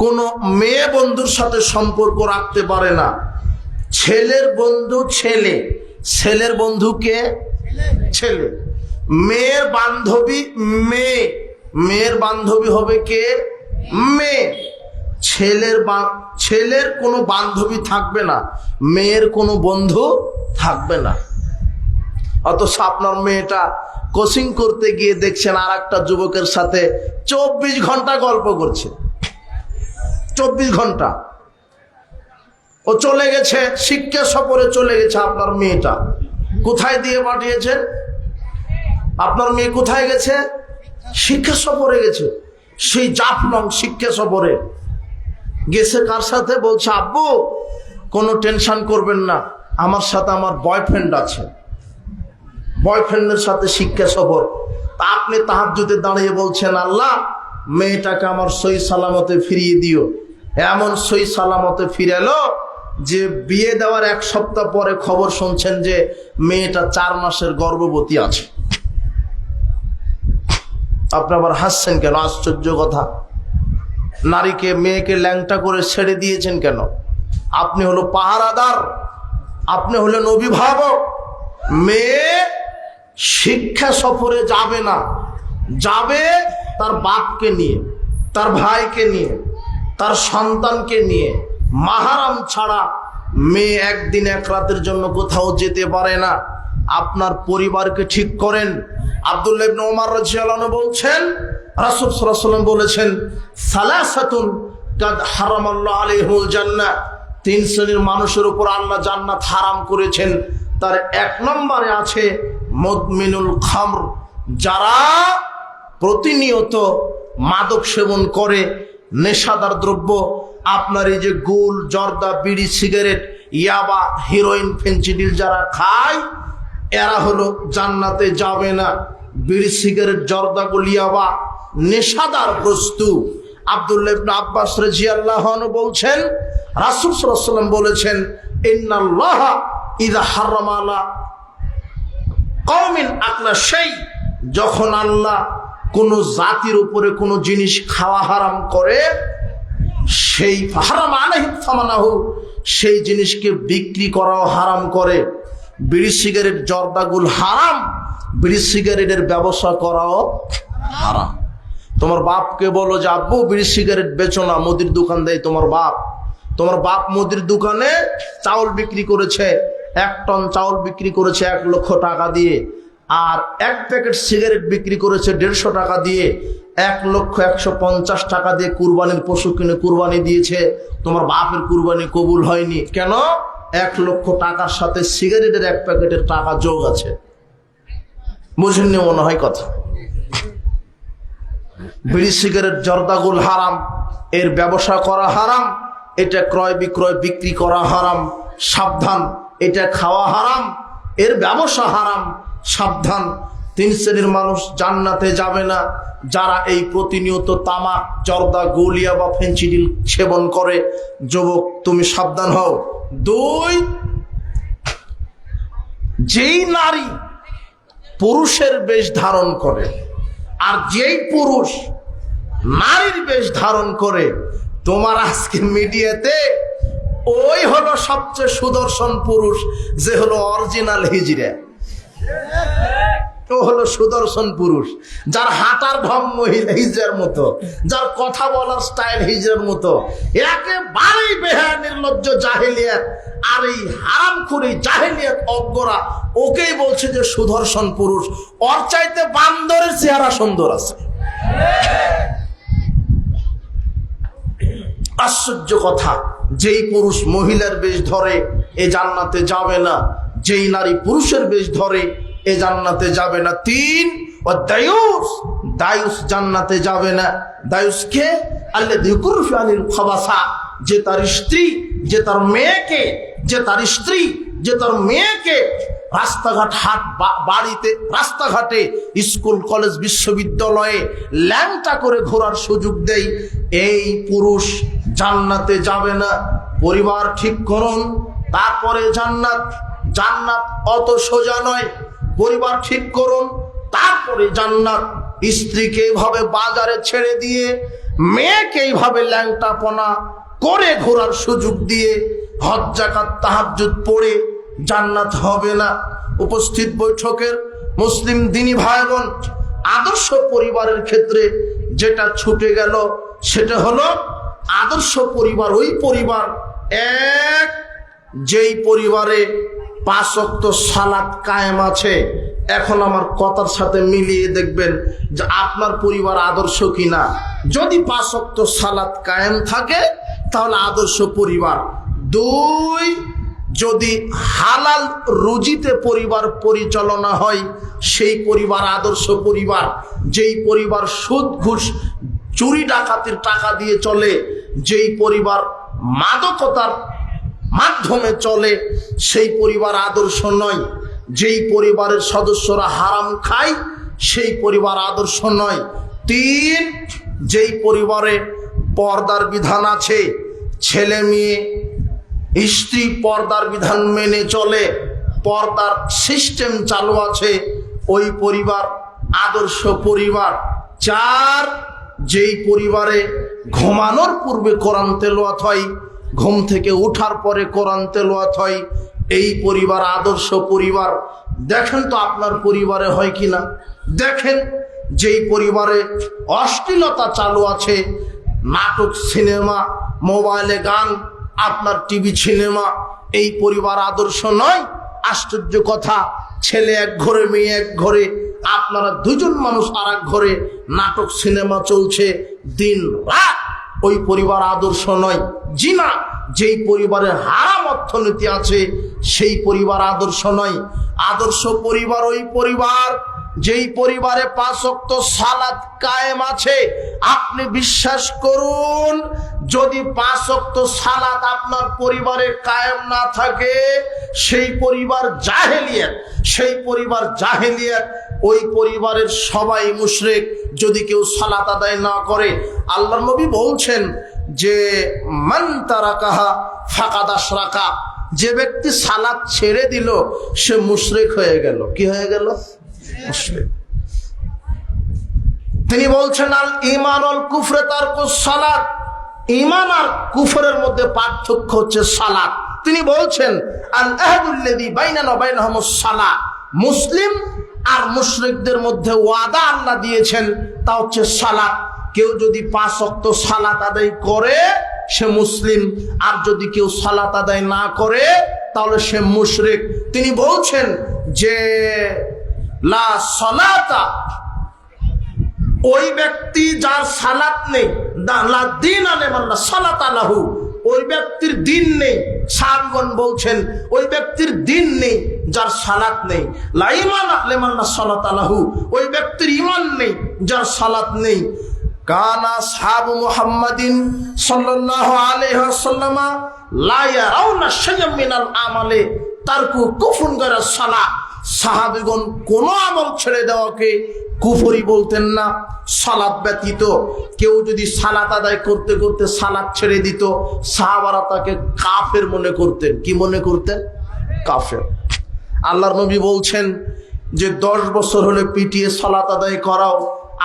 [SPEAKER 1] কোনো মেয়ে বন্ধুর সাথে সম্পর্ক রাখতে পারে না। ছেলের বন্ধু ছেলে, ছেলের বন্ধু কে? ছেলে। মেয়ের বান্ধবী মেয়ে, মেয়ের বান্ধবী হবে কে? মেয়ে। ছেলের কোনো বান্ধবী থাকবে না, মেয়ের কোনো বন্ধু থাকবে না। অথচ আপনার মেয়েটা কোচিং করতে গিয়ে দেখছেন আর একটা যুবকের সাথে 24 ঘন্টা গল্প করছে। 24 ঘন্টা ও চলে গেছে, শিক্ষা সফরে চলে গেছে। আপনার মেয়েটা কোথায় দিয়ে পাঠিয়েছেন? আপনার মেয়ে কোথায় গেছে? শিক্ষা সফরে গেছে। সেই জাফলং শিক্ষা সফরে গেছে। কার সাথে? বলছে, আব্বু কোনো টেনশন করবেন না, আমার সাথে আমার বয়ফ্রেন্ড আছে। বয়ফ্রেন্ডের সাথে শিক্ষা সফর। তা আপনি তাহাজ্জুদে দাঁড়িয়ে বলছেন, আল্লাহ মেয়েটাকে আমার সহি সালামতে ফিরিয়ে দিও। এমন সহি সালামতে ফিরে এলো যে বিয়ে দেওয়ার 1 সপ্তাহ পরে খবর শুনছেন যে মেয়েটা 4 মাসের গর্ভবতী আছে। আপনি আবার হাসছেন কেন? আশ্চর্য কথা। নারীকে, মেয়েকে ল্যাংটা করে ছেড়ে দিয়েছেন কেন? আপনি হলো পাহারাদার, আপনি হলেন অভিভাবক। মেয়ে শিক্ষা সফরে যাবে না, যাবে তার বাপকে নিয়ে, তার ভাইকে নিয়ে, তার সন্তানকে নিয়ে। মাহারাম ছাড়া মেয়ে একদিন এক রাতের জন্য কোথাও যেতে পারে না। আপনার পরিবারকে ঠিক করেন। আব্দুল্লাহ ইবনে ওমর রাদিয়াল্লাহু আনহু বলছেন, রাসূল সাল্লাল্লাহু আলাইহি ওয়াসাল্লাম বলেছেন, সালাসাতুন কাদ হারামাল্লাহু আলাইহিমুল জান্নাহ, 3 শ্রেণীর মানুষের উপর আল্লাহ জান্নাত হারাম করেছেন। তার 1 নম্বরে আছে মুদমিনুল খামর, যারা প্রতিনিয়ত মাদক সেবন করে, নেশাদার দ্রব্য। আপনার এই যে গুল, জর্দা, বিড়ি, সিগারেট, ইয়াবা, হিরোইন, ফেন্সিডিল যারা খায়, এরা হলো জান্নাতে যাবে না। বিড়ি, সিগারেট, জর্দা, গুল, ইয়াবা নেশাদার বস্তু। আব্দুল্লাহ ইবনে আব্বাস রাদিয়াল্লাহু আনহু বলছেন, রাসূল সাল্লাল্লাহু আলাইহি ওয়াসাল্লাম বলেছেন, ইন্নাল্লাহা ইযা হারামা আলা কওমিন আকলা শাই, যখন আল্লাহ কোন জাতির উপরে কোন জিনিস খাওয়া হারাম করে, সেই হারাম আলাইহিম সামানাহু, সেই জিনিসকে বিক্রি করাও হারাম করে। বিড়ি, সিগারেট, জর্দাগুল হারাম, বিড়ি সিগারেটের ব্যবসা করাও হারাম। তোমার বাপকে বলো যে আব্বু বিড়ি সিগারেট বেচো না, মুদির দোকান দেয় তোমার বাপ। তোমার বাপ মুদির দোকানে চাউল বিক্রি করেছে, 1 টন চাউল বিক্রি করেছে 1 লক্ষ টাকা দিয়ে, আর 1 প্যাকেট সিগারেট বিক্রি করেছে 150 টাকা দিয়ে। 1,150,000 টাকা দিয়ে কুরবানির পশু কিনে কুরবানি দিয়েছে। তোমার বাপের কুরবানি কবুল হয়নি কেন? 1 লক্ষ টাকার সাথে সিগারেটের 1 প্যাকেটের টাকা যোগ আছে। বুঝেননি মনে হয় কথা? বিড়ি সিগারেট জর্দাগুল হারাম, এর ব্যবসা করা হারাম, এটা ক্রয় বিক্রয় বিক্রি করা হারাম, সাবধান। এটা খাওয়া হারাম, এর ব্যবসা হারাম, সাবধান। 3 শ্রেণীর মানুষ জান্নাতে যাবে না, যারা এই প্রতিনিয়ত তামাক, জর্দা, গলিয়া বা ফেন্সিডিল সেবন করে। যুবক, তুমি সাবধান হও। 2, যেই নারী পুরুষের বেশ ধারণ করে আর যেই পুরুষ নারীর বেশ ধারণ করে, তোমার আজকে মিডিয়াতে ওই হলো সবচেয়ে সুদর্শন পুরুষ, যে হলো অরিজিনাল হিজড়া। ও হলো সুদর্শন পুরুষ, যার হাঁটার ঢং মহিলা হিজড়ার মতো, যার কথা বলার স্টাইল হিজড়ার মতো, একেবারেই বেহায়া নির্লজ্জ জাহেলিয়াত। আর এই হারামখুরি জাহেলিয়াত অজ্ঞরা ওকেই বলছে যে সুদর্শন পুরুষ। ওর চাইতে বান্দরের চেহারা সুন্দর আছে। আশ্চর্য কথা, যেই পুরুষ মহিলার বেশ ধরে এ জান্নাতে যাবে না, যেই নারী পুরুষের বেশ ধরে এ জান্নাতে যাবে না। 3, দায়ুস, দায়ুস জান্নাতে যাবে না। দায়ুস কে? আল্লাযী ইউকুরফু আনিল খাবাসা, যে তার স্ত্রী, যে তার মেয়েকে, যে তার স্ত্রী, যে তার মেয়েকে রাস্তাঘাট, হাট বাড়িতে, রাস্তাঘাটে, স্কুল কলেজ বিশ্ববিদ্যালয়ে ল্যাংটা করে ঘোরার সুযোগ দেয়, এই পুরুষ জান্নাতে যাবে না। পরিবার ঠিক করুন, তারপরে জান্নাত। জান্নাত অত সোজা নয়। পরিবার ঠিক করুন, তারপরে জান্নাত। স্ত্রীকে এইভাবে বাজারে ছেড়ে দিয়ে, মেয়েকে এইভাবে ল্যাংটাপনা করে ঘোরার সুযোগ দিয়ে, হজ যাকাত তাহাজ্জুদ পড়ে জান্নাত হবে না। উপস্থিত বৈঠকের মুসলিম দিনী ভাই বোন, আদর্শ পরিবারের ক্ষেত্রে যেটা ছুটে গেল সেটা হলো আদর্শ পরিবার। ওই পরিবার, এক, যেই পরিবারে 5 ওয়াক্ত সালাত কায়েম আছে। এখন আমার কথার সাথে মিলিয়ে দেখবেন যে আপনার পরিবার আদর্শ কিনা। যদি 5 ওয়াক্ত সালাত কায়েম থাকে তাহলে আদর্শ পরিবার। 2, যদি হালাল রুজিতে পরিবার পরিচালনা হয়, সেই পরিবার আদর্শ পরিবার। যেই পরিবার সুদ ঘুষ চুরি ডাকাতির টাকা দিয়ে চলে, যেই পরিবার মাদকতার মাধ্যমে চলে, সেই পরিবার আদর্শ নয়। যেই পরিবারের সদস্যরা হারাম খায়, সেই পরিবার আদর্শ নয়। 3, যেই পরিবারে পর্দার বিধান আছে, ছেলে মেয়ে স্ত্রী পর্দার বিধান মেনে চলে, পর্দার সিস্টেম চালু আছে, ওই পরিবার আদর্শ পরিবার। 4, যেই পরিবারে ঘুমানোর পূর্বে কোরআন তেলাওয়াত হয়, ঘুম থেকে ওঠার পরে কোরআন তেলাওয়াত হয়, এই পরিবার আদর্শ পরিবার। দেখেন তো আপনার পরিবারে হয় কিনা। দেখেন, যেই পরিবারে অশ্লীলতা চালু আছে, নাটক, সিনেমা, মোবাইলে গান, আপনার টিভি সিনেমা, এই পরিবার আদর্শ নয়। আশ্চর্য কথা, ছেলে এক ঘরে, মেয়ে এক ঘরে, আপনারা 2 জন মানুষ আর এক ঘরে, নাটক সিনেমা চলছে দিন রাত, ওই পরিবার আদর্শ নয়। জিনা, যেই পরিবারে হারাম অর্থনীতি আছে, সেই পরিবার আদর্শ নয়। আদর্শ পরিবার ওই পরিবার যেই পরিবারে 5 ওয়াক্ত সালাত কায়েম আছে। আপনি বিশ্বাস করুন, যদি 5 ওয়াক্ত সালাত আপনার পরিবারে কায়েম না থাকে, সেই পরিবার জাহেলিয়াত, সেই পরিবার জাহেলিয়াত। ওই পরিবারের সবাই মুশরিক যদি কেউ সালাত আদায় না করে। আল্লাহর নবী বলছেন যে মান তারাকাহা ফাকাদ আশরাকা, যে ব্যক্তি সালাত ছেড়ে দিল সে মুশরিক হয়ে গেল। কি হয়ে গেল? মুশরিক। তিনি বলছেন আল ঈমান আল কুফরে তারকুস সালাত, ঈমান আর কুফরের মধ্যে পার্থক্য হচ্ছে সালাত। তিনি বলছেন আল আহদুল্লাযী বাইনানা ওয়া বাইনাহুমুস সালাত, মুসলিম আর মুশরিকদের মধ্যে ওয়াদা আল্লাহ দিয়েছেন, তা হচ্ছে সালাত। কেউ যদি 5 ওয়াক্ত সালাত আদায় করে সে মুসলিম, আর যদি কেউ সালাত আদায় না করে তাহলে সে মুশরিক। তিনি বলছেন যে লা সালাতা, ওই ব্যক্তি যার সালাত নেই, লা দীনা লিমান লা সালাতা লাহু, ওই ব্যক্তির দিন নেই। সাহাবীগণ বলছেন ওই ব্যক্তির দিন নেই যার সালাত নেই। লা ঈমানা লিমান লা সালাতা লাহু, ওই ব্যক্তির ঈমান নেই যার সালাত নেই। কানা আসহাবু মুহাম্মাদিন সাল্লাল্লাহু আলাইহি ওয়াসাল্লাম লা ইয়ারাউনা শাইআম মিনাল আমালি তারকু কুফরুন গায়রা সালাহ। সাহাবীগণ কোন আমল ছেড়ে দেওয়াকে কুফরি বলতেন না সালাত ব্যতীত। কেউ যদি সালাত আদায় করতে করতে সালাত ছেড়ে দিত, সাহাবারা তাকে কাফের মনে করতেন। কি মনে করতেন? কাফের। আল্লাহর নবী বলছেন যে 10 বছর হলে পিটিয়ে সালাত আদায় করাও।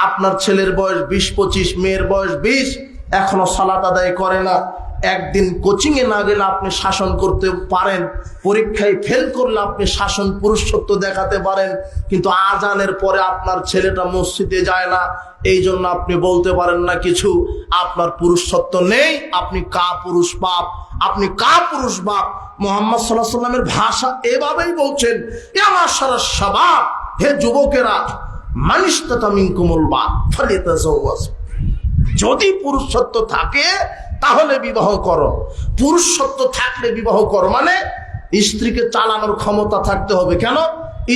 [SPEAKER 1] আপনার ছেলের বয়স 20-25, মেয়ের বয়স 20, এখনো সালাত আদায় করে না। একদিন কোচিংয়ে না গেলে আপনি শাসন করতে পারেন, পরীক্ষায় ফেল করলে আপনি শাসন পুরুষত্ব দেখাতে পারেন, কিন্তু আজানের পরে আপনার ছেলেটা মসজিদে যায় না, এই জন্য আপনি বলতে পারেন না কিছু। আপনার পুরুষত্ব নেই, আপনি কাপুরুষ বাপ, আপনি কাপুরুষ বাপ। মুহাম্মদ সাল্লাল্লাহু আলাইহি ওয়াসাল্লামের ভাষা এভাবেই বলছেন, ইয়া মাশারাশ শাবাব, হে যুবকেরা, মানিস্তাতা মিনকুমুল বাত ফালিতাজাওয়াজ। যদি পুরুষত্ব থাকে তাহলে বিবাহ করো, পুরুষত্ব থাকলে বিবাহ করো। মানে স্ত্রীকে চালানোর ক্ষমতা থাকতে হবে। কেন?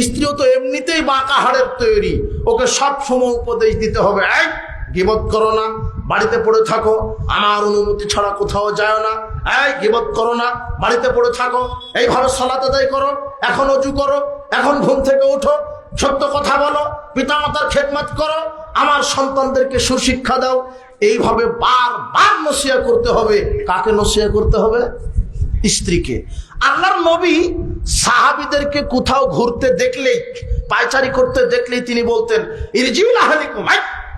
[SPEAKER 1] স্ত্রীও তো এমনিতেই বাঁকা হাড়ের তৈরি, ওকে সব সময় উপদেশ দিতে হবে, এই গীবত করো না, বাড়িতে পড়ে থাকো, আমার অনুমতি ছাড়া কোথাও যায় না, এই গীবত করো না, বাড়িতে পড়ে থাকো, এইভাবে সালাত আদায় করো, এখন ওযু করো, এখন ঘুম থেকে ওঠো, সত্য কথা বলো, পিতামাতার খেদমত করো, আমার সন্তানদেরকে সুশিক্ষা দাও। এইভাবে বারবার নসিহা করতে হবে। কাকে নসিহা করতে হবে? স্ত্রীকে। আল্লাহর নবী সাহাবীদেরকে কোথাও ঘুরতে দেখলেই, পায়চারি করতে দেখলেই তিনি বলতেন, ইরজিউ ইলা আহলিকুম,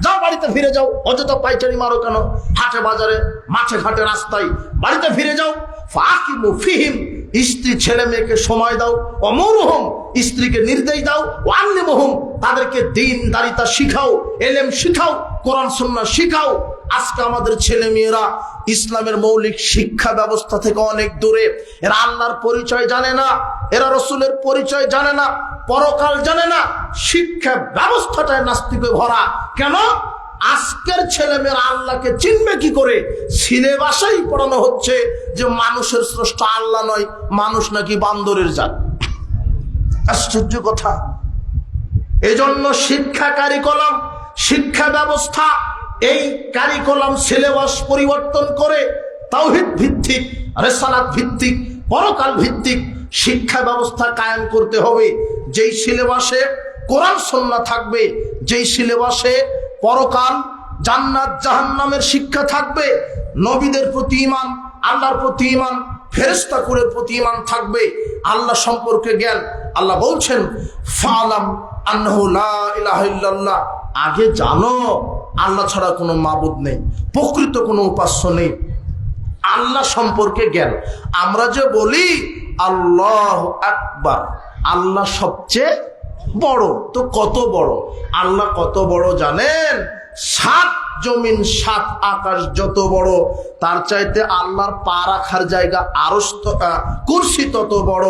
[SPEAKER 1] যাও বাড়িতে ফিরে যাও, অযথা পায়চারি মারো কেন? হাটে বাজারে, মাঠে ঘাটে, রাস্তায়, বাড়িতে ফিরে যাও। ফাকিমু ফিহিম, স্ত্রী ছেলে মেয়েকে সময় দাও। অমরুহুম, স্ত্রীকে নির্দেশ দাও। ওয়াল্লিমুহুম, তাদেরকে দ্বীনদারিতা শিখাও, এলেম শিখাও, কোরআন সুন্নাহ শিখাও। আজকে আমাদের ছেলে মেয়েরা ইসলামের মৌলিক শিক্ষা ব্যবস্থা থেকে অনেক দূরে। এরা আল্লাহর পরিচয় জানে না, এরা রসুলের পরিচয় জানে না, পরকাল জানে না, শিক্ষা ব্যবস্থাটায় নাস্তিকে ভরা। কেন? আজকের ছেলে মেয়েরা আল্লাহকে চিনবে কি করে? সিলেবাসেই পড়ানো হচ্ছে যে মানুষের স্রষ্টা আল্লাহ নয়, মানুষ নাকি বান্দরের জাত। আশ্চর্য কথা। এজন্য শিক্ষা কারিকুলাম, শিক্ষা ব্যবস্থা, এই কারিকুলাম সিলেবাস পরিবর্তন করে তাওহীদ ভিত্তিক, রিসালাত ভিত্তিক, পরকাল ভিত্তিক শিক্ষা ব্যবস্থা কায়েম করতে হবে। যেই সিলেবাসে কোরআন সুন্নাহ থাকবে, যেই সিলেবাসে পরকাল, জান্নাত জাহান্নামের শিক্ষা থাকবে, নবীদের প্রতি ঈমান, আল্লাহর প্রতি ঈমান, ফেরেশতাকুলের প্রতি ঈমান থাকবে, আল্লাহ সম্পর্কে জ্ঞান। আল্লাহ বলছেন, ফালাম আন্নাহু লা ইলাহা ইল্লাল্লাহ, আগে জানো আল্লাহ ছাড়া কোনো মাবুদ নেই, প্রকৃত কোনো উপাস্য নেই। আল্লাহ সম্পর্কে জ্ঞান। আমরা যে বলি আল্লাহু আকবার, আল্লাহ সবচেয়ে বড়, তো কত বড়? আল্লাহ কত বড় জানেন? 7 জমিন 7 আকাশ যত বড়, তার চাইতে আল্লাহর পা রাখার জায়গা আরশ, কুরসি তত বড়।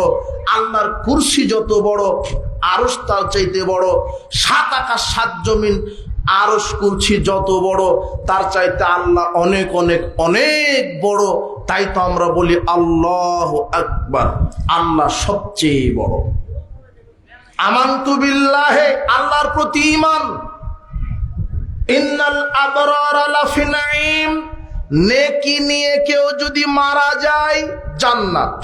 [SPEAKER 1] আল্লাহর কুরসি যত বড়, আরশ তার চাইতে বড়। 7 আকাশ 7 জমিন, আরশ কুরসি যত বড়, তার চাইতে আল্লাহ অনেক অনেক অনেক বড়। তাই তো আমরা বলি আল্লাহু আকবার, আল্লাহ সবচেয়ে বড়। আমানতু বিল্লাহি, আল্লাহর প্রতি ঈমান। ইন্নাল আবরারা লাফি নাঈম, নেকি নিয়ে কেউ যদি মারা যায় জান্নাত।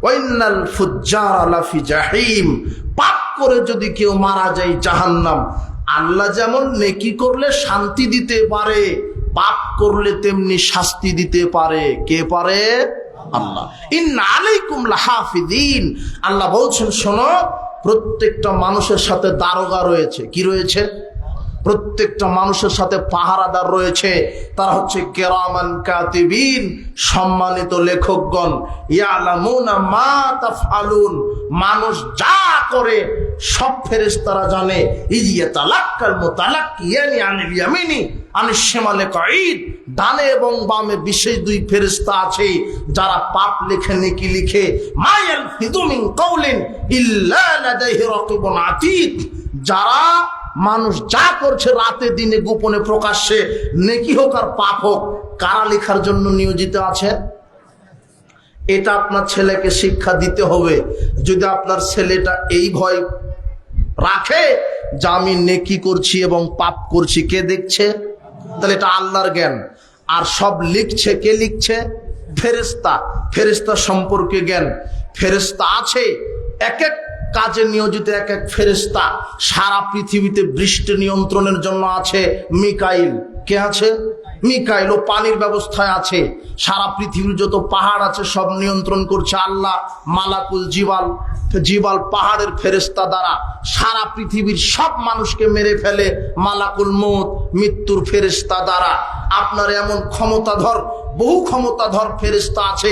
[SPEAKER 1] ওয়া ইন্নাল ফুজ্জারা লাফি জাহিম, পাপ করে যদি কেউ মারা যায় জাহান্নাম। আল্লাহ যেমন নেকি করলে শান্তি দিতে পারে, পাপ করলে তেমনি শাস্তি দিতে পারে। কে পারে? আল্লাহ। ইন্না আলাইকুম লাহাফিযিন, আল্লাহ বলছেন শোনো, প্রত্যেকটা মানুষের সাথে দারোগা রয়েছে। কি রয়েছে? প্রত্যেকটা মানুষের সাথে পাহারাদার রয়েছে। তারা হচ্ছে কিরামান কাতিবিন, সম্মানিত লেখকগণ। ইয়ালামুনা মা তাফআলুন, মানুষ যা করে সব ফেরেশতারা জানে। ইয়াতালাক্কাল মুতালাক্কিয়ানি আনিল ইয়ামিনি আনিশ শিমালি কাঈদ, ডানে এবং বামে বিশেষ 2 ফেরেশতা আছে যারা পাপ লিখে, নেকি লিখে। মা ইয়ালফিযু মিন কাওলিন ইল্লা লাদাইহি রাকিবুন আতীদ, যারা মানুষ যা করছে রাতে দিনে গোপনে প্রকাশ্যে, নেকি হোক আর পাপ হোক, কারা লেখার জন্য নিয়োজিত আছে? এটা আপনার ছেলেকে শিক্ষা দিতে হবে। যদি আপনার ছেলেটা এই ভয় রাখে যে আমি নেকি করছি এবং পাপ করছি, কে দেখছে? তাহলে এটা আল্লাহর জ্ঞান। আর সব লিখছে কে লিখছে? ফেরেশতা। ফেরেশতা সম্পর্কে জ্ঞান। ফেরেশতা আছে, এক এক কাজে নিয়োজিত এক এক ফেরেশতা। সারা পৃথিবীতে বৃষ্টি নিয়ন্ত্রণের জন্য আছে মিকাইল। কে আছে? মিকাইল। ও পানির ব্যবস্থায় আছে। সারা পৃথিবীর যত পাহাড় আছে সব নিয়ন্ত্রণ করছে আল্লাহ। মালাকুল জিবাল, জিবাল পাহাড়ের ফেরেশতা দ্বারা সারা পৃথিবীর সব মানুষকে মেরে ফেলে মালাকুল মউত, মৃত্যুর ফেরেশতা দ্বারা। আপনার এমন ক্ষমতাধর, বহু ক্ষমতাধর ফেরেশতা আছে,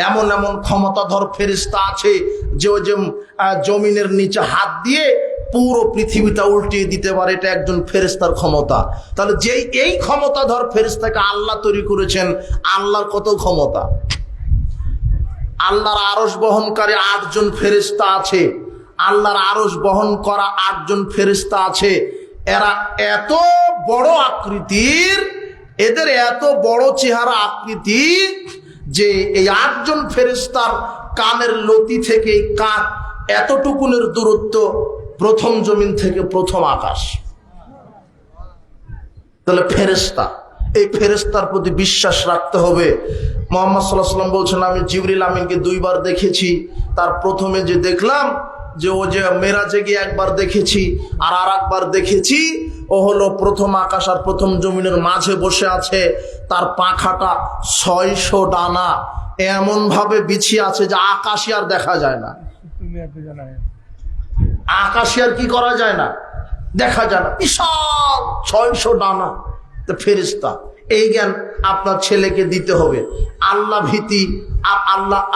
[SPEAKER 1] এমন এমন ক্ষমতাধর ফেরেশতা আছে যে ওই যে জমিনের নিচে হাত দিয়ে পুরো পৃথিবীটা উল্টিয়ে দিতে পারে। এটা একজন ফেরেশতার ক্ষমতা। তাহলে যেই এই ক্ষমতাধর ফেরেশতাকে আল্লাহ তৈরি করেছেন, আল্লাহর কত ক্ষমতা! আল্লাহর আরশ বহনকারী 8 জন ফেরেশতা আছে। আল্লাহর আরশ বহন করা 8 জন ফেরেশতা আছে। এরা এত বড় আকৃতির, এদের এত বড় চেহারা আকৃতি যে এই 8 জন ফেরেশতার কানের লতি থেকে কান এতটুকুনের দূরত্ব প্রথম জমিন থেকে প্রথম আকাশ। তাহলে ফেরেশতা, এই ফেরেশতার প্রতি বিশ্বাস রাখতে হবে। মুহাম্মদ সাল্লাল্লাহু আলাইহি ওয়াসাল্লাম বলছেন, আমি জিবরিল আমিনকে 2 বার দেখেছি। তার প্রথমে যে দেখলাম যে ও যে মেরাজে গিয়ে একবার দেখেছি, আর একবার দেখেছি ও হলো প্রথম আকাশ আর প্রথম জমিনের মাঝে বসে আছে। তার পাখাটা 600 ডানা এমন ভাবে বিছিয়ে আছে যে আকাশই আর দেখা যায় না। আকাশে আর কি করা যায় না, দেখা যায় না। বিশাল 600 ডানা ফেরেশতা। এই জ্ঞান আপনার ছেলেকে দিতে হবে। আল্লাহ ভীতি,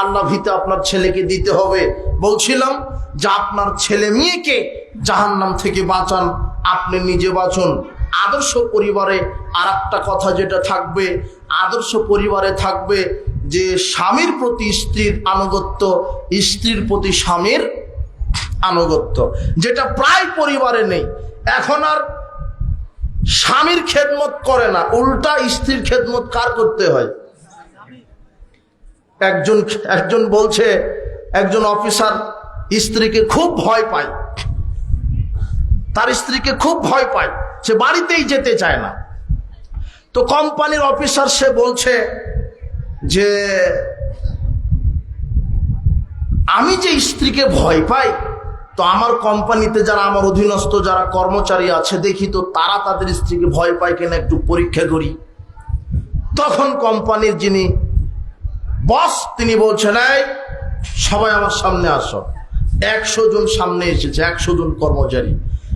[SPEAKER 1] আল্লাহ ভীতি আপনার ছেলেকে দিতে হবে। বলছিলাম যে আপনার ছেলে মেয়েকে জাহান্নাম থেকে বাঁচান, আপনি নিজে বাঁচুন। আদর্শ পরিবারে আর একটা কথা যেটা থাকবে, আদর্শ পরিবারে থাকবে যে স্বামীর প্রতি স্ত্রীর আনুগত্য, স্ত্রীর প্রতি স্বামীর আনুগত্য, যেটা প্রায় পরিবারে নেই। এখন আর স্বামীর খেদমত করে না, উল্টা স্ত্রীর খেদমত কার করতে হয়? একজন বলছে, একজন অফিসার স্ত্রীকে খুব ভয় পায়, তার স্ত্রীকে খুব ভয় পায়, সে বাড়িতেই যেতে চায় না। তো কোম্পানির অফিসার সে বলছে যে আমি যে স্ত্রীকে ভয় পাই, তো আমার কোম্পানিতে যারা আমার অধীনস্থ যারা কর্মচারী আছে দেখি তো তারা তাদের স্ত্রীকে ভয় পায় কিনা একটু পরীক্ষা করি। তখন কোম্পানির যিনি বস তিনি বলছেন, এই সবাই আমার সামনে আসো। 100 জন সামনে এসেছে, 100 জন কর্মচারী।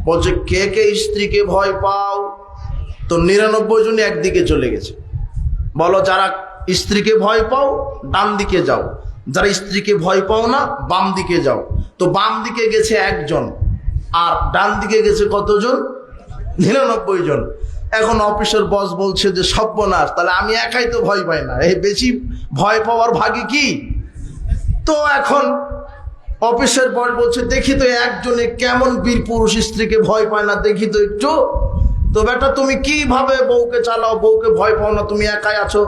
[SPEAKER 1] বলছে কে কে স্ত্রীকে ভয় পাও? তো 99 জনই একদিকে চলে গেছে। বলো যারা স্ত্রীকে ভয় পাও ডান দিকে যাও, যারা স্ত্রীকে ভয় পাও না বাম দিকে যাও। তো বাম দিকে গেছে 1 জন, আর ডান দিকে গেছে কতজন? 99 জন। এখন অফিসের বস বলছে যে সর্বনাশ, তাহলে আমি একাই তো ভয় পাই না, এই বেশি ভয় পাওয়ার ভাগে কি? তো এখন অফিসের বস বলছে দেখি তো একজনে কেমন বীর পুরুষ স্ত্রীকে ভয় পায় না, দেখি তো একটু। তো বেটা তুমি কিভাবে বউকে চালাও, বউকে ভয় পাও না, তুমি একাই আছো,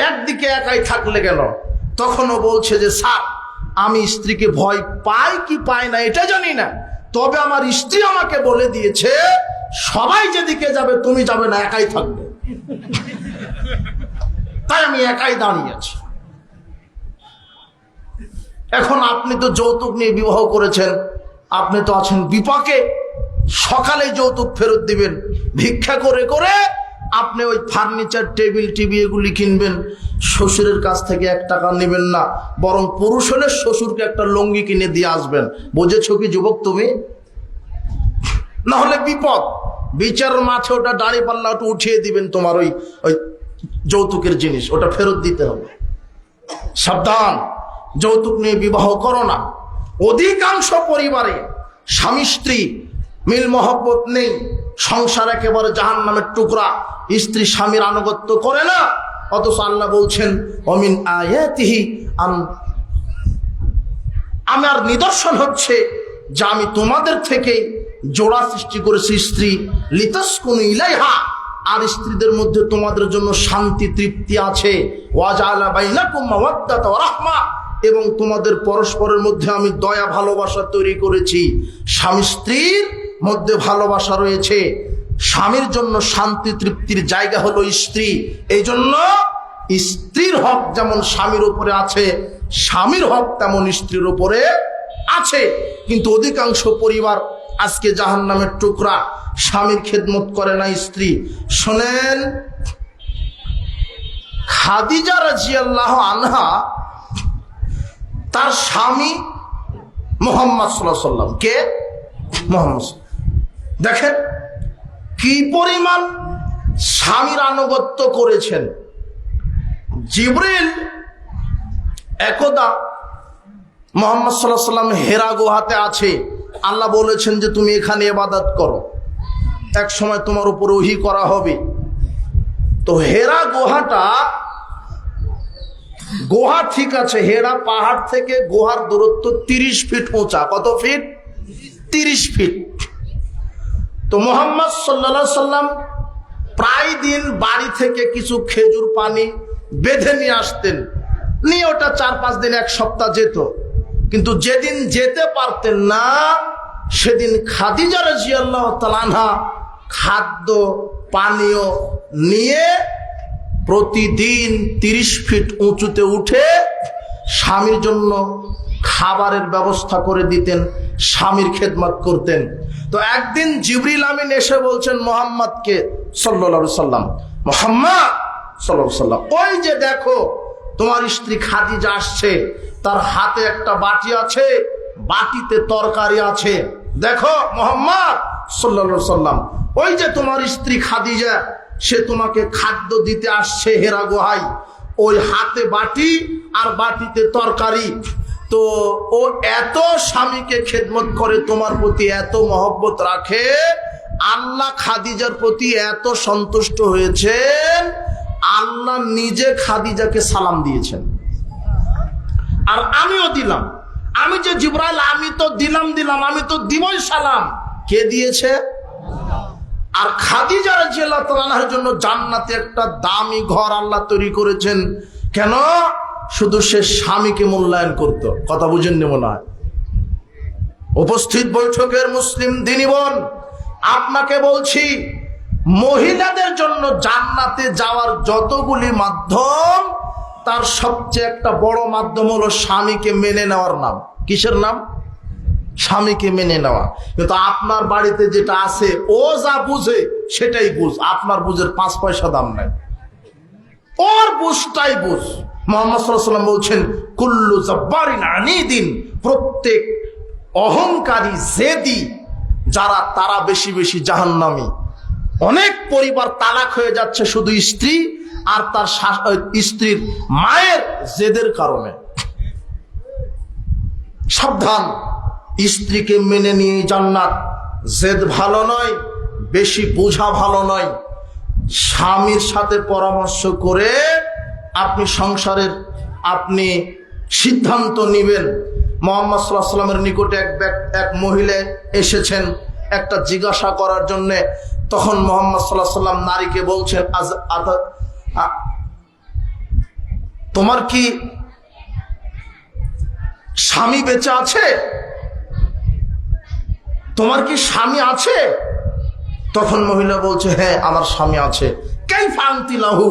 [SPEAKER 1] একদিকে একাই থাকলে কেন? তখনও বলছে যে স্যার আমি স্ত্রীকে ভয় পাই কি পাই না এটা জানি না, তবে আমার স্ত্রী আমাকে বলে দিয়েছে সবাই যেদিকে যাবে তুমি যাবে না, একাই থাকবে, তাই আমি একাই দাঁড়িয়ে আছি। এখন আপনি তো যৌতুক নিয়ে বিবাহ করেছেন, আপনি তো আছেন বিপাকে, সকালে যৌতুক ফেরত দিবেন, ভিক্ষা করে করে আপনি ওই ফার্নিচার টেবিল টিভি এগুলি কিনবেন, শ্বশুরের কাছ থেকে 1 টাকা নেবেন না, বরং পুরুষ হলে শ্বশুরকে একটা লুঙ্গি কিনে দিয়ে আসবেন। বুঝেছো কি যুবক তুমি? না হলে বিপদ। বিচারের মাঠে ওটা দাঁড়ি পাল্লা ওটা উঠিয়ে দিবেন, তোমার ওই যৌতুকের জিনিস ওটা ফেরত দিতে হবে। সাবধান, যৌতুক নিয়ে বিবাহ করো না। অধিকাংশ পরিবারে স্বামী স্ত্রী মিল মহব্বত নেই, সংসার একেবারে জাহান্নামের টুকরা, স্ত্রী স্বামীর আনুগত্য করে না। অথচ আল্লাহ বলছেন অমিন আয়াতিহি আমার নিদর্শন হচ্ছে যে আমি তোমাদের থেকে জোড়া সৃষ্টি করেছি স্ত্রী, লিতাসকুনু ইলাইহা, আর স্ত্রীদের মধ্যে তোমাদের জন্য শান্তি তৃপ্তি আছে, ওয়াজআলা বাইনাকুম মাওয়াদ্দাতা ওয়া রাহমা, এবং তোমাদের পরস্পরের মধ্যে আমি দয়া ভালোবাসা তৈরি করেছি। স্বামী স্ত্রীর মধ্যে ভালোবাসা রয়েছে, স্বামীর জন্য শান্তি তৃপ্তির জায়গা হলো স্ত্রী। এই জন্য স্ত্রীর হক যেমন স্বামীর উপরে আছে, স্বামীর হক তেমন স্ত্রীর উপরে আছে। কিন্তু অধিকাংশ পরিবার আজকে জাহান্নামের টুকরা, স্বামীর খেদমত করে না স্ত্রী। শোনেন, খাদিজা রাদিয়াল্লাহু আনহা তার স্বামী মুহাম্মদ সাল্লাল্লাহু আলাইহি ওয়াসাল্লাম কে মুহাম্মদ, দেখেন কি পরিমাণ স্বামীর আনুগত্য করেছেন। জিবরিল একদা মুহাম্মদ সাল্লাল্লাহু আলাইহি ওয়াসাল্লাম হেরা গুহাতে আছে, আল্লাহ বলেছেন যে তুমি এখানে ইবাদত করো, এক সময় তোমার উপর ওহী করা হবে। তো হেরা গুহা ঠিক আছে, হেরা পাহাড় থেকে গুহার দূরত্ব 30 ফিট উঁচা। কত ফিট? 30 ফিট। তো মুহাম্মদ সাল্লাল্লাহু আলাইহি সাল্লাম প্রায় দিন বাড়ি থেকে কিছু খেজুর পানি বেঁধে নিয়ে আসতেন, নিয়ে ওটা 4-5 দিন, 1 সপ্তাহ যেত। কিন্তু যেদিন যেতে পারতেন না, সেদিন খাদিজা রাদিয়াল্লাহু তাআলা আনহা খাদ্য পানীয় নিয়ে প্রতিদিন 30 ফিট উঁচুতে উঠে স্বামীর জন্য খাবারের ব্যবস্থা করে দিতেন, স্বামীর খেদমত করতেন। তো একদিন জিবরিল আমিন এসে বলছেন মুহাম্মদকে সাল্লাল্লাহু আলাইহি সাল্লাম, মুহাম্মদ সাল্লাল্লাহু আলাইহি সাল্লাম, ওই যে দেখো তোমার স্ত্রী খাদিজা আসছে, তার হাতে একটা বাটি আছে, বাটিতে তরকারি আছে। দেখো মুহাম্মদ সাল্লাল্লাহু আলাইহি সাল্লাম, ওই যে তোমার স্ত্রী খাদিজা, সে তোমাকে খাদ্য দিতে আসছে হেরা গুহায়, ওই হাতে বাটি আর বাটিতে তরকারি। তো ও এত স্বামীকে খেদমত করে, তোমার প্রতি এত মহব্বত রাখে, আল্লাহ খাদিজার প্রতি এত সন্তুষ্ট হয়েছেন, আল্লাহ নিজে খাদিজাকে সালাম দিয়েছেন। আর আমিও দিলাম, আমি যে জিবরাইল, আমি তো দিলাম, আমি তো দিবই সালাম। কে দিয়েছে? আর খাদিজা রাদিয়াল্লাহু তাআলা আনহার জন্য জান্নাতে একটা দামি ঘর আল্লাহ তৈরি করেছেন। কেন? শুধু সে স্বামীকে মূল্যায়ন করত। কথা বুঝেননি মনে হয়? উপস্থিত বৈঠকের মুসলিম দিনী বোন, আপনাকে বলছি, মহিলাদের জন্য জান্নাতে যাওয়ার যতগুলি মাধ্যম, তার সবচেয়ে একটা বড় মাধ্যম হলো স্বামীকে মেনে নেওয়ার নাম। কিসের নাম? স্বামীকে মেনে নেওয়া। কিন্তু আপনার বাড়িতে যেটা আছে, ও যা বুঝে সেটাই বুঝ, আপনার বুঝের 5 পয়সা দাম নাই, ওর বুঝটাই বুঝ। মুহাম্মদ সাল্লাল্লাহু আলাইহি ওয়াসাল্লাম বলছেন, কুল্লু জাব্বারিন আনিদিন, প্রত্যেক অহংকারী জেদি যারা, তারা বেশি বেশি জাহান্নামী। অনেক পরিবার তালাক হয়ে যাচ্ছে শুধু স্ত্রী আর তার স্ত্রীর মায়ের জেদের কারণে। সাবধান, স্ত্রীকে মেনে নিয়ে জান্নাত। জেদ ভালো নয়, বেশি বোঝা ভালো নয়। স্বামীর সাথে পরামর্শ করে আপনি সংসারের আপনি সিদ্ধান্ত নেবেন। মুহাম্মদ সাল্লাল্লাহু আলাইহি ওয়াসাল্লামের নিকটে এক মহিলা এসেছেন একটা জিজ্ঞাসা করার জন্য। তখন মুহাম্মদ সাল্লাল্লাহু আলাইহি ওয়াসাল্লাম নারীকে বলছেন, তোমার কি স্বামী বেঁচে আছে? তোমার কি স্বামী আছে? তখন মহিলা বলছে, হ্যাঁ আমার স্বামী আছে। কাইফা আনতি লাহু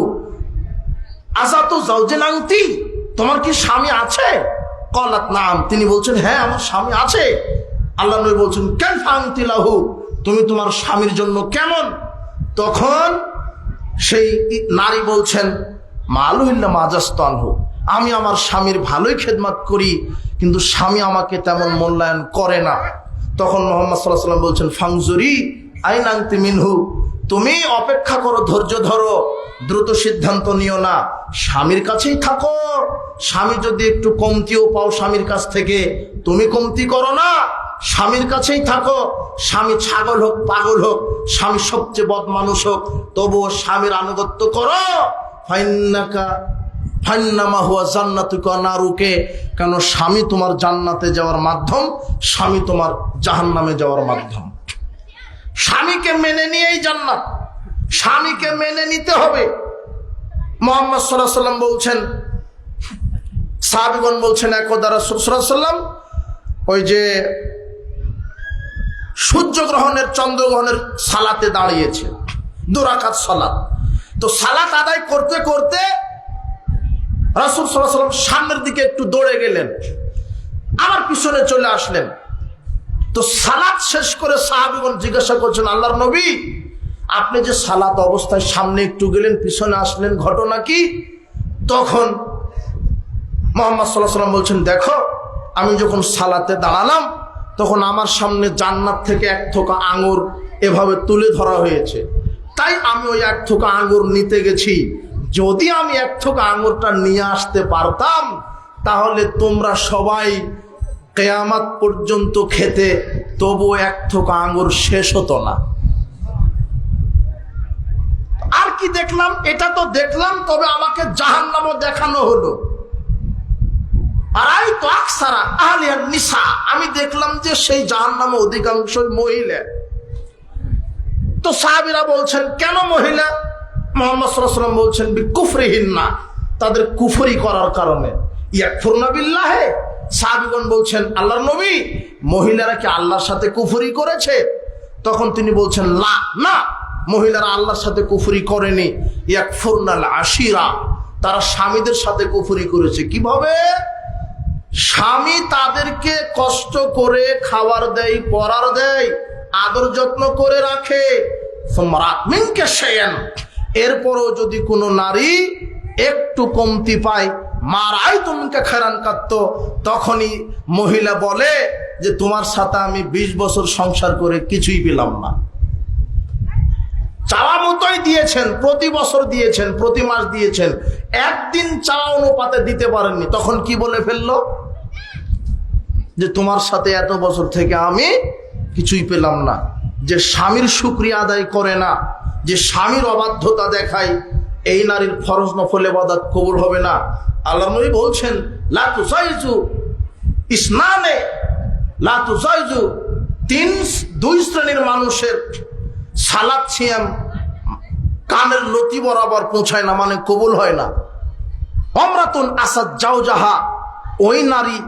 [SPEAKER 1] আযাতু যাওজিন আনতি, তোমার কি স্বামী আছে? ক্বালাত নাম, তিনি বলছেন হ্যাঁ আমার স্বামী আছে। আল্লাহ নবী বলছেন, কাইফা আনতি লাহু, তুমি তোমার স্বামীর জন্য কেমন? তখন সেই নারী বলছেন, মালুহিল্লা মাজাস্তানহু, আমি আমার স্বামীর ভালোই খেদমত করি, কিন্তু স্বামী আমাকে তেমন মূল্যায়ন করে না। তখন মুহাম্মদ সাল্লাল্লাহু আলাইহি ওয়াসাল্লাম বলছেন, ফাংজুরি আইনা আনতি মিনহু, তুমি অপেক্ষা করো, ধৈর্য ধরো, দ্রুত সিদ্ধান্ত নিও না, স্বামীর কাছেই থাকো। স্বামী যদি একটু কমতিও পাও স্বামীর কাছ থেকে, তুমি কমতি করো না, স্বামীর কাছেই থাকো। স্বামী ছাগল হোক, পাগল হোক, স্বামী সবচেয়ে বদমানুষ হোক, তবুও স্বামীর আনুগত্য করো। ফাইন্নামা হুয়া জান্নাতুকা নারুকে, কেন স্বামী তোমার জান্নাতে যাওয়ার মাধ্যম, স্বামী তোমার জাহান্নামে যাওয়ার মাধ্যম। স্বামীকে মেনে নিয়েই জান্নাত, স্বামীকে মেনে নিতে হবে। মুহাম্মদ সাল্লাল্লাহু আলাইহি ওয়াসাল্লাম বলছেন, সাহাবীগণ বলছেন, একদা রাসূল সাল্লাল্লাহু আলাইহি ওয়াসাল্লাম ওই যে সূর্যগ্রহণের চন্দ্রগ্রহণের সালাতে দাঁড়িয়েছে, 2 রাকাত সালাত। তো সালাত আদায় করতে করতে রাসূল সাল্লাল্লাহু আলাইহি ওয়াসাল্লাম সামনের দিকে একটু দৌড়ে গেলেন, আবার পিছনে চলে আসলেন। তো সালাত শেষ করে সাহাবীগণ জিজ্ঞাসা করছেন, আল্লাহর নবী, আপনি যে সালাত অবস্থায় সামনে একটু গেলেন, পিছনে আসলেন, ঘটনা কি? তখন মুহাম্মদ সাল্লাল্লাহু আলাইহি ওয়াসাল্লাম বলছেন, দেখো, আমি যখন সালাতে দাঁড়ালাম তখন আমার সামনে জান্নাত থেকে 1 থোকা আঙ্গুর এভাবে তুলে ধরা হয়েছে, তাই আমি ওই 1 থোকা আঙ্গুর নিতে গেছি। যদি আমি 1 থোকা আঙ্গুরটা নিয়ে আসতে পারতাম তাহলে তোমরা সবাই কিয়ামত পর্যন্ত খেতে, তবু 1 থোকা আঙ্গুর শেষ হতো না। আর কি দেখলাম? এটা তো দেখলাম, তবে আমাকে জাহান্নামও দেখানো হলো। আর এই তো আকসারা আহলিয়ান নিসা, আমি দেখলাম যে সেই জাহান্নামে অধিকাংশই মহিলা। তো সাহাবীরা বলছেন, কেন মহিলা? মুহাম্মদ সাল্লাল্লাহু আলাইহি ওয়াসাল্লাম বলছেন, বিকুফরিহিন্না, তাদের কুফরি করার কারণে। ইয়াকফুরনা বিল্লাহি, সাহাবীগণ বলছেন, আল্লাহর নবী, মহিলারা কি আল্লাহর সাথে কুফরি করেছে? তখন তিনি বলছেন, লা, না, মহিলারা আল্লাহর সাথে কুফরি করেনি। ইয়াকফুরনাল আশিরা, তারা স্বামীদের সাথে কুফরি করেছে। কিভাবে? স্বামী তাদেরকে কষ্ট করে খাবার দেয়, পরার দেয়, আদর যত্ন করে রাখে, এরপরও যদি কোনো নারী একটু কমতি পায়, মারাই তুমকে খেরান কাটত, তখনই মহিলা বলে যে তোমার সাথে আমি 20 বছর সংসার করে কিছুই পেলাম না। চাওয়া মতোই দিয়েছেন, প্রতি বছর দিয়েছেন, প্রতি মাস দিয়েছেন, একদিন চাওয়া অনুপাতে দিতে পারেননি, তখন কি বলে ফেললো? যে তোমার সাথে এত বছর থেকে আমি কিছুই পেলাম না। যে স্বামীর শুকরিয়া আদায় করে না, যে স্বামীর অবাধ্যতা দেখায়, এই নারীর ফরজ নফল ইবাদত কবুল হবে না। আল্লাহ নবী বলছেন, লা তুসাইজু ইসনানে, লা তুসাইজু, 2 শ্রেণীর মানুষের সালাত সিয়াম কানের লতি বরাবর পৌঁছায় না, মানে কবুল হয় না। আমরাতুন আসাদ জাওজাহা, ওই নারী,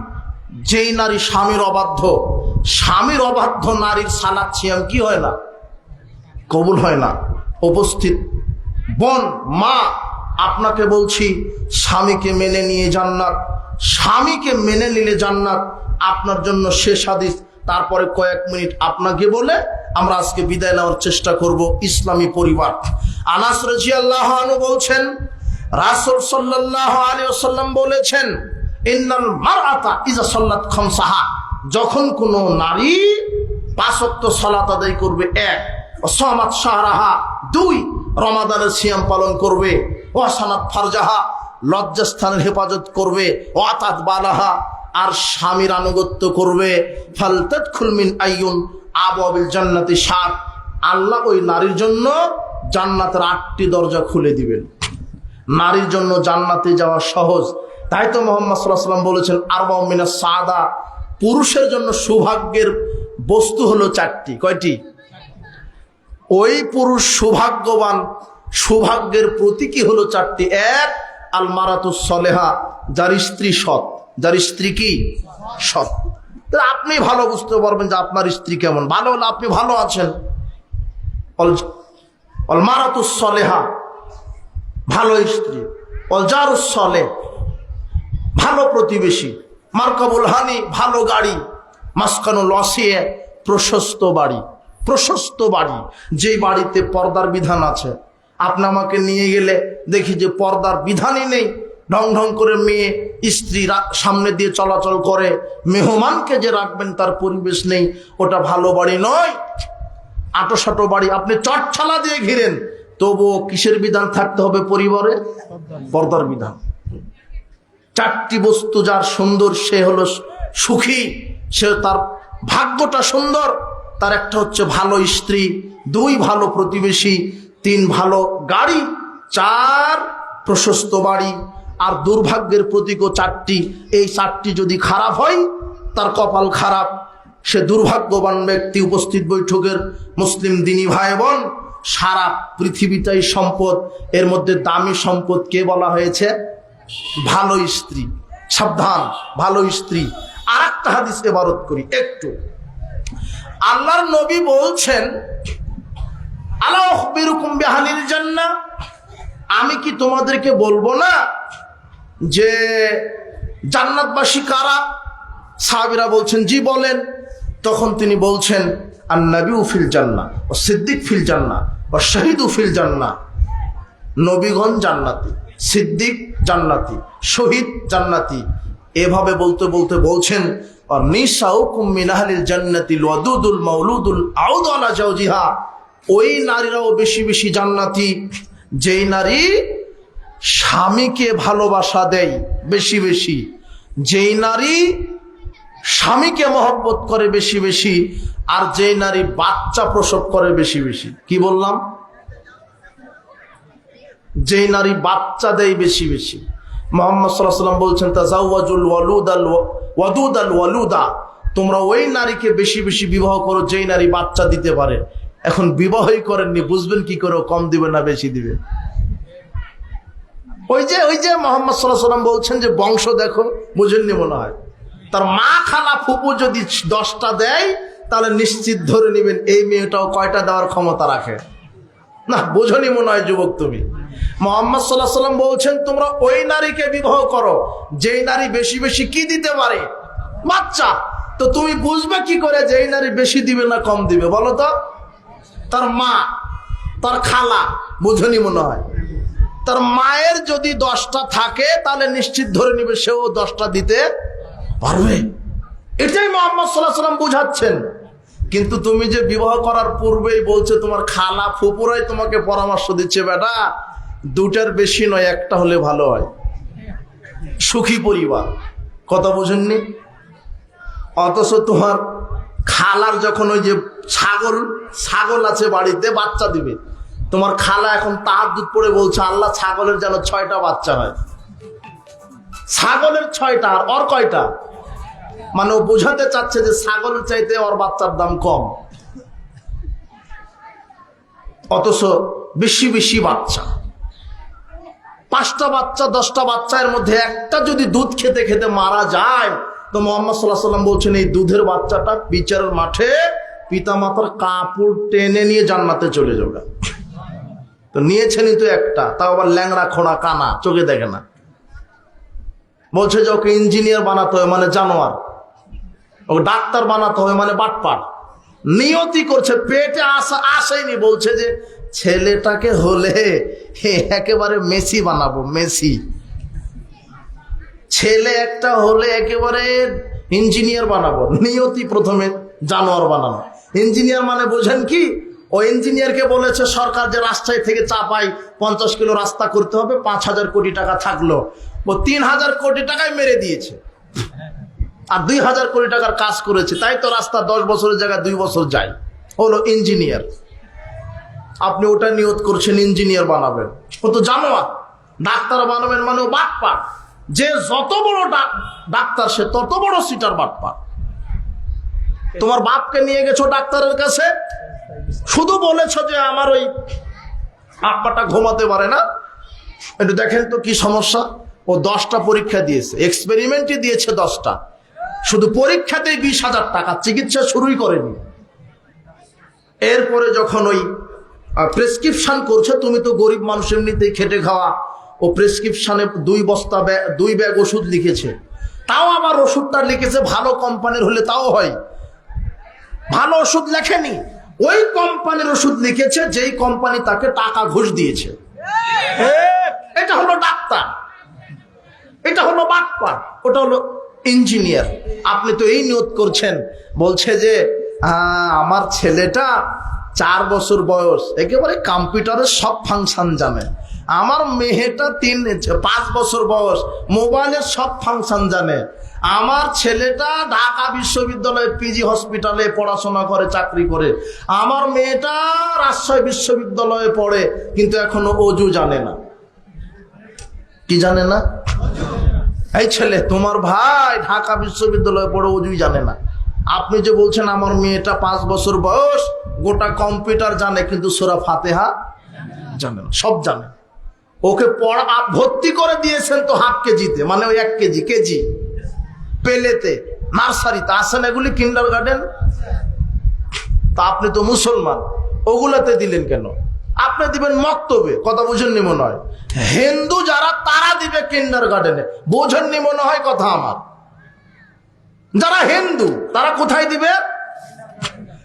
[SPEAKER 1] যেই নারী স্বামীর অবাধ্য, স্বামীর অবাধ্য নারীর সালাত সিয়াম কি হয় না? কবুল হয় না। উপস্থিত বোন, মা, আপনাকে বলছি, স্বামীকে মেনে নিয়ে জান্নাত, স্বামীকে মেনে নিলে জান্নাত আপনার জন্য শেষ হাদিস। তারপরে কয়েক মিনিট আপনাকে বলে আমরা আজকে বিদায় নেওয়ার চেষ্টা করব। ইসলামী পরিবার, আনাস রাদিয়াল্লাহু আনহু বলছেন, রাসূল সাল্লাল্লাহু আলাইহি ওয়াসাল্লাম বলেছেন, ইন্নাল মারআতা ইযা সাল্লাত খামসাহা, যখন কোনো নারী 5 ওয়াক্ত সালাত আদায় করবে, 1, ওয়াসামাত শাহরাহা, 2, রমাদানের সিয়াম পালন করবে, ওয়াসানাত ফারজাহা, লজ্জাস্থানের হেফাজত করবে, ওয়াতাত বালাহা, আর স্বামীর আনুগত্য করবে, ফালতাদখুল মিন আইয়ুন আবওয়াবিল জান্নাতি 7, আল্লাহ ওই নারীর জন্য জান্নাতের 8টি দরজা খুলে দিবেন। নারীর জন্য জান্নাতে যাওয়া সহজ। তাই তো মুহাম্মদ সাল্লাল্লাহু আলাইহি ওয়াসাল্লাম বলেছেন, আরবাউ মিনাস সাআদা, পুরুষের জন্য সৌভাগ্যের বস্তু হলো 4টি। কয়টি? ওই পুরুষ সৌভাগ্যবান, সৌভাগ্যের প্রতীকী হলো 4টি। 1, আল মারাতুস সলেহা, যার স্ত্রী সৎ, যার স্ত্রী কি? সৎ। তাহলে আপনি ভালো বুঝতে পারবেন যে আপনার স্ত্রী কেমন। ভালো হলে আপনি ভালো আছেন। অল মারাতুস সলেহা, ভালো স্ত্রী। অল জারুস সলেহ, ভালো প্রতিবেশী। মারকাবুল হানি, ভালো গাড়ি। মাসকানুল ওয়াসিয়া, প্রশস্ত বাড়ি। প্রশস্ত বাড়ি, যেই বাড়িতে পর্দার বিধান আছে। আপনি আমাকে নিয়ে গেলে দেখি যে পর্দার বিধানই নেই, ঢং ঢং করে মেয়ে স্ত্রী সামনে দিয়ে চলাচল করে, মেহমানকে যে রাখবেন তার পরিবেশ নেই, ওটা ভালো বাড়ি নয়। আটোসাটো বাড়ি, আপনি চটছালা দিয়ে ঘিরেন, তবুও কিসের বিধান থাকতে হবে পরিবারে? পর্দার বিধান। 4টি বস্তু যার সুন্দর, সে হলো সুখী, সে তার ভাগ্যটা সুন্দর। তার একটা হচ্ছে ভালো স্ত্রী, 2 ভালো প্রতিবেশী, 3 ভালো গাড়ি, 4 প্রশস্ত বাড়ি। আর দুর্ভাগ্যের প্রতীকও 4টি। এই 4টি যদি খারাপ হয়, তার কপাল খারাপ, সে দুর্ভাগ্যবান ব্যক্তি। উপস্থিত বৈঠকের মুসলিম দিনী ভাই বোন, সারা পৃথিবীটাই সম্পদ, এর মধ্যে দামি সম্পদ কে বলা হয়েছে? ভালো স্ত্রী। সাবধান, ভালো স্ত্রী। আর একটা হাদিস এবারত করি একটু। আল্লাহর নবী বলছেন, আলা উখবিরুকুম বিআহলিল জান্নাহ, আমি কি তোমাদেরকে বলবো না যে জান্নাতবাসী কারা? সাহাবীরা বলছেন, জি বলেন। তখন তিনি বলছেন, আন-নাবিয়্যু ফিল জান্নাহ ওয়া সিদ্দিক ফিল জান্নাহ ওয়া শাহীদু ফিল জান্নাহ। নবীগণ জান্নাতি, সিদ্দিক জান্নাতি, শহীদ জান্নাতি। এভাবে বলতে বলতে বলছেন, আর নিসাউকুম মিন আহলিল জান্নাতিল ওয়াদুদুল মাউলুদুল আউদু আলা জাওজিহা, ওই নারীরাও বেশি বেশি জান্নাতি যেই নারী স্বামীকে ভালোবাসা দেয় বেশি বেশি, যেই নারী স্বামীকে মহব্বত করে বেশি বেশি, আর যেই নারী বাচ্চা প্রসব করে বেশি বেশি। কি বললাম? যেই নারী বাচ্চা দেয় বেশি বেশি। মুহাম্মদ সাল্লাল্লাহু আলাইহি ওয়াসাল্লাম বলছেন, তাজাওয়াজুল ওয়াদুদাল ওয়ালুদা, তোমরা ওই নারীকে বেশি বেশি বিবাহ করো যেই নারী বাচ্চা দিতে পারে। এখন বিবাহই করেননি, বুঝবেন কি করে কম দিবে না বেশি দিবে? ওই যে মুহাম্মদ সাল্লাল্লাহু আলাইহি ওয়াসাল্লাম বলছেন যে বংশ দেখো, বুঝেননি মনে হয়। তার মা খালা ফুপু যদি 10টা দেয়, তাহলে নিশ্চিত ধরে নেবেন এই মেয়েটাও কয়টা দেওয়ার ক্ষমতা রাখে না। বোঝনি মনে হয় যুবক তুমি। মুহাম্মদ সাল্লাল্লাহু আলাইহি ওয়াসাল্লাম বলছেন, তোমরা ওই নারীকে বিবাহ করো যেই নারী বেশি বেশি কি দিতে পারে? বাচ্চা। তো তুমি বুঝবে কি করে যে এই নারী বেশি দিবে না কম দিবে? বলো তো। তার মা, তার খালা, বুঝনি মনে হয়। তার মায়ের যদি 10টা থাকে, তাহলে নিশ্চিত ধরে নিবে সেও 10টা দিতে পারবে। এটাই মুহাম্মদ সাল্লাল্লাহু আলাইহি ওয়াসাল্লাম বুঝাচ্ছেন। কিন্তু তুমি যে বিবাহ করার পূর্বেই বলছে তোমার খালা ফুপুরাই তোমাকে পরামর্শ দিচ্ছে, বেটা 2টার বেশি নয়, একটা হলে ভালো হয়, সুখী পরিবার। কথা বোঝেননি? অথচ তোমার খালার যখন ওই যে ছাগল আছে বাড়িতে, বাচ্চা দিবে, তোমার খালা এখন তাহাজ্জুদ পড়ে বলছে, আল্লাহ ছাগলের যেন 6টা বাচ্চা হয়। ছাগলের 6টা, আর ওর কয়টা? মানে ও বোঝাতে চাচ্ছে যে ছাগলের চাইতে ওর বাচ্চার দাম কম। অথচ বেশি বেশি বাচ্চা, 5টা বাচ্চা 10টা বাচ্চার মধ্যে একটা যদি দুধ খেতে খেতে মারা যায়, তো মুহাম্মদ সাল্লাল্লাহু আলাইহি ওয়াসাল্লাম বলছেন এই দুধের বাচ্চাটা বিচারের মাঠে পিতামাতার কাপড় টেনে নিয়ে জান্নাতে চলে যাবে। তো নিয়েছেনই তো একটা, তাও আবার ল্যাংড়া খোঁড়া কানা, চোখে দেখে না। বলছে যে ওকে ইঞ্জিনিয়ার বানাতে হবে মানে জানোয়ার, ওকে ডাক্তার বানাতে হবে মানে বাটপার। নিয়তি করছে, পেটে আসেনি। বলছে যে ছেলেটাকে হলে একেবারে মেসি বানাবো, মেসি। ছেলে একটা হলে একেবারে ইঞ্জিনিয়ার বানাবো। নিয়তি প্রথমে জানোয়ার বানানো। ইঞ্জিনিয়ার মানে বোঝেন কি? ও ইঞ্জিনিয়ারকে বলেছে সরকার যে রাজশাহী থেকে চাপাই 50 কিলো রাস্তা করতে হবে, 5000 কোটি টাকা থাকলো, ও 3000 কোটি টাকায় মেরে দিয়েছে, আর 2000 কোটি টাকার কাজ করেছে। তাই তো রাস্তা 10 বছরের জায়গায় 2 বছর যায়। হলো ইঞ্জিনিয়ার। আপনি ওটা নিয়ত করছেন ইঞ্জিনিয়ার বানাবেন, ও তো জানোয়ার। ডাক্তার বানাবেন মানে ও বাটপার। যে যত বড় ডাক্তার সে তত বড় সিটার বাটপার। তোমার বাপকে নিয়ে গেছো ডাক্তারের কাছে, শুধু বলেছ যে আমার ওই আব্বাটা ঘুমাতে পারে না, একটু দেখেন তো কি সমস্যা। ও 10টা পরীক্ষা দিয়েছে, এক্সপেরিমেন্টই দিয়েছে 10টা, শুধু পরীক্ষাতেই 20,000 টাকা, চিকিৎসা শুরুই করেনি। এরপরে যখন ওই প্রেসক্রিপশন করছে, তুমি তো গরিব মানুষ এমনিতেই খেটে খাওয়া, ও প্রেসক্রিপশনে 2 ব্যাগ ওষুধ লিখেছে। তাও আবার ওষুধটা লিখেছে ভালো কোম্পানির হলে তাও হয়, ভালো ওষুধ লেখেনি। ওই কোম্পানির ওষুধ লিখেছে যেই কোম্পানি তাকে টাকা ঘুষ দিয়েছে। এটা হলো ডাক্তার, এটা হলো বাটপার, ওটা হলো ইঞ্জিনিয়ার। আপনি তো এই নিয়ত করছেন, বলছে যে আমার ছেলেটা 4 বছর বয়স, একেবারে কম্পিউটারের সব ফাংশন জানে। আমার মেয়েটা 5 বছর বয়স, মোবাইলের সব ফাংশন জানে। আমার ছেলেটা ঢাকা বিশ্ববিদ্যালয়ে পিজি হসপিটালে পড়াশোনা করে, চাকরি করে। আমার মেয়েটা রাজশাহী বিশ্ববিদ্যালয়ে পড়ে, কিন্তু এখনো অজু জানে না। কি জানে না? এই ছেলে তোমার ভাই ঢাকা বিশ্ববিদ্যালয়ে পড়ে, অজুই জানে না। আপনি যে বলছেন আমার মেয়েটা 5 বছর বয়স, গোটা কম্পিউটার জানে, কিন্তু সূরা ফাতিহা জানে না, সব জানে। ওকে ভর্তি করে দিয়েছেন তো হাফ কেজিতে, মানে ওই 1 কেজি পেলেতে, নার্সারিতে আসেন এগুলি, কিন্ডারগার্টেন। তা আপনি তো মুসলমান, ওগুলাতে দিলেন কেন? আপনি দিবেন মক্তবে। কথা বুঝেননি মনে হয়? হিন্দু যারা তারা দিবে কিন্ডার গার্ডেনে। বোঝেননি মনে হয় কথা আমার? যারা হিন্দু তারা কোথায় দিবে?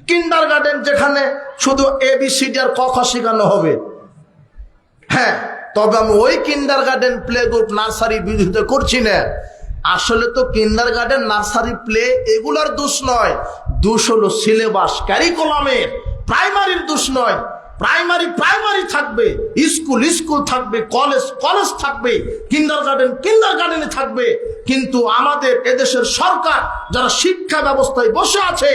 [SPEAKER 1] কিন্ডার গার্ডেন, যেখানে শুধু ABCD আর ক খ শেখানো হবে। হ্যাঁ, তবে আমি ওই কিন্ডার গার্ডেন, প্লে গ্রুপ, নার্সারি বিরোধিতা করছি না। আসলে তো কিন্ডার গার্ডেন, নার্সারি, প্লে এগুলার দোষ নয়, দোষ হলো সিলেবাস, ক্যারিকুলামের। প্রাইমারির দোষ নয়। প্রাইমারি থাকবে, স্কুল থাকবে, কলেজ থাকবে, কিন্ডার গার্ডেনে থাকবে। কিন্তু আমাদের এদেশের সরকার যারা শিক্ষা ব্যবস্থায় বসে আছে,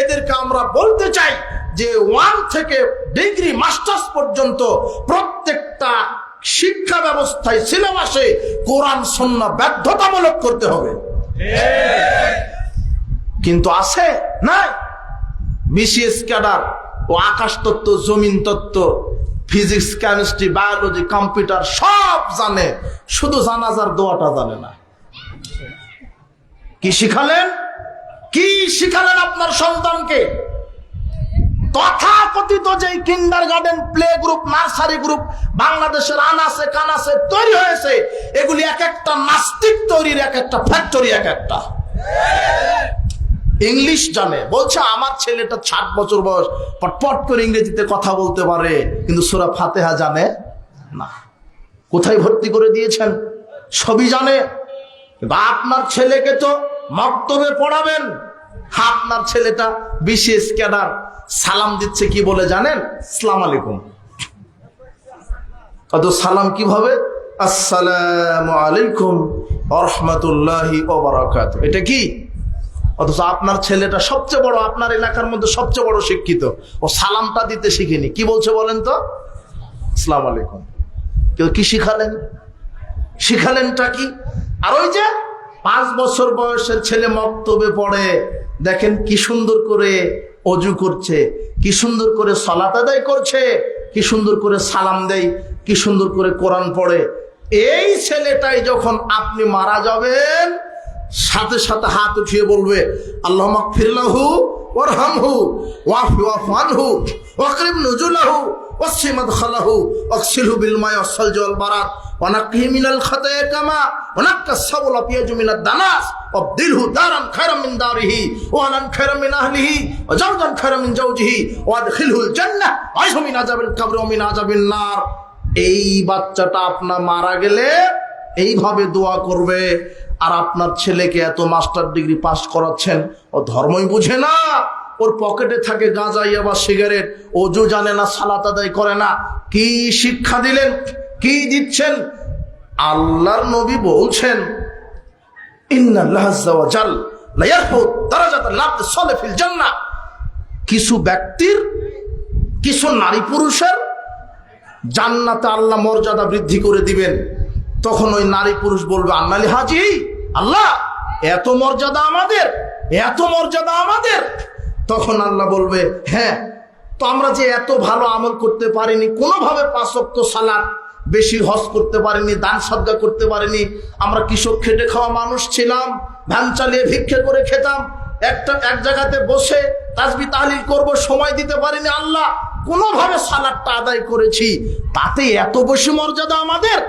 [SPEAKER 1] এদেরকে আমরা বলতে চাই যে 1 থেকে ডিগ্রি মাস্টার্স পর্যন্ত প্রত্যেকটা শিক্ষা ব্যবস্থায়, সিলেবাসে কোরআন সুন্নাহ বাধ্যতামূলক করতে হবে। কিন্তু আছে না? BCS ক্যাডার ও আকাশ তত্ত্ব, জমিন তত্ত্ব, ফিজিক্স, কেমিস্ট্রি, বায়োলজি, কম্পিউটার সব জানে, শুধু জানাজার দোয়াটা জানে না। কি শিখালেন আপনার সন্তানকে? তথাকথিত যে kindergarten, play group, nursery group বাংলাদেশের আনাসে কানাসে তৈরি হয়েছে, এগুলি এক একটা নাস্তিক তৈরির এক একটা ফ্যাক্টরি। এক একটা ইংলিশ জানে, বলছে আমার ছেলেটা 60 বছর বয়স, পটপট করে ইংরেজিতে কথা বলতে পারে, কিন্তু সূরা ফাতিহা জানে না। কোথায় ভর্তি করে দিয়েছেন? সবই জানে। কিন্তু আপনার ছেলেকে তো মক্তবে পড়াবেন। আপনার ছেলেটা BCS ক্যাডার, সালাম দিচ্ছে কি বলে জানেন? আসসালামু আলাইকুম। অত সালাম কিভাবে? আসসালামু আলাইকুম ওয়া রাহমাতুল্লাহি ওয়া বারাকাতুহু। এটা কি? অথচ আপনার ছেলেটা সবচেয়ে বড়, আপনার এলাকার মধ্যে সবচেয়ে বড় শিক্ষিত, ও সালামটা দিতে শিখেনি। কি বলছে বলেন তো? আসসালামু আলাইকুম। কেউ কি শিখালেনটা কি? আর ওই যে 5 বছর বয়সের ছেলে মক্তবে পড়ে, দেখেন কি সুন্দর করে অজু করছে, কি সুন্দর করে সালাত আদায় করছে, কি সুন্দর করে সালাম দেয়, কি সুন্দর করে কোরআন পড়ে। এই ছেলেটাই যখন আপনি মারা যাবেন, সাথে সাথে হাত উঠিয়ে বলবে আল্লাহুম্মা গফির লাহু ওয়ারহামহু ওয়াফি আনহু ওয়াকরিম নুজুলাহু ওয়াসি মাদখালাহু ওয়াগসিলহু বিল মা'i ওয়াস-সালজি ওয়াল বারাদ ওয়া নাক্কিহি মিনাল খাতায়া কামা ওয়া নাক্কাস সাবুল আফিয়াজু মিনাদ দানাস ওয়াবদিলহু দারান খায়রাম মিন দারিহি ওয়া আলান খায়রাম মিন আহলিহি ওয়া জাওজান খায়রাম মিন জাওজিহি ওয়া আদখিলহুল জান্নাহ আইযু মিন আযাবিল কবর ওয়া মিন আযাবিন নার। এই বাচ্চাটা আপনার মারা গেলে এইভাবে দোয়া করবে। আর আপনার ছেলেকে এত মাস্টার ডিগ্রি পাস করাচ্ছেন, ও ধর্মই বুঝে না, ওর পকেটে থাকে গাঁজা, ইয়াবা, সিগারেট, ওযু জানে না, সালাত আদায় করে না। কি শিক্ষা দিলেন? কি দিচ্ছেন? আল্লাহর নবী বলছেন ইন্নাল্লাহা আযজা ওয়া জাল লা ইয়ারফাউ দারাজাতাল আবদি সালিহ ফিল জান্নাহ। কিছু ব্যক্তির, কিছু নারী পুরুষের জান্নাতে আল্লাহ মর্যাদা বৃদ্ধি করে দিবেন। তখন ওই নারী পুরুষ বলবে আন্নালি হাজি, আল্লাহ এত মর্যাদা আমাদের, এত মর্যাদা আমাদের। তখন আল্লাহ বলবে হ্যাঁ, তো আমরা যে এত ভালো আমল করতে পারিনি, কোনোভাবে 5 ওয়াক্ত সালাত, বেশি হজ করতে পারিনি, দান সদকা করতে পারিনি, আমরা কৃষক খেটে খাওয়া মানুষ ছিলাম, ধান চালিয়ে ভিক্ষে করে খেতাম, এক জায়গাতে বসে তাসবিহ তাহলিল করব, সময় দিতে পারিনি, আল্লাহ কোনোভাবে সালাতটা আদায় করেছি, তাতে এত বেশি মর্যাদা আমাদের।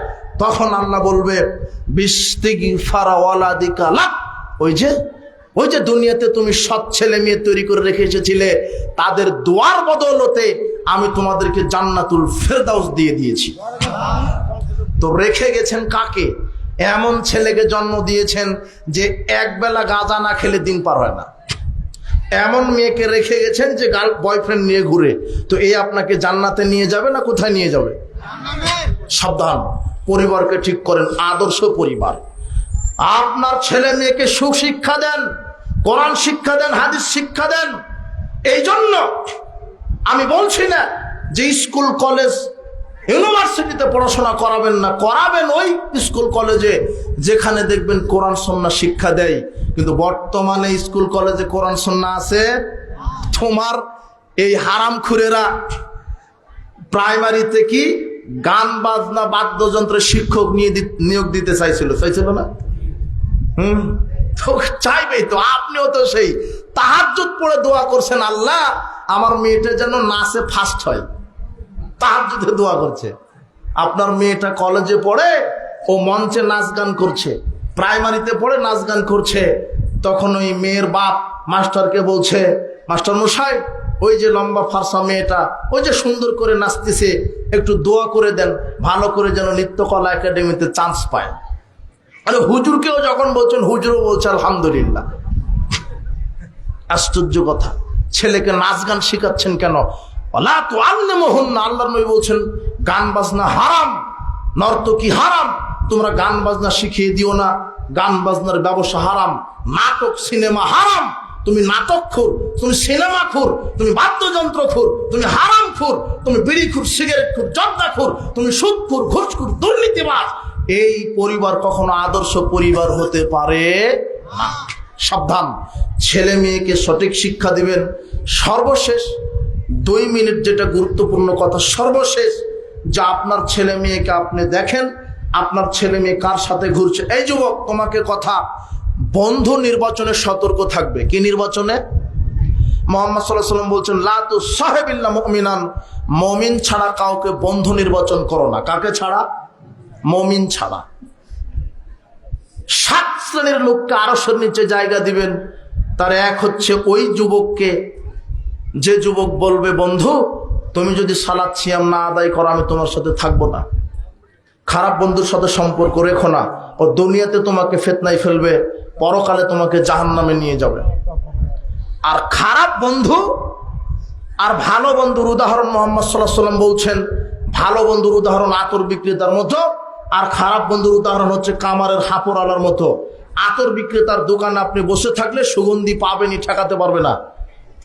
[SPEAKER 1] তখন আল্লাহ বলবে বিস্তিগফার ওয়ালাদিকা লাক, ওই যে দুনিয়াতে তুমি সৎ ছেলে মেয়ে তৈরি করে রেখে এসেছিলে, তাদের দোয়ার বদৌলতে আমি তোমাদেরকে জান্নাতুল ফেরদাউস দিয়ে দিয়েছি। তো রেখে গেছেন কাকে? এমন ছেলেকে জন্ম দিয়েছেন যে একবেলা গাঁজা না খেলে দিন পার হয় না। এমন মেয়েকে রেখে গেছেন যে বয়ফ্রেন্ড নিয়ে ঘুরে। তো এই আপনাকে জান্নাতে নিয়ে যাবে না কোথায় নিয়ে যাবে? সাবধান, পরিবারকে ঠিক করেন, আদর্শ পরিবার। আপনার ছেলে মেয়েকে সুশিক্ষা দেন, কোরআন শিক্ষা দেন, হাদিস শিক্ষা দেন। এই জন্য আমি বলছি না যে স্কুল কলেজ ইউনিভার্সিটিতে পড়াশোনা করাবেন না, করাবেন ওই স্কুল কলেজে যেখানে দেখবেন কোরআন সুন্নাহ শিক্ষা দেয়। কিন্তু বর্তমানে স্কুল কলেজে কোরআন সুন্নাহ আছে? তোমার এই হারামখুরেরা প্রাইমারিতে কি গান বাজনা বাদ্যযন্ত্রের শিক্ষক নিয়োগ দিতে চাইছিল না? তো চাইবেই তো। আপনিও তো সেই তাহাজ্জুদ পড়ে দোয়া করছেন, আল্লাহ আমার মেয়েটা যেন নাচে ফার্স্ট হয়, তাহাজ্জুদে দোয়া করছে। আপনার মেয়েটা কলেজে পড়ে, ও মঞ্চে নাচ গান করছে, প্রাইমারিতে পড়ে নাচ গান করছে, তখন ওই মেয়ের বাপ মাস্টারকে বলছে, মাস্টার মশাই ওই যে লম্বা ফার্সা মেয়েটা ওই যে সুন্দর করে নাচতেছে, একটু দোয়া করে দেন ভালো করে যেন নৃত্যকলা একাডেমিতে চান্স পায়। আরে হুজুরকেও যখন বলছেন, হুজুরও বলছে আলহামদুলিল্লাহ। আশ্চর্য কথা, ছেলেকে নাচ গান শেখাচ্ছেন কেন? ওয়ালা তুআল্লিমুহুন্না, আল্লাহর নবী বলছেন গান বাজনা হারাম, নর্তকী হারাম, তোমরা গান বাজনা শিখিয়ে দিও না, গান বাজনার ব্যবসা হারাম, নাটক সিনেমা হারাম, তুমি নাটকখোর, তুমি সিনেমাখোর, তুমি বাদ্যযন্ত্রখোর, তুমি হারামখোর, তুমি বিড়িখোর, সিগারেটখোর, জর্দাখোর, তুমি সুদখোর, ঘুষখোর, দুর্নীতিবাজ। এই পরিবার কখনো আদর্শ পরিবার হতে পারে না। সাবধান, ছেলে মেয়েকে সঠিক শিক্ষা দিবেন। সর্বশেষ 2 মিনিট যেটা গুরুত্বপূর্ণ কথা, সর্বশেষ যা আপনার ছেলে মেয়েকে আপনি দেখেন, আপনার ছেলে মেয়ে কার সাথে ঘুরছে। এই যুবক, তোমাকে কথা, বন্ধু নির্বাচনে সতর্ক থাকবে। কি নির্বাচনে? মুহাম্মদ সাল্লাল্লাহু আলাইহি ওয়াসাল্লাম বলছেন লা তুসাহিবিল্লা মুমিনান, মুমিন ছাড়া কাউকে বন্ধু নির্বাচন করো না। কাকে ছাড়া? মুমিন ছাড়া। 7 শ্রেণীর লোককে আরশের নিচে জায়গা দিবেন। তার এক হচ্ছে ওই যুবককে, যে যুবক বলবে বন্ধু তুমি যদি সালাত সিয়াম না আদায় করো আমি তোমার সাথে থাকবো না। খারাপ বন্ধুর সাথে সম্পর্ক রেখো না, ও দুনিয়াতে তোমাকে ফিতনায় ফেলবে, পরকালে তোমাকে জাহান্নামে নিয়ে যাবে। আর খারাপ বন্ধু আর ভালো বন্ধুর উদাহরণ মুহাম্মদ সাল্লাল্লাহু আলাইহি ওয়াসাল্লাম বলছেন, ভালো বন্ধুর উদাহরণ আতর বিক্রেতার মতো, আর খারাপ বন্ধুর উদাহরণ হচ্ছে কামারের হাপড়ালার মতো। আতর বিক্রেতার দোকানে আপনি বসে থাকলে সুগন্ধি পাবেনই, ঠেকাতে পারবে না।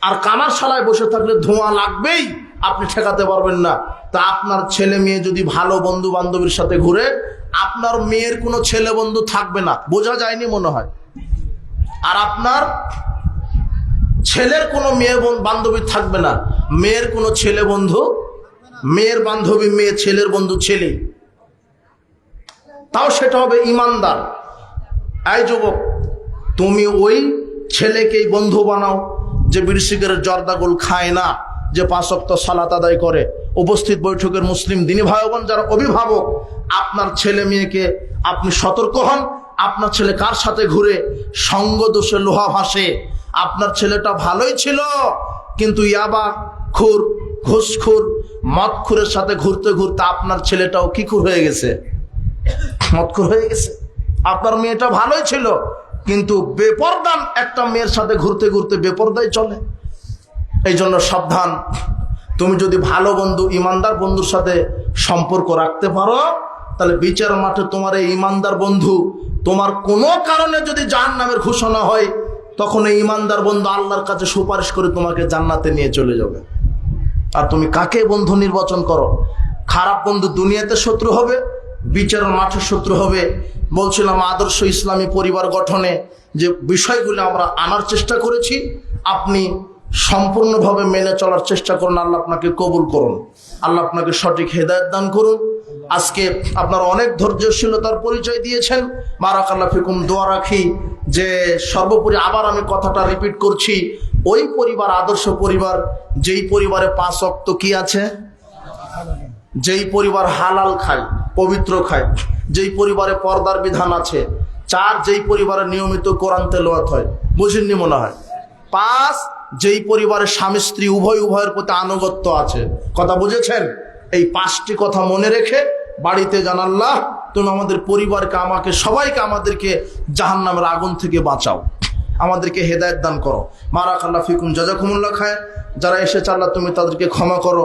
[SPEAKER 1] আর কামারশালায় বসে থাকলে ধোঁয়া লাগবেই, আপনি ঠেকাতে পারবেন না। তা আপনার ছেলে মেয়ে যদি ভালো বন্ধু বান্ধবীর সাথে ঘুরে, আপনার মেয়ের কোনো ছেলে বন্ধু থাকবে না, বোঝা যায়নি মনে হয়। আর আপনার ছেলের কোনো মেয়ে বান্ধবী থাকবে না, মেয়ের কোনো ছেলে বন্ধু, মেয়ের বান্ধবী মেয়ে, ছেলের বন্ধু ছেলে, তাও সেটা হবে ইমানদার। এই যুবক, তুমি ওই ছেলেকেই বন্ধু বানাও যে বিড়ি সিগারেট জর্দাগুল খায় না, যে 5 ওয়াক্ত সালাত আদায় করে। উপস্থিত বৈঠকের মুসলিম দিনী ভাই বোন যারা অভিভাবক, আপনার ছেলে মেয়েকে আপনি সতর্ক হন। আপনার ছেলে কার সাথে ঘুরে, সঙ্গ দোষে লোহা ভাসে। আপনার ছেলেটা ভালোই ছিল, কিন্তু ইয়াবা খুর, ঘুষখোর, মদখোরের সাথে ঘুরতে ঘুরতে আপনার ছেলেটাও কি খুর হয়ে গেছে, মদখোর হয়ে গেছে। আপনার মেয়েটা ভালোই ছিল, কিন্তু বেপরদান একটা মেয়ের সাথে ঘুরতে ঘুরতে বেপরদাই চলে। এই জন্য সাবধান, তুমি যদি ভালো বন্ধু, ইমানদার বন্ধুর সাথে সম্পর্ক রাখতে পারো, তাহলে বিচার মাঠে তোমার এই ইমানদার বন্ধু, তোমার কোনো কারণে যদি জাহান্নামের ঘোষণা হয়, তখন এই ইমানদার বন্ধু আল্লাহর কাছে সুপারিশ করে তোমাকে জান্নাতে নিয়ে চলে যাবে। আর তুমি কাকে বন্ধু নির্বাচন করো? খারাপ বন্ধু দুনিয়াতে শত্রু হবে, বিচারের মাঠে শত্রু হবে। বলছিলাম আদর্শ ইসলামী পরিবার গঠনে যে বিষয়গুলো আমরা আনার চেষ্টা করেছি, আপনি সম্পূর্ণভাবে মেনে চলার চেষ্টা করুন। আল্লাহ আপনাকে কবুল করুন, আল্লাহ আপনাকে সঠিক হেদায়েত দান করুন। আজকে আপনারা অনেক ধৈর্যশীলতার পরিচয় দিয়েছেন, বারাকাল্লাহ ফিকুম। দোয়া রাখি যে সর্বোপরি আবার আমি কথাটা রিপিট করছি, ওই পরিবার আদর্শ পরিবার, যেই পরিবারে 5 ওয়াক্ত কি আছে, যেই পরিবার হালাল খায়, পবিত্র খায়, যেই পরিবারে পর্দার বিধান আছে, 4 যেই পরিবারে নিয়মিত কোরআন তেলাওয়াত হয়, বুঝেননি মনে হয়। 5 যেই পরিবারে স্বামী স্ত্রী উভয়ের প্রতি আনুগত্য আছে। কথা বুঝেছেন? এই 5টি কথা মনে রেখে বাড়িতে জানান, আল্লাহ তুমি আমাদের পরিবারকে, আমাকে, সবাইকে, আমাদেরকে জাহান্নামের আগুন থেকে বাঁচাও, আমাদেরকে হেদায়েত দান করো। বারাকাল্লাহ ফিকুম, জাযাকুমুল্লাহ খায়র। যারা এসেছে আল্লাহ তুমি তাদেরকে ক্ষমা করো।